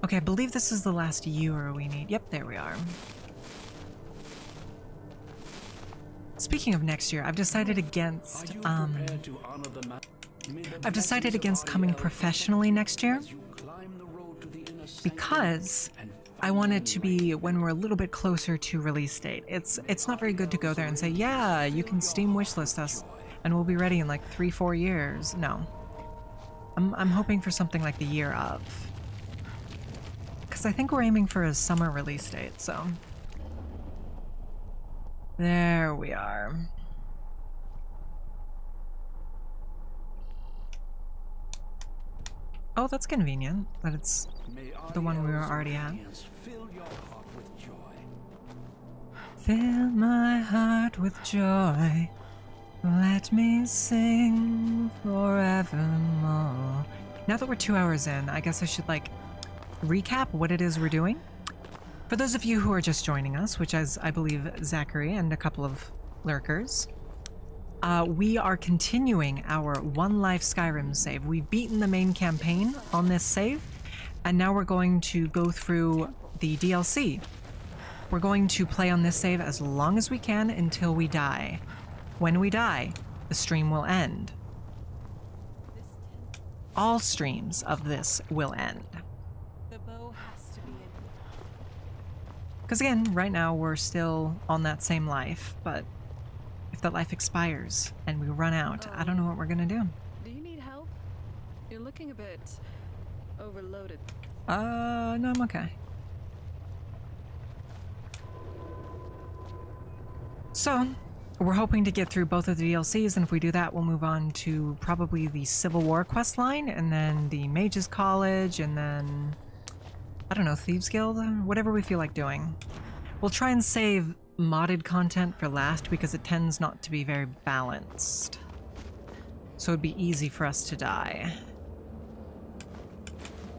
Okay, I believe this is the last euro we need. Yep, there we are. Speaking of next year, I've decided against coming professionally next year because I want it to be when we're a little bit closer to release date. It's not very good to go there and say, yeah, you can Steam wishlist us and we'll be ready in like 3-4 years. No. I'm hoping for something like the year of. Because I think we're aiming for a summer release date, so. There we are. Oh, that's convenient that it's the one we were already at. Fill my heart with joy. Let me sing forevermore. Now that we're 2 hours in, I guess I should like recap what it is we're doing. For those of you who are just joining us, which is, I believe, Zachary and a couple of lurkers, we are continuing our One Life Skyrim save. We've beaten the main campaign on this save, and now we're going to go through the DLC. We're going to play on this save as long as we can until we die. When we die, the stream will end. All streams of this will end. Because again, right now we're still on that same life, but if that life expires and we run out, I don't know what we're gonna do. Do you need help? You're looking a bit overloaded. No, I'm okay. So, we're hoping to get through both of the DLCs, and if we do that, we'll move on to probably the Civil War quest line, and then the Mages College, and then, I don't know, Thieves Guild? Whatever we feel like doing. We'll try and save modded content for last because it tends not to be very balanced. So it'd be easy for us to die.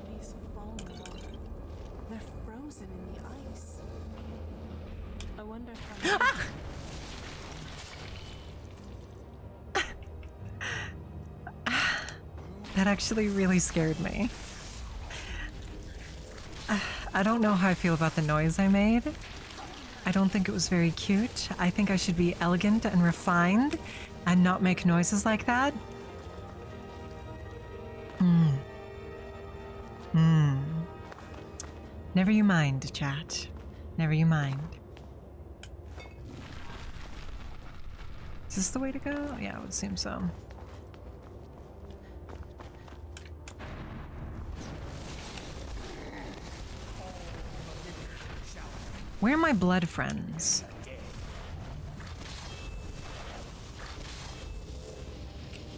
These fallen water. They're frozen in the ice. I wonder how That actually really scared me. I don't know how I feel about the noise I made. I don't think it was very cute. I think I should be elegant and refined and not make noises like that. Never you mind, chat. Never you mind. Is this the way to go? Yeah, it would seem so. Where are my blood friends?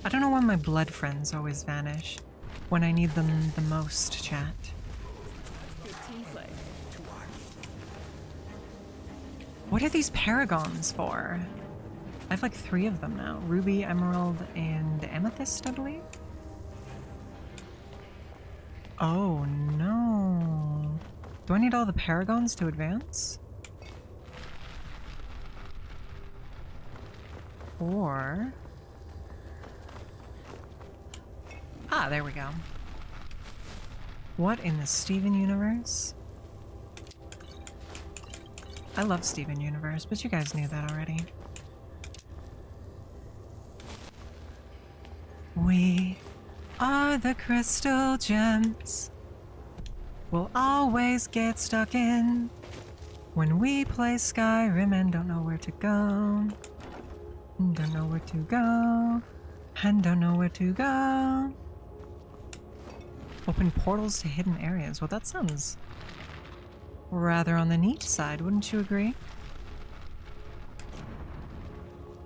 I don't know why my blood friends always vanish when I need them the most, chat. good team play. What are these paragons for? I have like 3 of them now. Ruby, Emerald, and Amethyst, I believe? Oh no. Do I need all the paragons to advance? Or... Ah, there we go. What in the Steven universe? I love Steven universe, but you guys knew that already. We are the crystal gems we'll always get stuck in when we play Skyrim and don't know where to go. Don't know where to go. And don't know where to go. Open portals to hidden areas. Well, that sounds rather on the neat side, wouldn't you agree?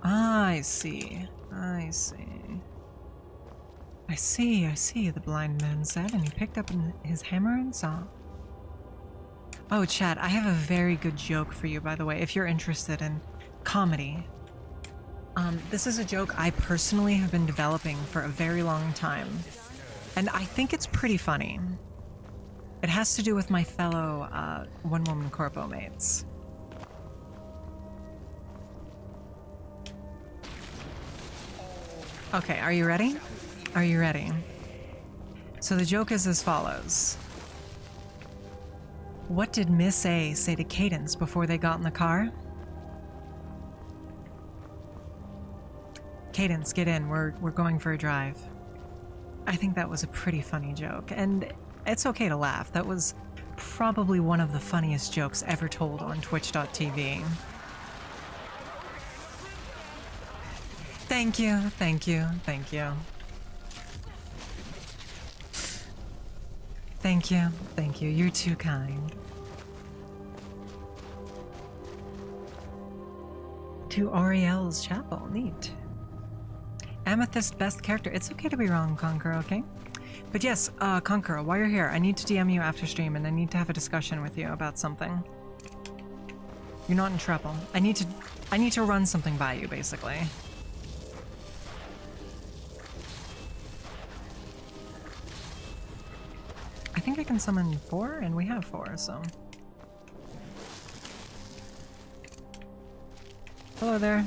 I see. I see. I see, the blind man said, and he picked up his hammer and saw. Oh, chat, I have a very good joke for you, by the way, if you're interested in comedy. This is a joke I personally have been developing for a very long time, and I think it's pretty funny. It has to do with my fellow OneWomanCorpo mates. Okay, are you ready? Are you ready? So the joke is as follows. What did Miss A say to Cadence before they got in the car? Cadence, get in. We're going for a drive. I think that was a pretty funny joke, and it's okay to laugh. That was probably one of the funniest jokes ever told on Twitch.tv. Thank you, thank you, thank you. Thank you, thank you. You're too kind. To Ariel's chapel, neat. Amethyst best character. It's okay to be wrong, Conqueror, okay? But yes, Conqueror, while you're here, I need to DM you after stream and I need to have a discussion with you about something. You're not in trouble. I need to run something by you, basically. I think I can summon 4, and we have 4, so... Hello there.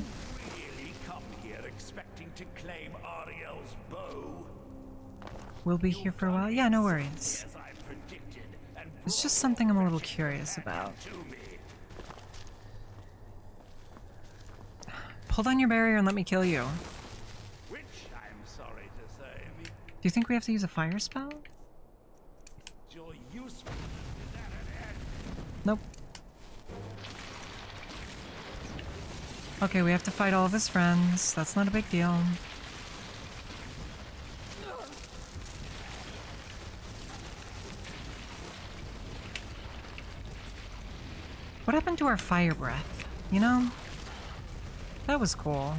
Really come here expecting to claim Ariel's bow? We'll be here for a while? Yeah, no worries. It's just something I'm a little curious about. Pull down your barrier and let me kill you. Which, I'm sorry to say, Do you think we have to use a fire spell? you're useful. Is that an end? Nope. Okay, we have to fight all of his friends. That's not a big deal. What happened to our fire breath? You know? That was cool.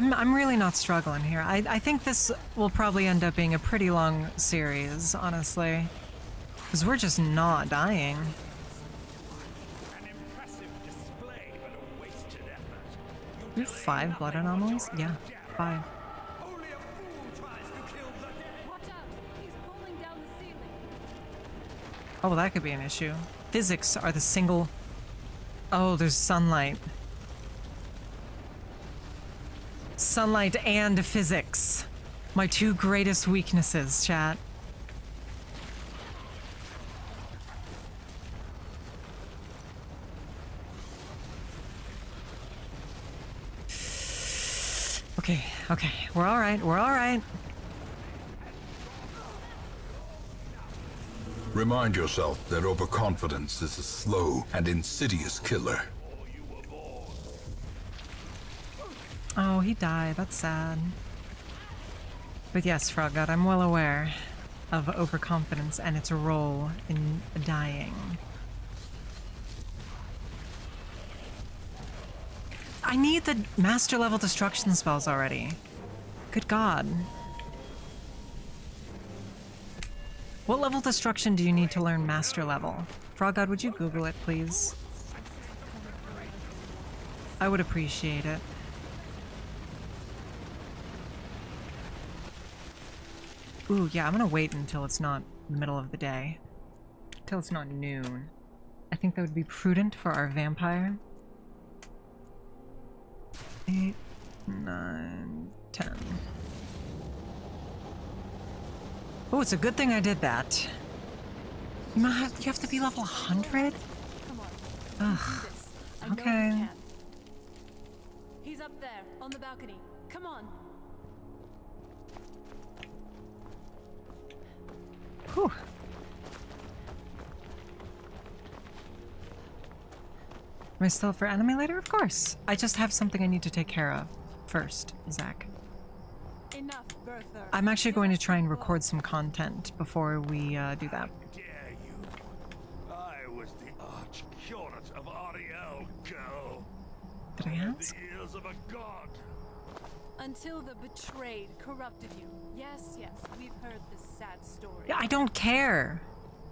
I'm really not struggling here. I think this will probably end up being a pretty long series, honestly. Because we're just not dying. An impressive display, but a wasted effort. We have 5 blood anomalies? Yeah, 5. Only a fool tries to kill the dead. Watch out! He's pulling down the ceiling. Oh, well, that could be an issue. Physics are the single... Oh, there's sunlight. Sunlight and physics. My 2 greatest weaknesses, chat. Okay, okay. We're alright, we're alright. Remind yourself that overconfidence is a slow and insidious killer. Oh, he died. That's sad. But yes, Frog God, I'm well aware of overconfidence and its role in dying. I need the master level destruction spells already. Good God. What level destruction do you need to learn master level? Frog God, would you Google it, please? I would appreciate it. Ooh, yeah, I'm gonna wait until it's not the middle of the day. Until it's not noon. I think that would be prudent for our vampire. 8, 9, 10. Oh, it's a good thing I did that. You have to be level 100? Ugh. Okay. He's up there, on the balcony. Come on. Whew. Am I still up for enemy later? Of course. I just have something I need to take care of first, Zach. Enough, Bertha. I'm actually going to try and record some content before we do that. Dare you? I was the arch-curate of Ariel, girl. Did I ask? The ears of a god. Until the betrayed corrupted you. Yes, yes, we've heard this sad story. Yeah, I don't care.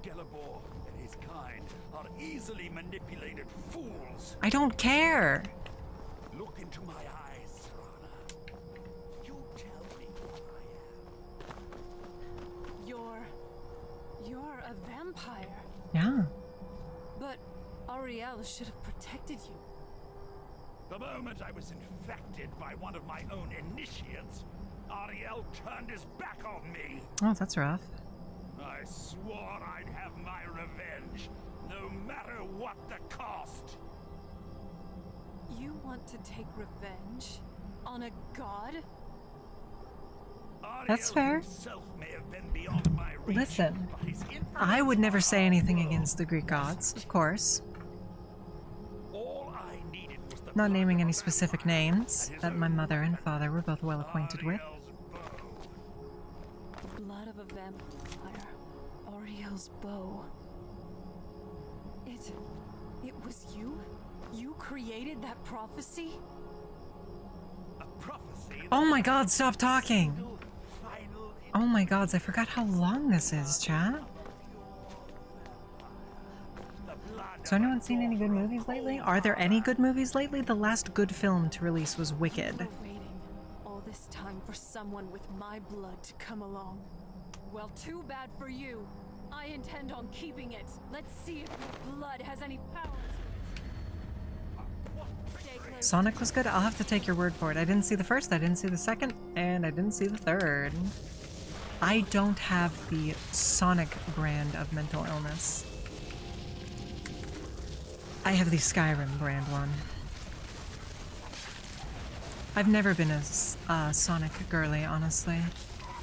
Gelabor and his kind are easily manipulated fools. I don't care. Look into my eyes, Serana. You tell me who I am. You're a vampire. Yeah. But Ariel should have protected you. The moment I was infected by one of my own initiates, Ariel turned his back on me. Oh, that's rough. I swore I'd have my revenge, no matter what the cost. You want to take revenge? on a god? That's fair. Himself may have been beyond my reach, Listen, but his influence I would never on say our anything world against the Greek gods, of course. All I needed was the Not blood naming of any a specific vampire names and his that my own mother and weapon, father were both well acquainted with. Ariel's bow. Blood of a vampire. Ariel's bow. It was you? You created that prophecy? A prophecy Oh that my god, stop talking! single final Oh my gods, I forgot how long this is, chat. So anyone seen any good movies lately? Are there any good movies lately? The last good film to release was Wicked. We're waiting all this time for someone with my blood to come along. Well, too bad for you. I intend on keeping it. Let's see if your blood has any power to it. Stay close. Sonic was good? I'll have to take your word for it. I didn't see the first, I didn't see the second, and I didn't see the third. I don't have the Sonic brand of mental illness. I have the Skyrim brand one. I've never been a Sonic girly, honestly.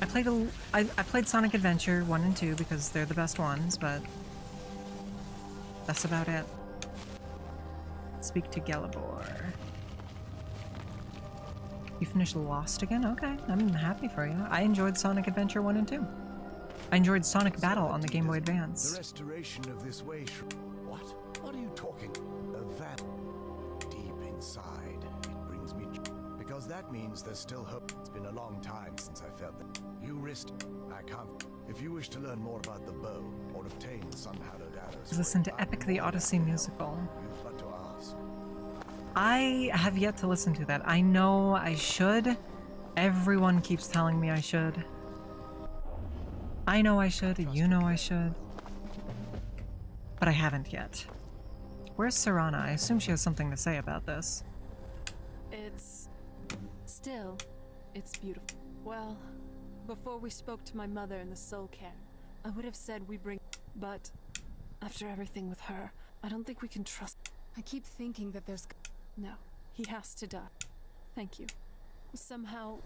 I played Sonic Adventure 1 and 2 because they're the best ones, but that's about it. Speak to Galibor. You finished Lost again? Okay, I'm happy for you. I enjoyed Sonic Adventure 1 and 2. I enjoyed Sonic Battle on the Game Boy The Advance. restoration of this way. What? What are you talking? A van deep inside. It brings me because that means there's still hope. It's been a long time since I felt that. You risked. I can't. If you wish to learn more about the bow or obtain the sun-hallowed arrows, Listen to Epic the Odyssey musical. you've but to ask. I have yet to listen to that. I know I should. Everyone keeps telling me I should. I know I should, you know I should. But I haven't yet. Where's Serana? I assume she has something to say about this. It's beautiful. Well, before we spoke to my mother in the soul camp, I would have said we bring... But after everything with her, I don't think we can trust... I keep thinking that there's... No, he has to die. Thank you. Somehow,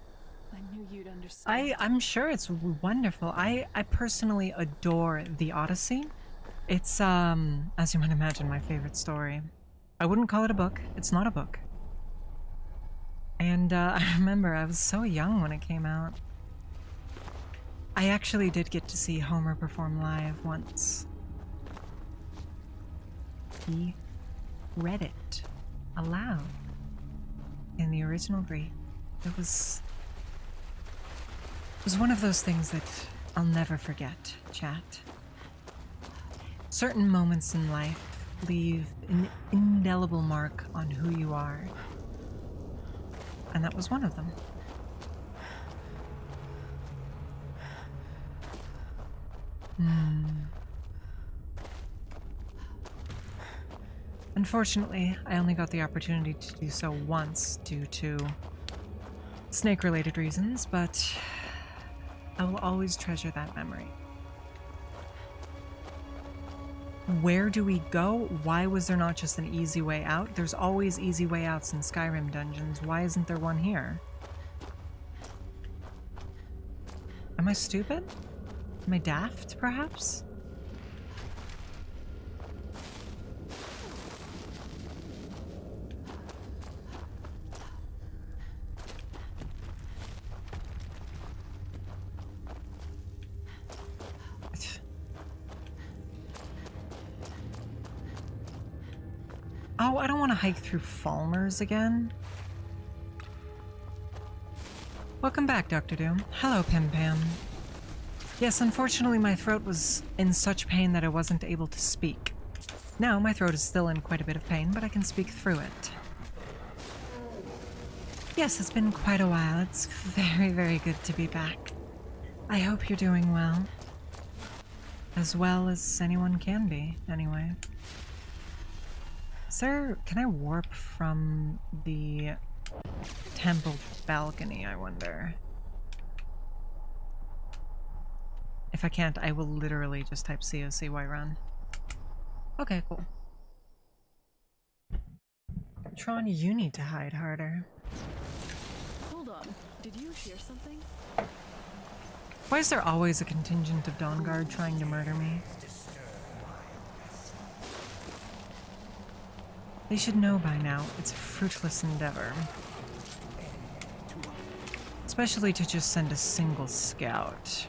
I knew you'd understand. I'm sure it's wonderful. I personally adore the Odyssey. It's, as you might imagine, my favorite story. I wouldn't call it a book. It's not a book. And I remember I was so young when it came out. I actually did get to see Homer perform live once. He read it aloud in the original Greek. It was one of those things that I'll never forget, chat. Certain moments in life leave an indelible mark on who you are. And that was one of them. Unfortunately, I only got the opportunity to do so once due to snake-related reasons, but I will always treasure that memory. Where do we go? Why was there not just an easy way out? There's always easy way outs in Skyrim dungeons. Why isn't there one here? Am I stupid? Am I daft, perhaps? Oh, I don't want to hike through Falmers again. Welcome back, Dr. Doom. Hello, Pim Pam. Yes, unfortunately my throat was in such pain that I wasn't able to speak. Now my throat is still in quite a bit of pain, but I can speak through it. Yes, it's been quite a while. It's very, very good to be back. I hope you're doing well. As well as anyone can be, anyway. Can I warp from the temple balcony, I wonder? If I can't, I will literally just type COCY run. Okay, cool. Tron, you need to hide harder. on. Did you hear something? Why is there always a contingent of Dawnguard trying to murder me? They should know by now it's a fruitless endeavor. Especially to just send a single scout.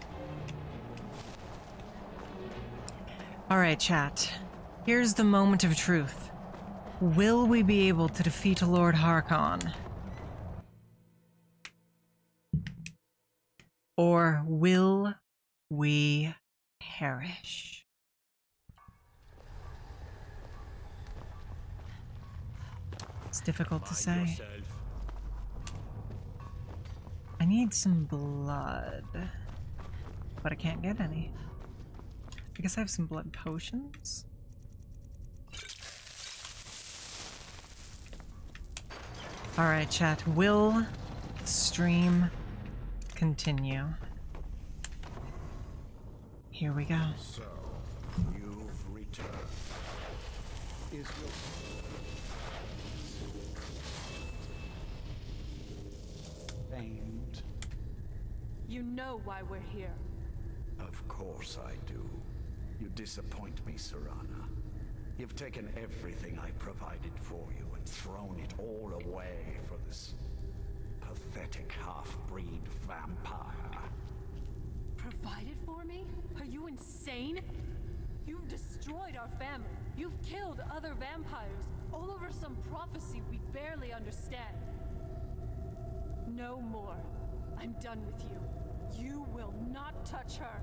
Alright, chat. Here's the moment of truth. Will we be able to defeat Lord Harkon? Or will we perish? It's difficult to say. I need some blood, but I can't get any. I guess I have some blood potions. Alright, chat. Will the stream continue? Here we go. So, you've returned. Is your... famed? You know why we're here. Of course I do. You disappoint me, Serana. You've taken everything I provided for you and thrown it all away for this pathetic half-breed vampire. Provided for me? Are you insane? You've destroyed our family. You've killed other vampires, all over some prophecy we barely understand. No more. I'm done with you. You will not touch her.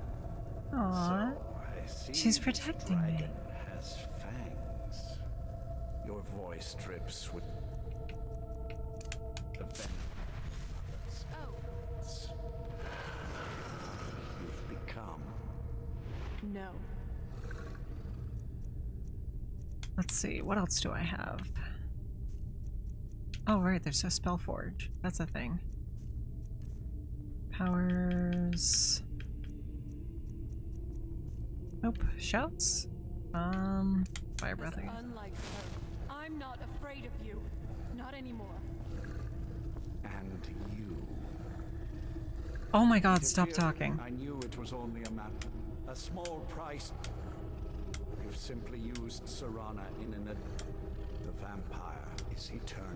Aww. So, I see She's this protecting me. dragon has fangs. Your voice drips with the venom. Oh. You've become. No. Let's see, what else do I have? Oh, right, there's a Spellforge. That's a thing. Powers. Nope. Shouts? Fire breath again. Unlike her, I'm not afraid of you. Not anymore. And you. Oh my god, It stop appeared talking. I knew it was only a small price. You've simply used Serana in an... The vampire is eternal.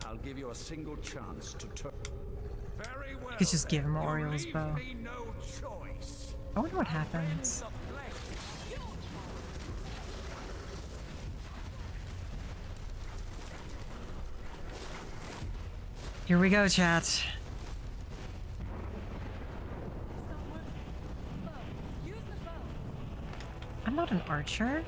I'll give you a single chance to turn. Very well. You could just give him then. Oriel's You bow. leave me no choice. I wonder what happens. Here we go, chat. I'm not an archer.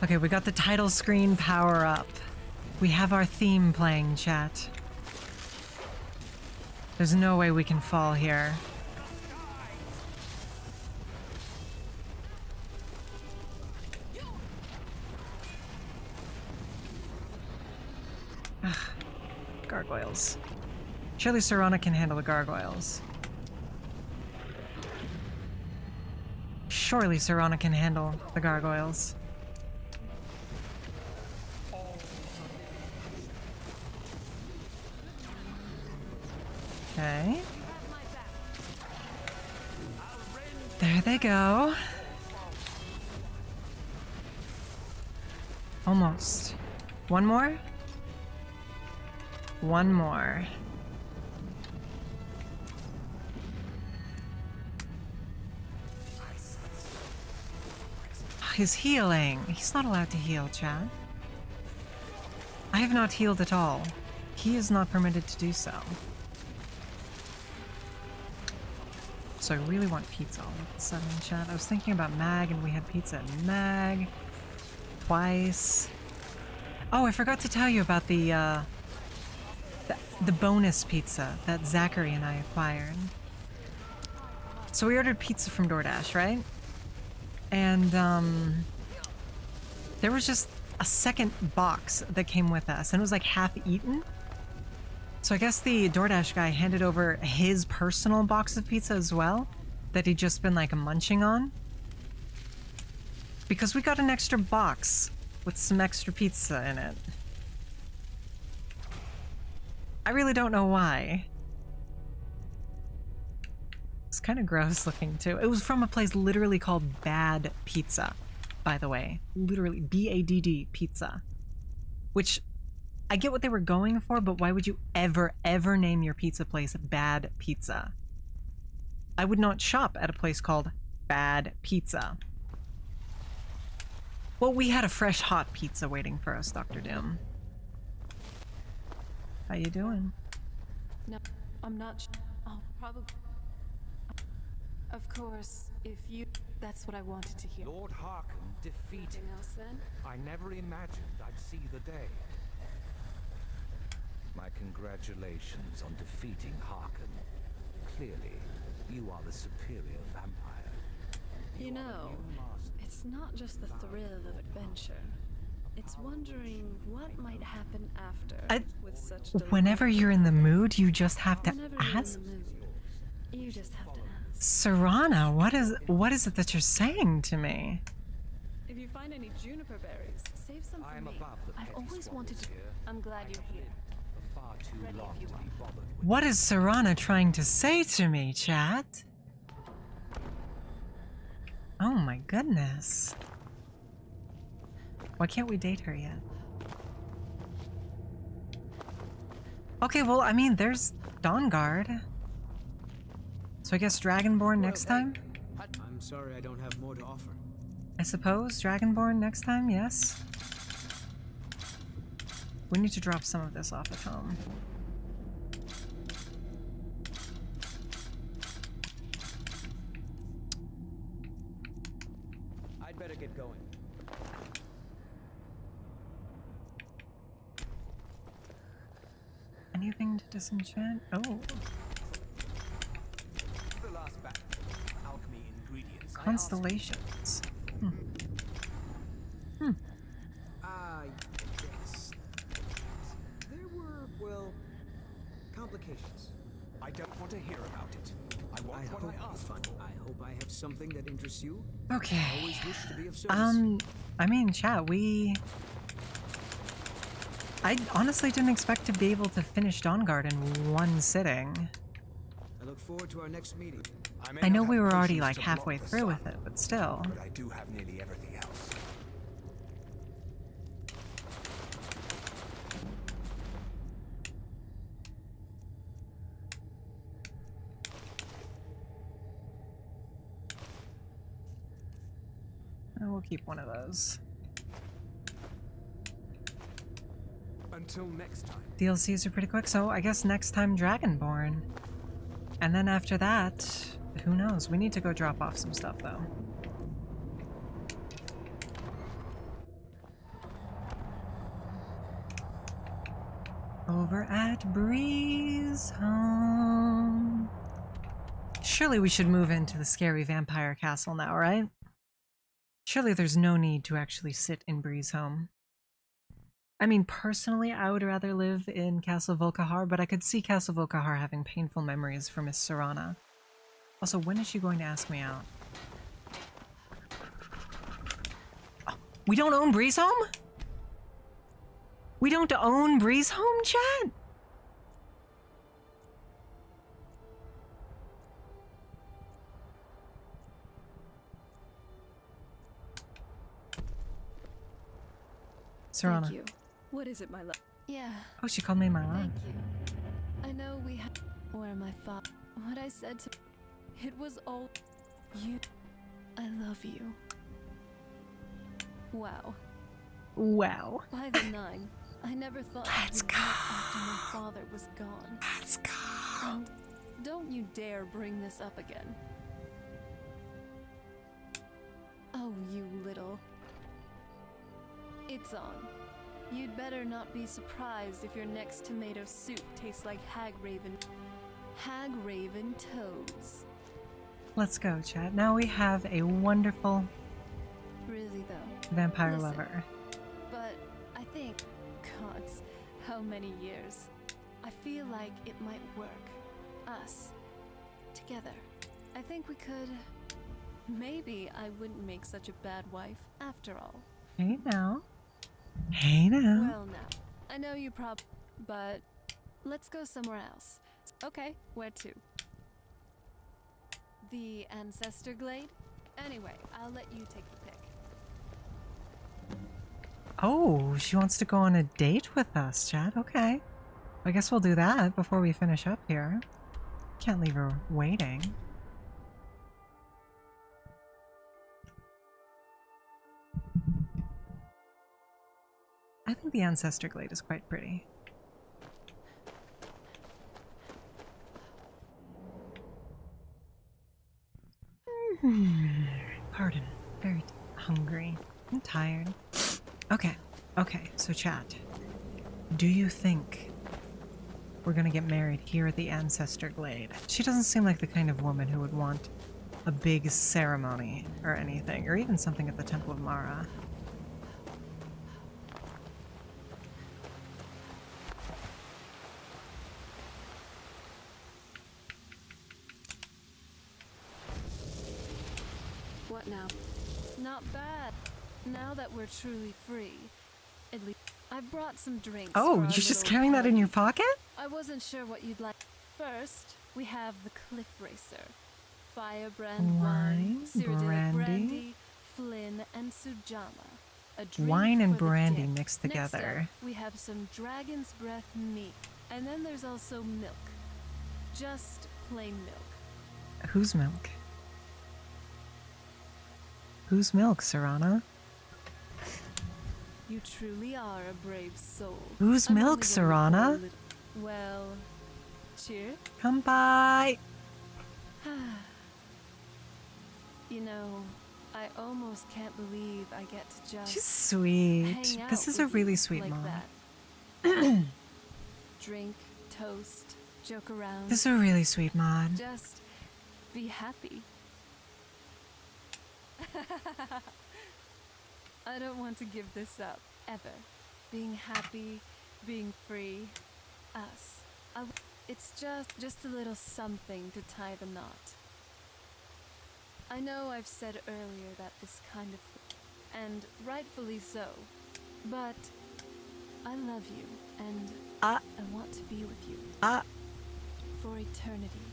Okay, we got the title screen power up. We have our theme playing, chat. There's no way we can fall here. Ugh. Gargoyles. Surely Serana can handle the gargoyles. Surely Serana can handle the gargoyles. Okay. There they go. Almost. One more? One more. He's healing. He's not allowed to heal, chat. I have not healed at all. He is not permitted to do so. So I really want pizza all of a sudden, chat. I was thinking about Mag, and we had pizza at Mag twice. Oh, I forgot to tell you about the bonus pizza that Zachary and I acquired. So we ordered pizza from DoorDash, right? And there was just a second box that came with us, and it was like half eaten. So I guess the DoorDash guy handed over his personal box of pizza as well, that he'd just been like munching on. Because we got an extra box with some extra pizza in it. I really don't know why. It's kind of gross looking too. It was from a place literally called Bad Pizza, by the way. Literally, B-A-D-D pizza. Which, I get what they were going for, but why would you ever name your pizza place Bad Pizza? I would not shop at a place called Bad Pizza. Well, we had a fresh hot pizza waiting for us, Dr. Doom. How you doing? No, I'm not. I'll probably. Of course, if you. That's what I wanted to hear. Lord Harkin defeated. Anything else then? I never imagined I'd see the day. My congratulations on defeating Harkin. Clearly, you are the superior vampire. You know, it's not just the thrill of adventure. It's wondering what might happen after. With such Whenever you're in the mood, you just have to Whenever you're ask. in the mood, you just have to ask. Serana, what is it that you're saying to me? If you find any juniper berries, save some for me. I've always wanted to. I'm glad you're here. Far too Ready long if you to be want. bothered. What is Serana trying to say to me, chat? Oh my goodness. Why can't we date her yet? Okay, well, I mean, there's Dawnguard. So I guess Dragonborn next time? I'm sorry I don't have more to offer. I suppose Dragonborn next time, yes? We need to drop some of this off at home. I'd better get going. Anything to disenchant? Oh. The last batch. Alchemy ingredients. Constellations. Ah, yes. There were, well, complications. I don't want to hear about it. I want what I asked for. I hope I have something that interests you. Okay. I always wish to be of service. I mean, chat, I honestly didn't expect to be able to finish Dawnguard in one sitting. I look forward to our next meeting. I know we were already like halfway through with it, but still. But I do have nearly everything else. We'll keep one of those. Until next time. DLCs are pretty quick, so I guess next time Dragonborn. And then after that, who knows? We need to go drop off some stuff though. Over at Breeze Home. Surely we should move into the scary vampire castle now, right? Surely there's no need to actually sit in Breeze Home. I mean, personally, I would rather live in Castle Volkihar, but I could see Castle Volkihar having painful memories for Miss Serana. Also, when is she going to ask me out? Oh, we don't own Breeze Home? We don't own Breeze Home, chat? Serana. Thank you. What is it, my love? Yeah. Oh, she called me my love. Thank you. I know we have. Where my father. What I said to. It was all. You. I love you. Wow. Wow. By the 9, I never thought Let's go. After my father was gone. Let's go. And don't you dare bring this up again. Oh, you little. It's on. You'd better not be surprised if your next tomato soup tastes like Hagraven toes. Let's go, chat. Now we have a wonderful Really though. vampire Listen, lover. But I think, gods, how many years? I feel like it might work. Us. Together. I think we could Maybe I wouldn't make such a bad wife after all. Hey now. Hey now. Well, now, I know you but let's go somewhere else. Okay, where to? The Ancestor Glade? Anyway, I'll let you take the pick. Oh, she wants to go on a date with us, chat. Okay. I guess we'll do that before we finish up here. Can't leave her waiting. I think the Ancestor Glade is quite pretty. Pardon. Very hungry. I'm tired. Okay. Okay, so chat. Do you think we're gonna get married here at the Ancestor Glade? She doesn't seem like the kind of woman who would want a big ceremony or anything, or even something at the Temple of Mara. What now? Not bad. Now that we're truly free, at least I've brought some drinks. Oh, for our you're just little carrying that in your party. pocket? I wasn't sure what you'd like. First, we have the Cliff Racer, Firebrand wine, Cyrodiilic brandy, Flynn, and Sujama. A drink Wine and for the brandy dead. mixed Next together. up, we have some Dragon's Breath meat, and then there's also milk. Just plain milk. Whose milk? Whose milk, Serana? You truly are a brave soul. Whose I'm milk, only gonna pour a Serana? little- Well, cheers. Come by. You know, I almost can't believe I get to just She's sweet. hang out This is a with really you sweet like mom. that. Drink, toast, joke around. This is a really sweet mod. Just be happy. I don't want to give this up, ever. Being happy, being free, us. It's just a little something to tie the knot. I know I've said earlier that this kind of, and rightfully so, but I love you, and I want to be with you. For eternity.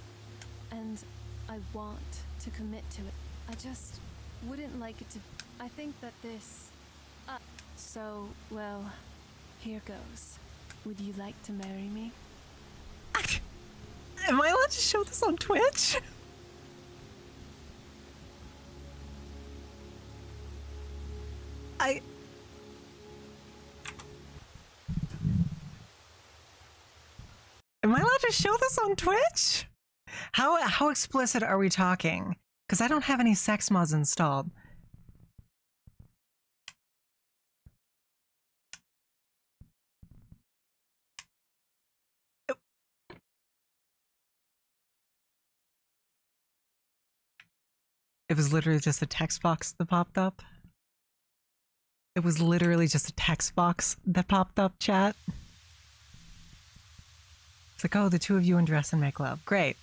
And I want to commit to it. I just wouldn't like it to. I think that this. So, well, here goes. Would you like to marry me? Am I allowed to show this on Twitch? Am I allowed to show this on Twitch? How explicit are we talking? Because I don't have any sex mods installed. It was literally just a text box that popped up. It was literally just a text box that popped up, chat. It's like, oh, the two of you undress and make love. Great.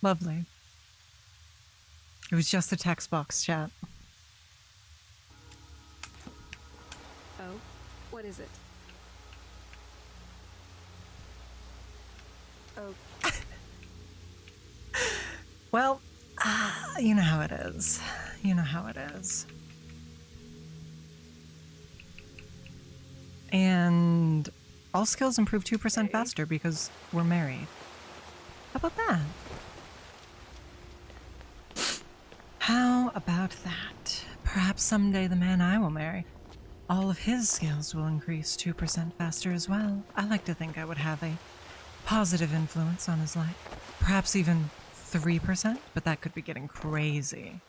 Lovely. It was just a text box, chat. Oh, what is it? Oh. Well, you know how it is. You know how it is. And all skills improve 2% faster because we're married. How about that? How about that? Perhaps someday the man I will marry, all of his skills will increase 2% faster as well. I like to think I would have a positive influence on his life. Perhaps even 3%, but that could be getting crazy.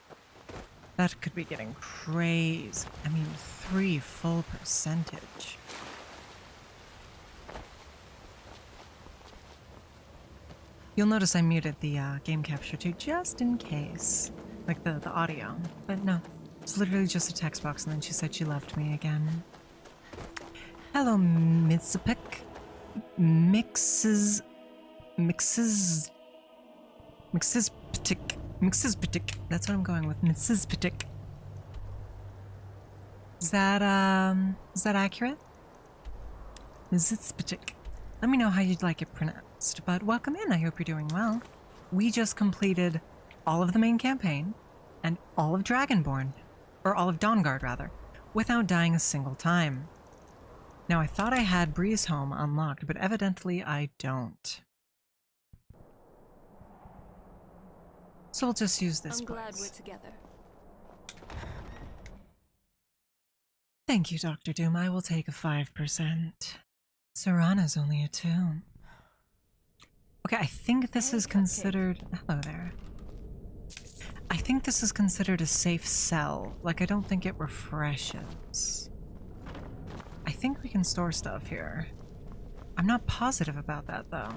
That could be getting crazy. I mean, 3 full percentage. You'll notice I muted the game capture too, just in case. Like the audio. But no, it's literally just a text box, and then she said she loved me again. Hello, Mitsupik. Mixes Ptik. Mrs. Patik. That's what I'm going with. Mrs. Patik. Is that accurate? Mrs. Patik. Let me know how you'd like it pronounced. But welcome in. I hope you're doing well. We just completed all of the main campaign and all of Dragonborn, or all of Dawnguard rather, without dying a single time. Now I thought I had Breeze Home unlocked, but evidently I don't. So we'll just use this I'm glad place. we're together. Thank you, Dr. Doom. I will take a 5%. Serana's only a 2. Okay, I think this is considered... Hello there. I think this is considered a safe cell. Like, I don't think it refreshes. I think we can store stuff here. I'm not positive about that, though.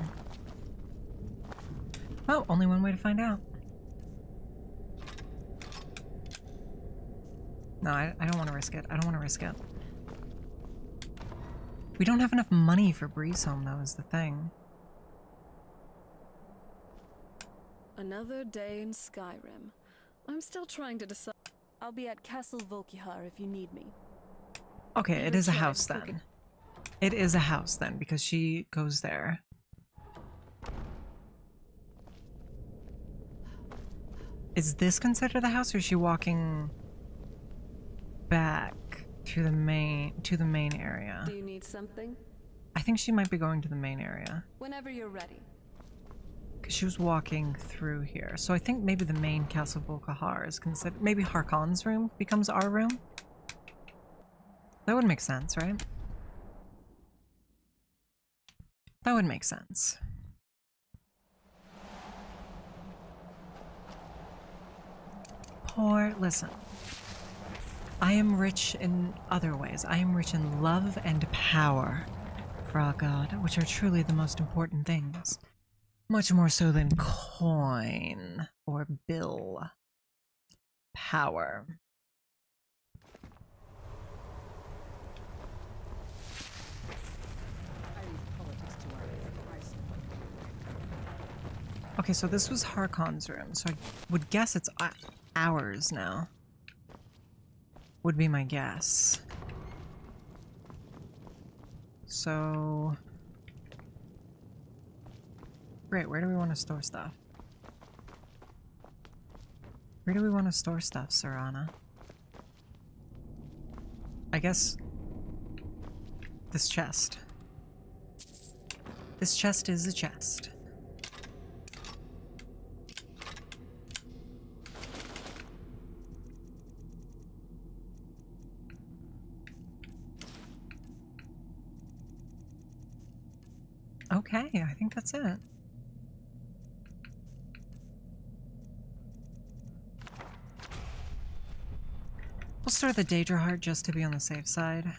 Well, only one way to find out. No, I don't want to risk it. I don't want to risk it. We don't have enough money for Breeze Home, though, is the thing. Another day in Skyrim. I'm still trying to decide. I'll be at Castle Volkihar if you need me. Okay, it is a house then. It is a house then, because she goes there. Is this considered a house, or is she walking back to the main area? Do you need something? I think she might be going to the main area. Whenever you're ready. Because she was walking through here. So I think maybe the main Castle Volkihar is considered... Maybe Harkon's room becomes our room? That would make sense, right? That would make sense. Listen. I am rich in other ways. I am rich in love and power, Frog God, which are truly the most important things. Much more so than coin or bill. Power. Okay, so this was Harkon's room, so I would guess it's ours now. Would be my guess. So... Great, where do we want to store stuff? Where do we want to store stuff, Serana? I guess... this chest. This chest is a chest. Okay, I think that's it. We'll store the Daedra Heart just to be on the safe side.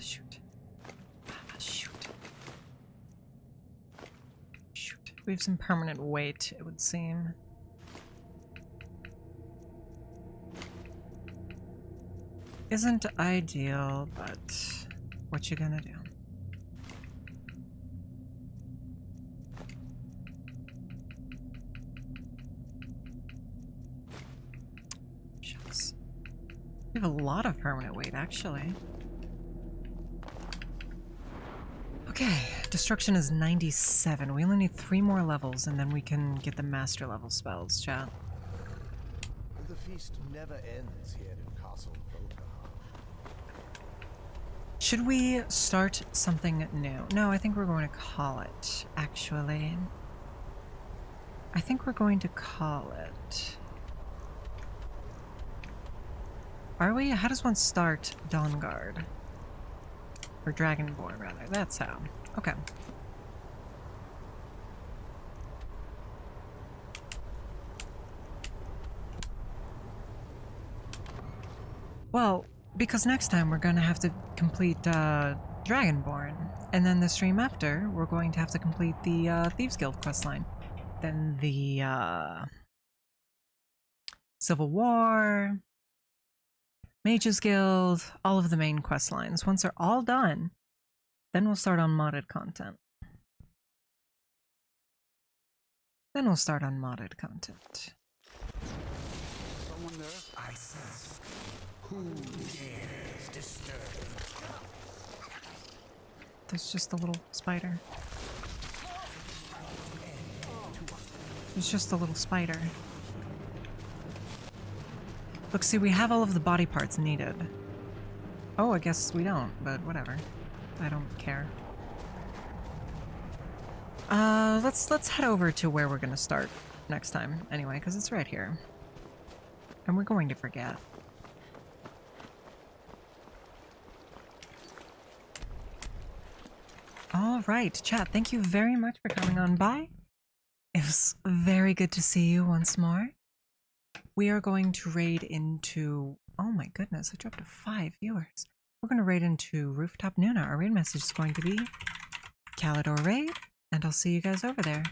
Shoot. Shoot. Shoot. We have some permanent weight, it would seem. Isn't ideal, but what you gonna do? Shucks. We have a lot of permanent weight, actually. Okay, destruction is 97. We only need 3 more levels, and then we can get the master level spells, chat. The feast never ends here in Castle Volkihar. Should we start something new? No, I think we're going to call it, actually. I think we're going to call it. Are we? How does one start Dawnguard? Or Dragonborn, rather. That's how. Okay. Well, because next time we're gonna have to complete Dragonborn, and then the stream after, we're going to have to complete the Thieves Guild questline. Then the Civil War, Mages Guild, all of the main quest lines. Once they're all done, then we'll start on modded content. Then we'll start on modded content. Someone there? I sense. Who dares disturb? There's just a little spider. There's just a little spider. Look, see, we have all of the body parts needed. Oh, I guess we don't, but whatever. I don't care. Let's head over to where we're gonna start next time, anyway, because it's right here. And we're going to forget. Alright, chat, thank you very much for coming on by. It was very good to see you once more. We are going to raid into... Oh my goodness, I dropped to 5 viewers. We're going to raid into Rooftop Nuna. Our raid message is going to be Callidora Raid, and I'll see you guys over there.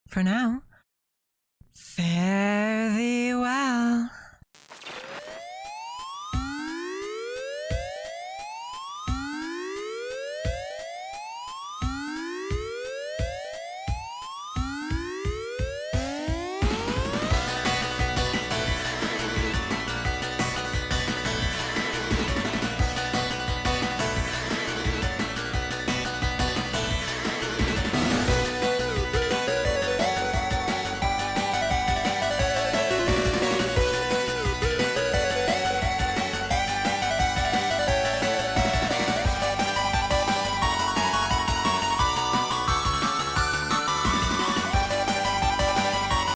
For now, fare thee well.